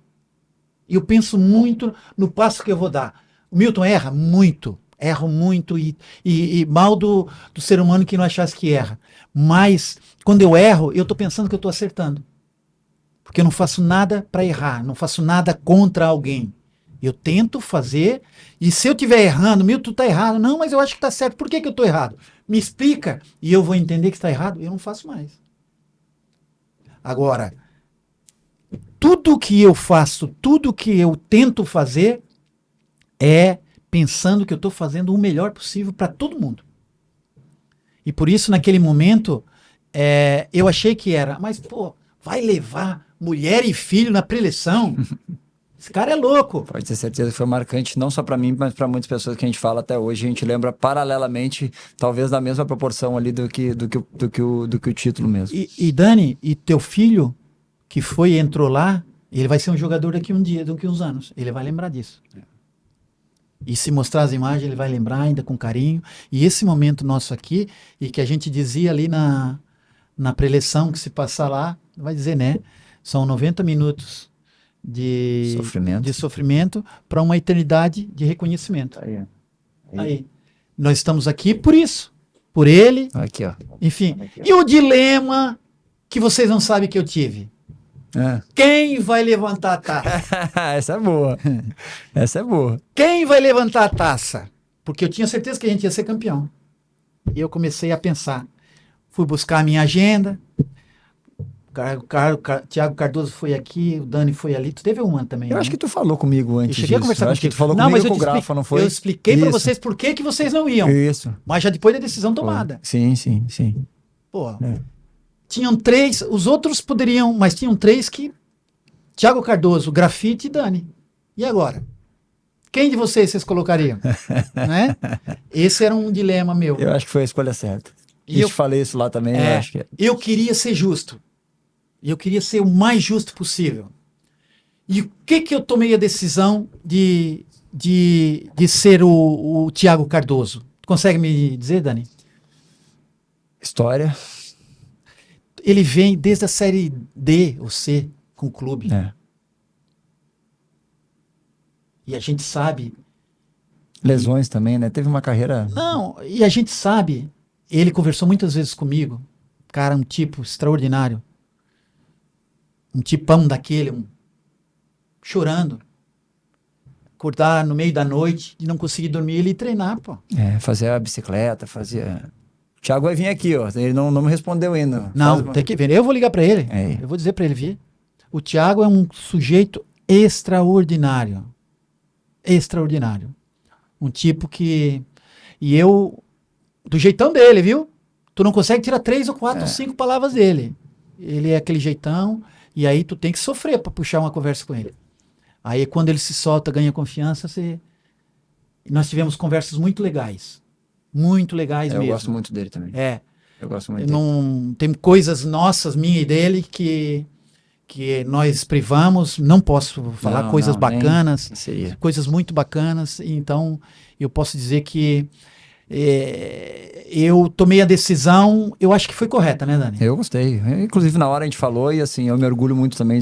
S3: Eu penso muito no passo que eu vou dar. O Milton erra muito. Erro muito e mal do ser humano que não achasse que erra. Mas, quando eu erro, eu estou pensando que eu estou acertando. Porque eu não faço nada para errar, não faço nada contra alguém. Eu tento fazer, e se eu estiver errando, Milton, tu está errado. Não, mas eu acho que está certo. Por que eu estou errado? Me explica, e eu vou entender que está errado, eu não faço mais. Agora, tudo que eu faço, tudo que eu tento fazer, é pensando que eu estou fazendo o melhor possível para todo mundo. E por isso, naquele momento, eu achei que era, mas, pô, vai levar mulher e filho na preleção? Esse cara é louco.
S1: Pode ter certeza que foi marcante, não só para mim, mas para muitas pessoas que a gente fala até hoje. A gente lembra paralelamente, talvez na mesma proporção ali do que o título mesmo.
S3: E Dani, e teu filho, que entrou lá, ele vai ser um jogador daqui uns anos. Ele vai lembrar disso. E se mostrar as imagens, ele vai lembrar ainda com carinho. E esse momento nosso aqui, e que a gente dizia ali na preleção, que se passar lá, vai dizer, né? São 90 minutos de sofrimento para uma eternidade de reconhecimento. Aí. Nós estamos aqui por isso. Por ele.
S1: Aqui, ó.
S3: Enfim. E o dilema que vocês não sabem que eu tive. Quem vai levantar a taça?
S1: Essa é boa. Essa é boa.
S3: Quem vai levantar a taça? Porque eu tinha certeza que a gente ia ser campeão. E eu comecei a pensar. Fui buscar a minha agenda. Thiago Cardoso foi aqui, o Dani foi ali. Tu teve uma também?
S1: Eu acho que tu falou comigo antes.
S3: Eu cheguei a conversar contigo.
S1: Tu falou comigo com o Grafa, não foi?
S3: Eu expliquei para vocês por que vocês não iam.
S1: Isso.
S3: Mas já depois da decisão tomada.
S1: Sim.
S3: Pô, tinham 3, os outros poderiam, mas tinham 3 que... Thiago Cardoso, Grafite e Dani. E agora? Quem de vocês colocariam? Né? Esse era um dilema meu.
S1: Eu acho que foi a escolha certa. E eu falei isso lá também. Eu acho que...
S3: Eu queria ser justo. E eu queria ser o mais justo possível. E o que eu tomei a decisão de ser o Thiago Cardoso? Tu consegue me dizer, Dani?
S1: História.
S3: Ele vem desde a série D ou C com o clube. E a gente sabe...
S1: Lesões também, né? Teve uma carreira...
S3: Não, e a gente sabe... Ele conversou muitas vezes comigo. Cara, um tipo extraordinário. Um tipão daquele, chorando. Acordar no meio da noite, de não conseguir dormir, ele ia treinar, pô.
S1: Fazer a bicicleta, fazia... O Thiago vai vir aqui, ó. Ele não me respondeu ainda.
S3: Não, tem que vir. Eu vou ligar para ele. Eu vou dizer para ele vir. O Thiago é um sujeito extraordinário. Extraordinário. Um tipo que... E eu do jeitão dele, viu? Tu não consegue tirar 3 ou 4 ou 5 palavras dele. Ele é aquele jeitão, e aí tu tem que sofrer para puxar uma conversa com ele. Aí quando ele se solta, ganha confiança, nós tivemos conversas muito legais. Muito legais mesmo.
S1: Eu gosto muito dele também. Eu gosto muito dele.
S3: Não, tem coisas nossas, minha e dele, que nós privamos. Não posso falar coisas bacanas, coisas muito bacanas. Então, eu posso dizer que eu tomei a decisão, eu acho que foi correta, né, Dani?
S1: Eu gostei. Inclusive, na hora a gente falou, e assim, eu me orgulho muito também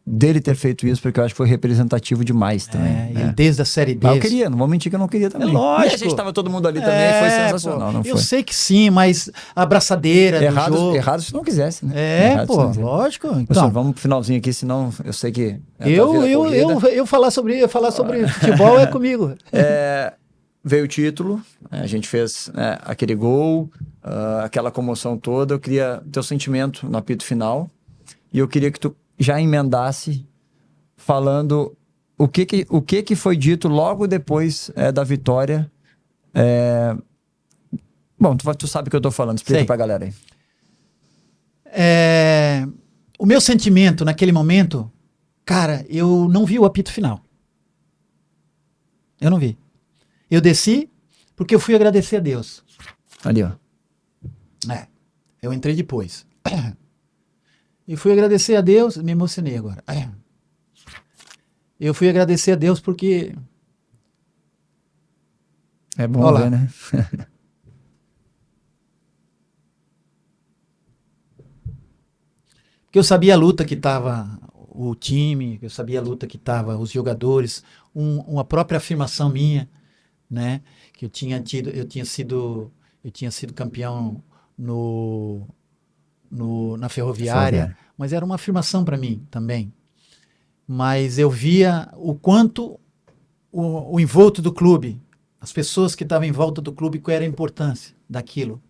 S1: dele ter feito isso, porque eu acho que foi representativo demais também.
S3: Ele desde a Série D.
S1: Mas eu queria, não vou mentir que eu não queria também.
S3: É lógico.
S1: E a gente tava todo mundo ali também, foi sensacional, não foi?
S3: Eu sei que sim, mas a abraçadeira do jogo...
S1: Errado se não quisesse, né?
S3: Lógico. Então,
S1: pessoal, vamos pro finalzinho aqui, senão eu sei que...
S3: Eu falar sobre futebol é comigo.
S1: Veio o título, a gente fez aquele gol, aquela comoção toda. Eu queria teu sentimento no apito final, e eu queria que tu já emendasse falando o que foi dito logo depois da vitória. Bom, tu sabe o que eu tô falando, explica pra galera aí.
S3: O meu sentimento naquele momento, cara, eu não vi o apito final. Eu não vi. Eu desci porque eu fui agradecer a Deus.
S1: Ali, ó.
S3: Eu entrei depois. E fui agradecer a Deus, me emocionei agora. Eu fui agradecer a Deus porque...
S1: É bom ver, né?
S3: Porque eu sabia a luta que estava o time, eu sabia a luta que estava os jogadores, uma própria afirmação minha, né? Que eu tinha sido campeão na Ferroviária, mas era uma afirmação para mim também. Mas eu via o quanto o envolto do clube, as pessoas que estavam em volta do clube, qual era a importância daquilo.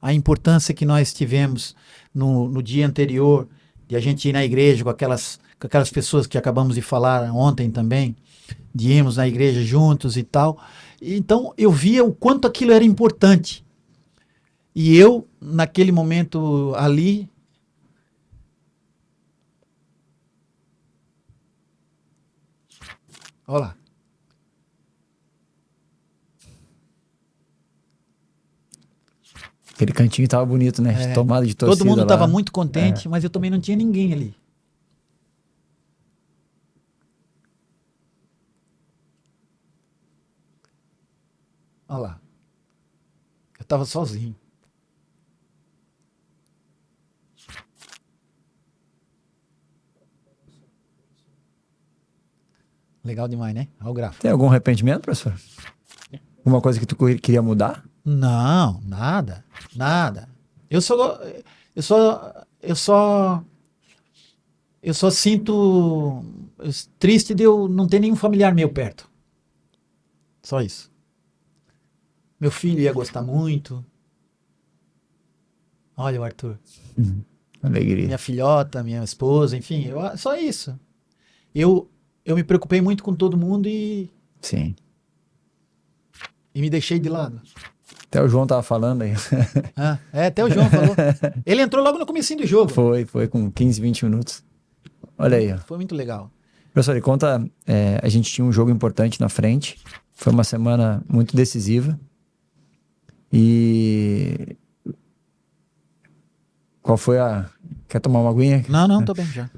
S3: A importância que nós tivemos no dia anterior, de a gente ir na igreja com aquelas pessoas que acabamos de falar ontem também, de irmos na igreja juntos e tal. Então, eu via o quanto aquilo era importante. E eu, naquele momento ali... Olha lá.
S1: Aquele cantinho tava bonito, né? Tomada de torcida.
S3: Todo mundo estava muito contente, mas eu também não tinha ninguém ali. Olha lá. Eu estava sozinho. Legal demais, né? Olha o gráfico.
S1: Tem algum arrependimento, professor? Alguma coisa que tu queria mudar?
S3: Não, nada. Eu só sinto triste de eu não ter nenhum familiar meu perto. Só isso. Meu filho ia gostar muito. Olha o Arthur.
S1: Alegria.
S3: Minha filhota, minha esposa, enfim, só isso. Eu me preocupei muito com todo mundo e
S1: Sim.
S3: me deixei de lado.
S1: Até o João tava falando aí.
S3: Até o João falou. Ele entrou logo no comecinho do jogo.
S1: Foi com 15, 20 minutos. Olha aí, ó.
S3: Foi muito legal.
S1: Professor, conta, a gente tinha um jogo importante na frente. Foi uma semana muito decisiva. E... Qual foi a... Quer tomar uma aguinha?
S3: Não, tô bem já.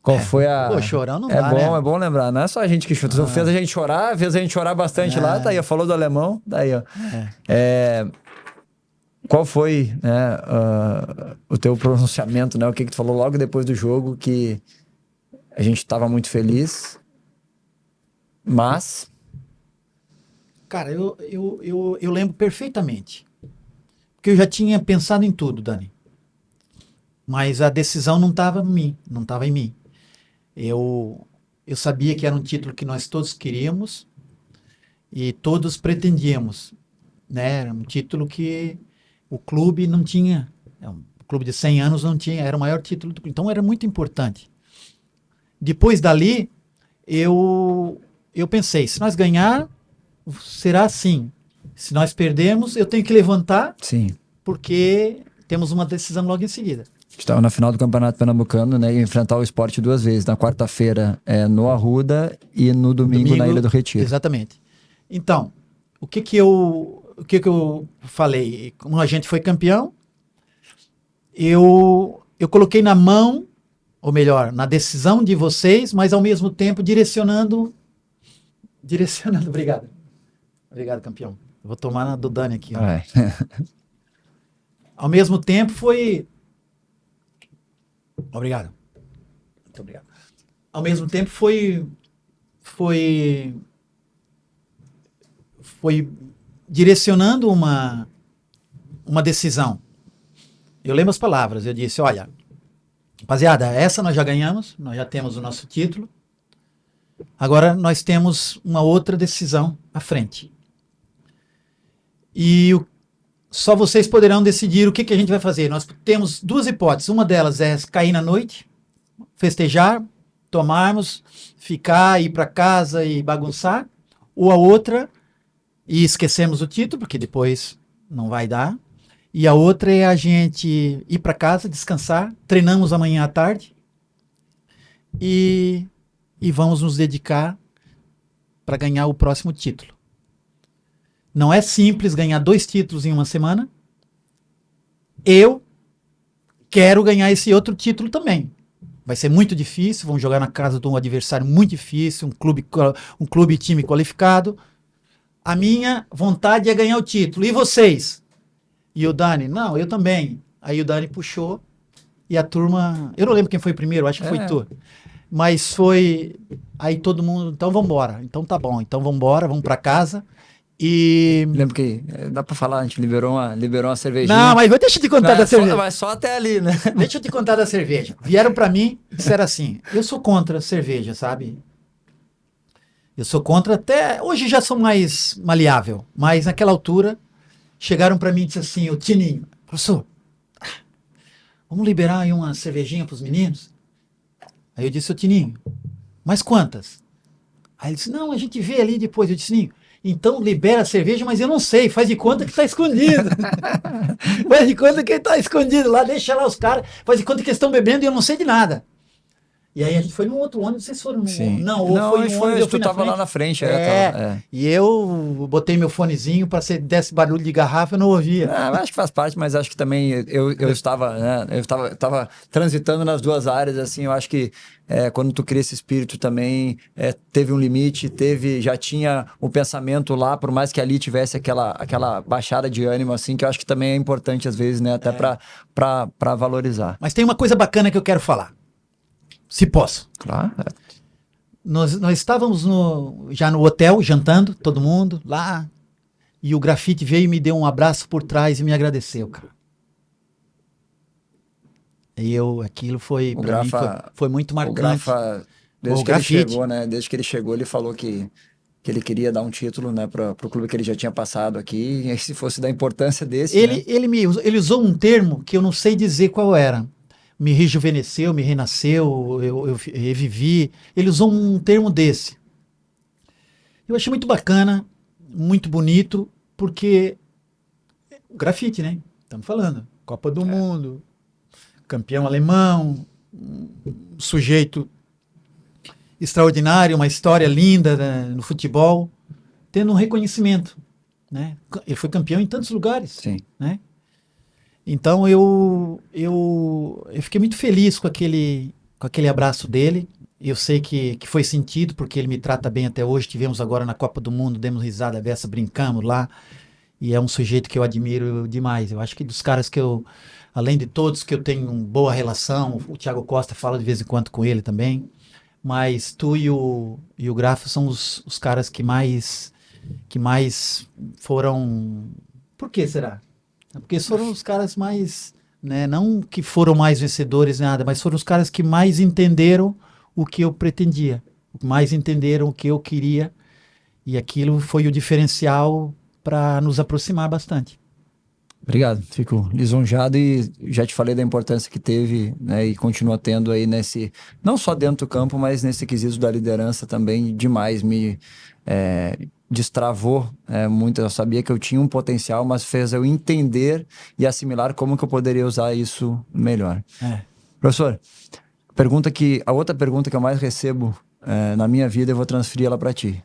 S1: Qual foi a...
S3: Pô, chorão não dá,
S1: bom,
S3: né?
S1: É bom lembrar. Não é só a gente que chuta. Fez a gente chorar bastante lá. Tá aí, falou do alemão. Daí, ó. Qual foi, né, o teu pronunciamento, né? O que tu falou logo depois do jogo, que a gente estava muito feliz, mas...
S3: Cara, eu lembro perfeitamente. Porque eu já tinha pensado em tudo, Dani. Mas a decisão não estava em mim. Eu sabia que era um título que nós todos queríamos e todos pretendíamos, né? Era um título que o clube não tinha, o clube de 100 anos não tinha, era o maior título do clube, então era muito importante. Depois dali, eu pensei, se nós ganhar, será assim. Se nós perdemos, eu tenho que levantar,
S1: Sim.
S3: porque temos uma decisão logo em seguida.
S1: Estava na final do Campeonato Pernambucano, né? E enfrentar o Sport 2 vezes. Na quarta-feira no Arruda e no domingo na Ilha do Retiro.
S3: Exatamente. Então, o que eu falei? Como a gente foi campeão, eu coloquei na mão, ou melhor, na decisão de vocês, mas ao mesmo tempo direcionando. Obrigado. Obrigado, campeão. Eu vou tomar na do Dani aqui. Ó. Ao mesmo tempo foi. Obrigado. Muito obrigado. Ao mesmo tempo foi direcionando uma decisão. Eu lembro as palavras. Eu disse, olha, rapaziada, essa nós já ganhamos, nós já temos o nosso título. Agora nós temos uma outra decisão à frente. E só vocês poderão decidir o que a gente vai fazer. Nós temos duas hipóteses. Uma delas é cair na noite, festejar, tomarmos, ficar, ir para casa e bagunçar. Ou a outra, e esquecemos o título, porque depois não vai dar. E a outra é a gente ir para casa, descansar, treinamos amanhã à tarde e vamos nos dedicar para ganhar o próximo título. Não é simples ganhar 2 títulos em uma semana. Eu quero ganhar esse outro título também. Vai ser muito difícil, vamos jogar na casa de um adversário muito difícil, um clube e time qualificado. A minha vontade é ganhar o título. E vocês? E o Dani? Não, eu também. Aí o Dani puxou e a turma... Eu não lembro quem foi primeiro, acho que foi tu. Mas foi... Aí todo mundo... Então vamos embora. Então tá bom. Então vamos embora, vamos para casa. E...
S1: Lembro que, dá pra falar, a gente liberou uma cervejinha.
S3: Não, mas deixa eu te contar da cerveja.
S1: Mas só até ali, né?
S3: Deixa eu te contar da cerveja. Vieram pra mim e disseram assim, eu sou contra cerveja, sabe? Eu sou contra até... Hoje já sou mais maleável, mas naquela altura chegaram pra mim e disseram assim, o Tininho, professor, vamos liberar aí uma cervejinha pros meninos? Aí eu disse, ô Tininho, mas quantas? Aí ele disse, não, a gente vê ali depois. Eu disse, Tininho, então libera a cerveja, mas eu não sei, faz de conta que está escondido. Faz de conta que está escondido lá, deixa lá os caras, faz de conta que eles estão bebendo e eu não sei de nada. E aí a gente foi no outro ônibus, vocês foram no
S1: Sim.
S3: Não, foi no ônibus, eu fui
S1: tu tava lá na frente.
S3: E eu botei meu fonezinho para se desse barulho de garrafa, eu não ouvia.
S1: Acho que faz parte, mas acho que também eu estava, né, eu estava transitando nas duas áreas, assim, eu acho que quando tu cria esse espírito também, teve um limite, já tinha o pensamento lá, por mais que ali tivesse aquela baixada de ânimo, assim, que eu acho que também é importante às vezes, né, até para valorizar.
S3: Mas tem uma coisa bacana que eu quero falar. Se posso.
S1: Claro.
S3: Nós estávamos já no hotel, jantando, todo mundo lá, e o Grafite veio e me deu um abraço por trás e me agradeceu, cara. E aquilo foi, pra mim, foi muito marcante.
S1: O Grafa, desde que ele chegou, né, desde que ele chegou, ele falou que ele queria dar um título, né, para o clube que ele já tinha passado aqui, e se fosse da importância desse,
S3: ele usou um termo que eu não sei dizer qual era. Me rejuvenesceu, me renasceu, eu revivi. Ele usou um termo desse. Eu achei muito bacana, muito bonito, porque o Grafite, né? Estamos falando. Copa do Mundo, campeão alemão, um sujeito extraordinário, uma história linda, né, no futebol, tendo um reconhecimento, né? Ele foi campeão em tantos lugares,
S1: sim,
S3: né? Então eu fiquei muito feliz com aquele abraço dele. Eu sei que foi sentido, porque ele me trata bem até hoje. Tivemos agora na Copa do Mundo, demos risada dessa, brincamos lá. E é um sujeito que eu admiro demais. Eu acho que dos caras que além de todos que eu tenho uma boa relação, o Thiago Costa fala de vez em quando com ele também. Mas tu e o Grafa são os caras que mais foram... Por que será? Porque foram os caras mais, né, não que foram mais vencedores, nada, mas foram os caras que mais entenderam o que eu pretendia, mais entenderam o que eu queria, e aquilo foi o diferencial para nos aproximar bastante.
S1: Obrigado, fico lisonjado e já te falei da importância que teve, né, e continua tendo aí não só dentro do campo, mas nesse quesito da liderança também demais, destravou muito. Eu sabia que eu tinha um potencial, mas fez eu entender e assimilar como que eu poderia usar isso melhor. Professor, a outra pergunta que eu mais recebo na minha vida, eu vou transferir ela para ti.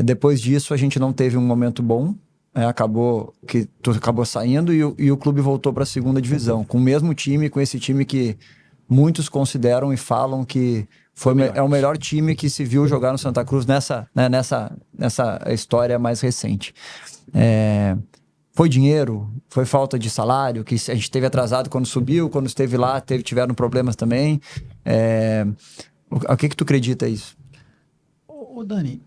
S1: Depois disso, a gente não teve um momento bom. Acabou que tu acabou saindo e o clube voltou para a segunda divisão, com o mesmo time, com esse time que muitos consideram e falam que é o melhor time que se viu jogar no Santa Cruz nessa história mais recente. Foi dinheiro, foi falta de salário, que a gente teve atrasado quando subiu, quando esteve lá, tiveram problemas também. O que tu acredita isso?
S3: Ô Dani,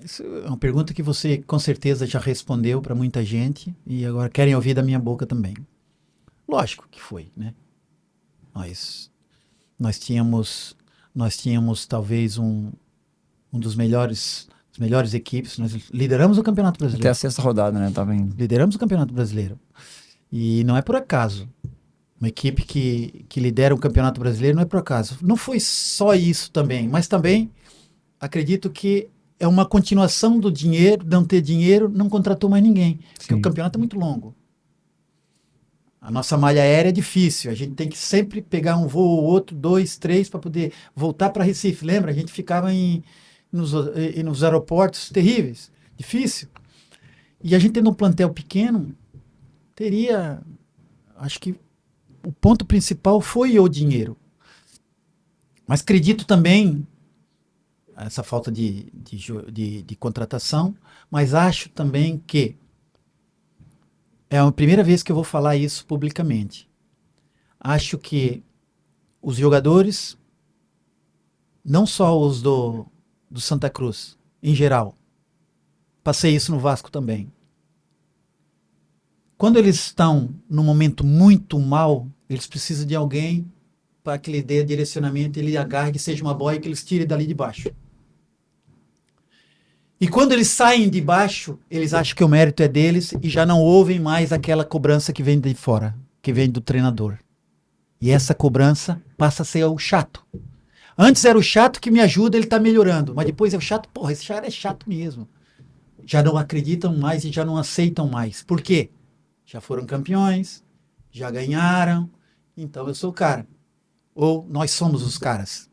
S3: isso é uma pergunta que você com certeza já respondeu para muita gente e agora querem ouvir da minha boca também. Lógico que foi, né? Nós tínhamos talvez um dos melhores equipes. Nós lideramos o Campeonato Brasileiro.
S1: Até a sexta rodada, né?
S3: Lideramos o Campeonato Brasileiro. E não é por acaso. Uma equipe que lidera o Campeonato Brasileiro não é por acaso. Não foi só isso também, mas também acredito que é uma continuação do dinheiro, não ter dinheiro, não contratou mais ninguém. Porque o campeonato é muito longo. A nossa malha aérea é difícil. A gente tem que sempre pegar um voo ou outro, 2, 3, para poder voltar para Recife. Lembra? A gente ficava nos aeroportos terríveis. Difícil. E a gente tendo um plantel pequeno, acho que o ponto principal foi o dinheiro. Mas acredito também essa falta de contratação, mas acho também que é a primeira vez que eu vou falar isso publicamente. Acho que os jogadores, não só os do Santa Cruz, em geral, passei isso no Vasco também. Quando eles estão num momento muito mal, eles precisam de alguém para que lhe dê direcionamento, ele agarre, que seja uma boia, que eles tirem dali de baixo. E quando eles saem de baixo, eles acham que o mérito é deles e já não ouvem mais aquela cobrança que vem de fora, que vem do treinador. E essa cobrança passa a ser o chato. Antes era o chato que me ajuda, ele está melhorando. Mas depois é o chato, porra, esse cara é chato mesmo. Já não acreditam mais e já não aceitam mais. Por quê? Já foram campeões, já ganharam, então eu sou o cara. Ou nós somos os caras.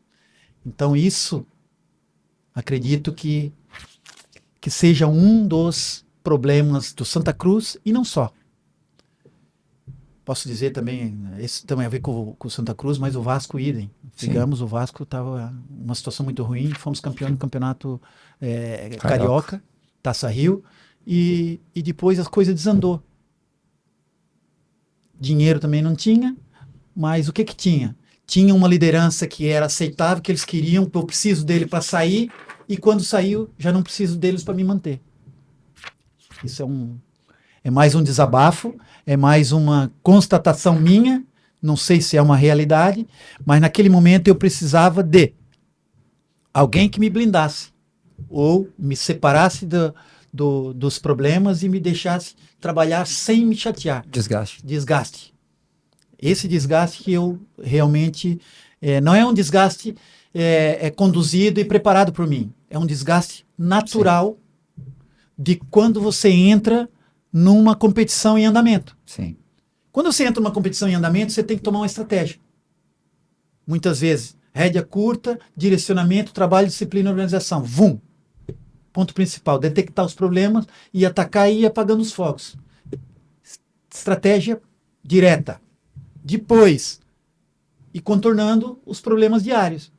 S3: Então isso, acredito que seja um dos problemas do Santa Cruz e não só. Posso dizer também, isso também a ver com o Santa Cruz, mas o Vasco idem. Digamos, o Vasco estava numa situação muito ruim, fomos campeão do campeonato Carioca, Taça Rio, e depois as coisas desandou. Dinheiro também não tinha, mas o que tinha? Tinha uma liderança que era aceitável, que eles queriam, eu preciso dele para sair, e quando saiu, já não preciso deles para me manter. Isso é mais um desabafo, é mais uma constatação minha, não sei se é uma realidade, mas naquele momento eu precisava de alguém que me blindasse, ou me separasse dos problemas e me deixasse trabalhar sem me chatear. Desgaste. Esse desgaste que eu realmente... não é um desgaste conduzido e preparado por mim. É um desgaste natural de quando você entra numa competição em andamento.
S1: Sim.
S3: Quando você entra numa competição em andamento, você tem que tomar uma estratégia. Muitas vezes, rédea curta, direcionamento, trabalho, disciplina e organização. Vum! Ponto principal, detectar os problemas e atacar e ir apagando os fogos. Estratégia direta. Depois, e contornando os problemas diários.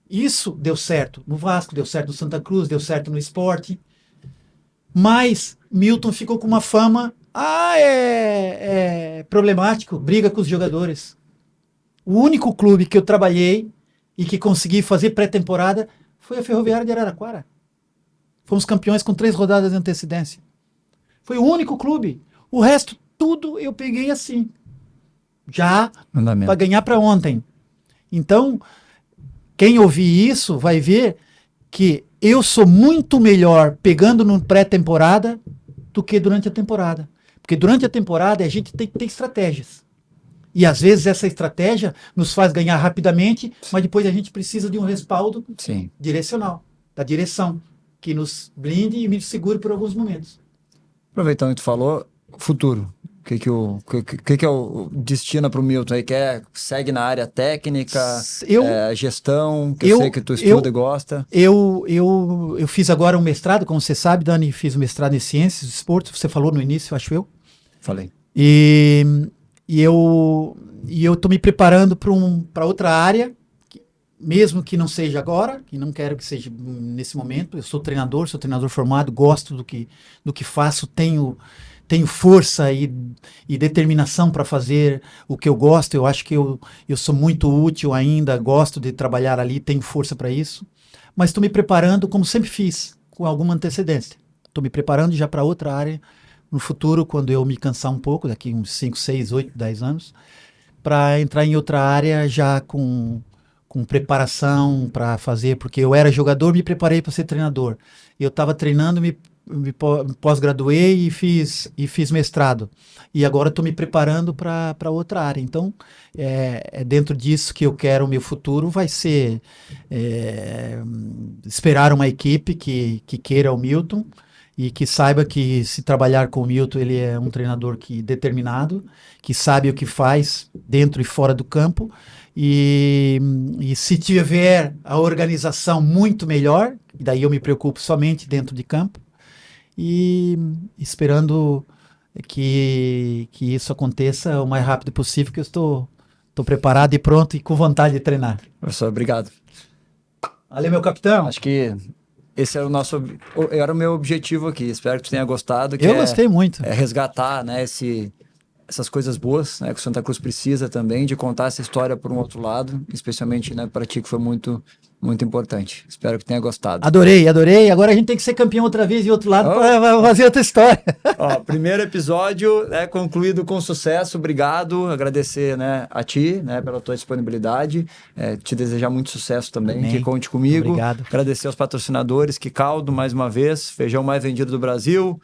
S3: Isso deu certo no Vasco, deu certo no Santa Cruz, deu certo no Sport. Mas Milton ficou com uma fama, é problemático, briga com os jogadores. O único clube que eu trabalhei e que consegui fazer pré-temporada foi a Ferroviária de Araraquara. Fomos campeões com 3 rodadas de antecedência. Foi o único clube. O resto, tudo eu peguei assim. Já para ganhar para ontem. Então, quem ouvir isso vai ver que eu sou muito melhor pegando no pré-temporada do que durante a temporada. Porque durante a temporada a gente tem que ter estratégias. E às vezes essa estratégia nos faz ganhar rapidamente, mas depois a gente precisa de um respaldo direcional, da direção. que nos blinde e me segure por alguns momentos.
S1: Aproveitando que tu falou, futuro. O que é o destino para o Milton aí? Segue na área técnica, gestão, que eu sei que tu estuda e gosta.
S3: Eu fiz agora um mestrado, como você sabe, Dani, fiz um mestrado em Ciências do Esporte, você falou no início, acho eu.
S1: Falei.
S3: E eu estou me preparando para outra área, mesmo que não seja agora, que não quero que seja nesse momento. Eu sou treinador formado, gosto do que faço, tenho força e determinação para fazer o que eu gosto. Eu acho que eu sou muito útil ainda, gosto de trabalhar ali, tenho força para isso. Mas estou me preparando, como sempre fiz, com alguma antecedência. Estou me preparando já para outra área no futuro, quando eu me cansar um pouco, daqui uns 5, 6, 8, 10 anos, para entrar em outra área já com preparação para fazer, porque eu era jogador, me preparei para ser treinador. Eu estava treinando, me pós-graduei e fiz mestrado. E agora estou me preparando para outra área. Então, é dentro disso que eu quero. O meu futuro vai ser esperar uma equipe que queira o Milton e que saiba que, se trabalhar com o Milton, ele é um treinador determinado, que sabe o que faz dentro e fora do campo. E se tiver a organização muito melhor, daí eu me preocupo somente dentro de campo, e esperando que isso aconteça o mais rápido possível, que eu estou preparado e pronto e com vontade de treinar.
S1: Professor, obrigado.
S3: Valeu, meu capitão.
S1: Acho que esse era o meu objetivo aqui. Espero que tu tenha gostado.
S3: Eu gostei muito.
S1: É resgatar, né, essas coisas boas, né, que o Santa Cruz precisa também, de contar essa história por um outro lado, especialmente, né, para ti, que foi muito, muito importante. Espero que tenha gostado.
S3: Adorei. Agora a gente tem que ser campeão outra vez e outro lado para fazer outra história.
S1: Ó, primeiro episódio concluído com sucesso. Obrigado. Agradecer, né, a ti, né, pela tua disponibilidade. Te desejar muito sucesso também.
S3: Amém.
S1: Que conte comigo.
S3: Obrigado.
S1: Agradecer aos patrocinadores, que Caldo, mais uma vez, feijão mais vendido do Brasil.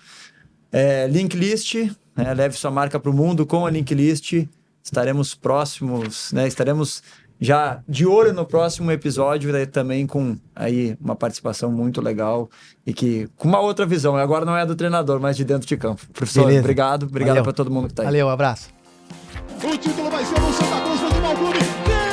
S1: Linklist, né, leve sua marca para o mundo com a Linklist. Estaremos próximos, né, estaremos já de olho no próximo episódio, daí também com aí uma participação muito legal e que com uma outra visão. Agora não é do treinador, mas de dentro de campo. Professor,
S3: Beleza.
S1: obrigado para todo mundo que está aí.
S3: Valeu, abraço.
S2: O título vai ser do Santa Cruz, do Clube.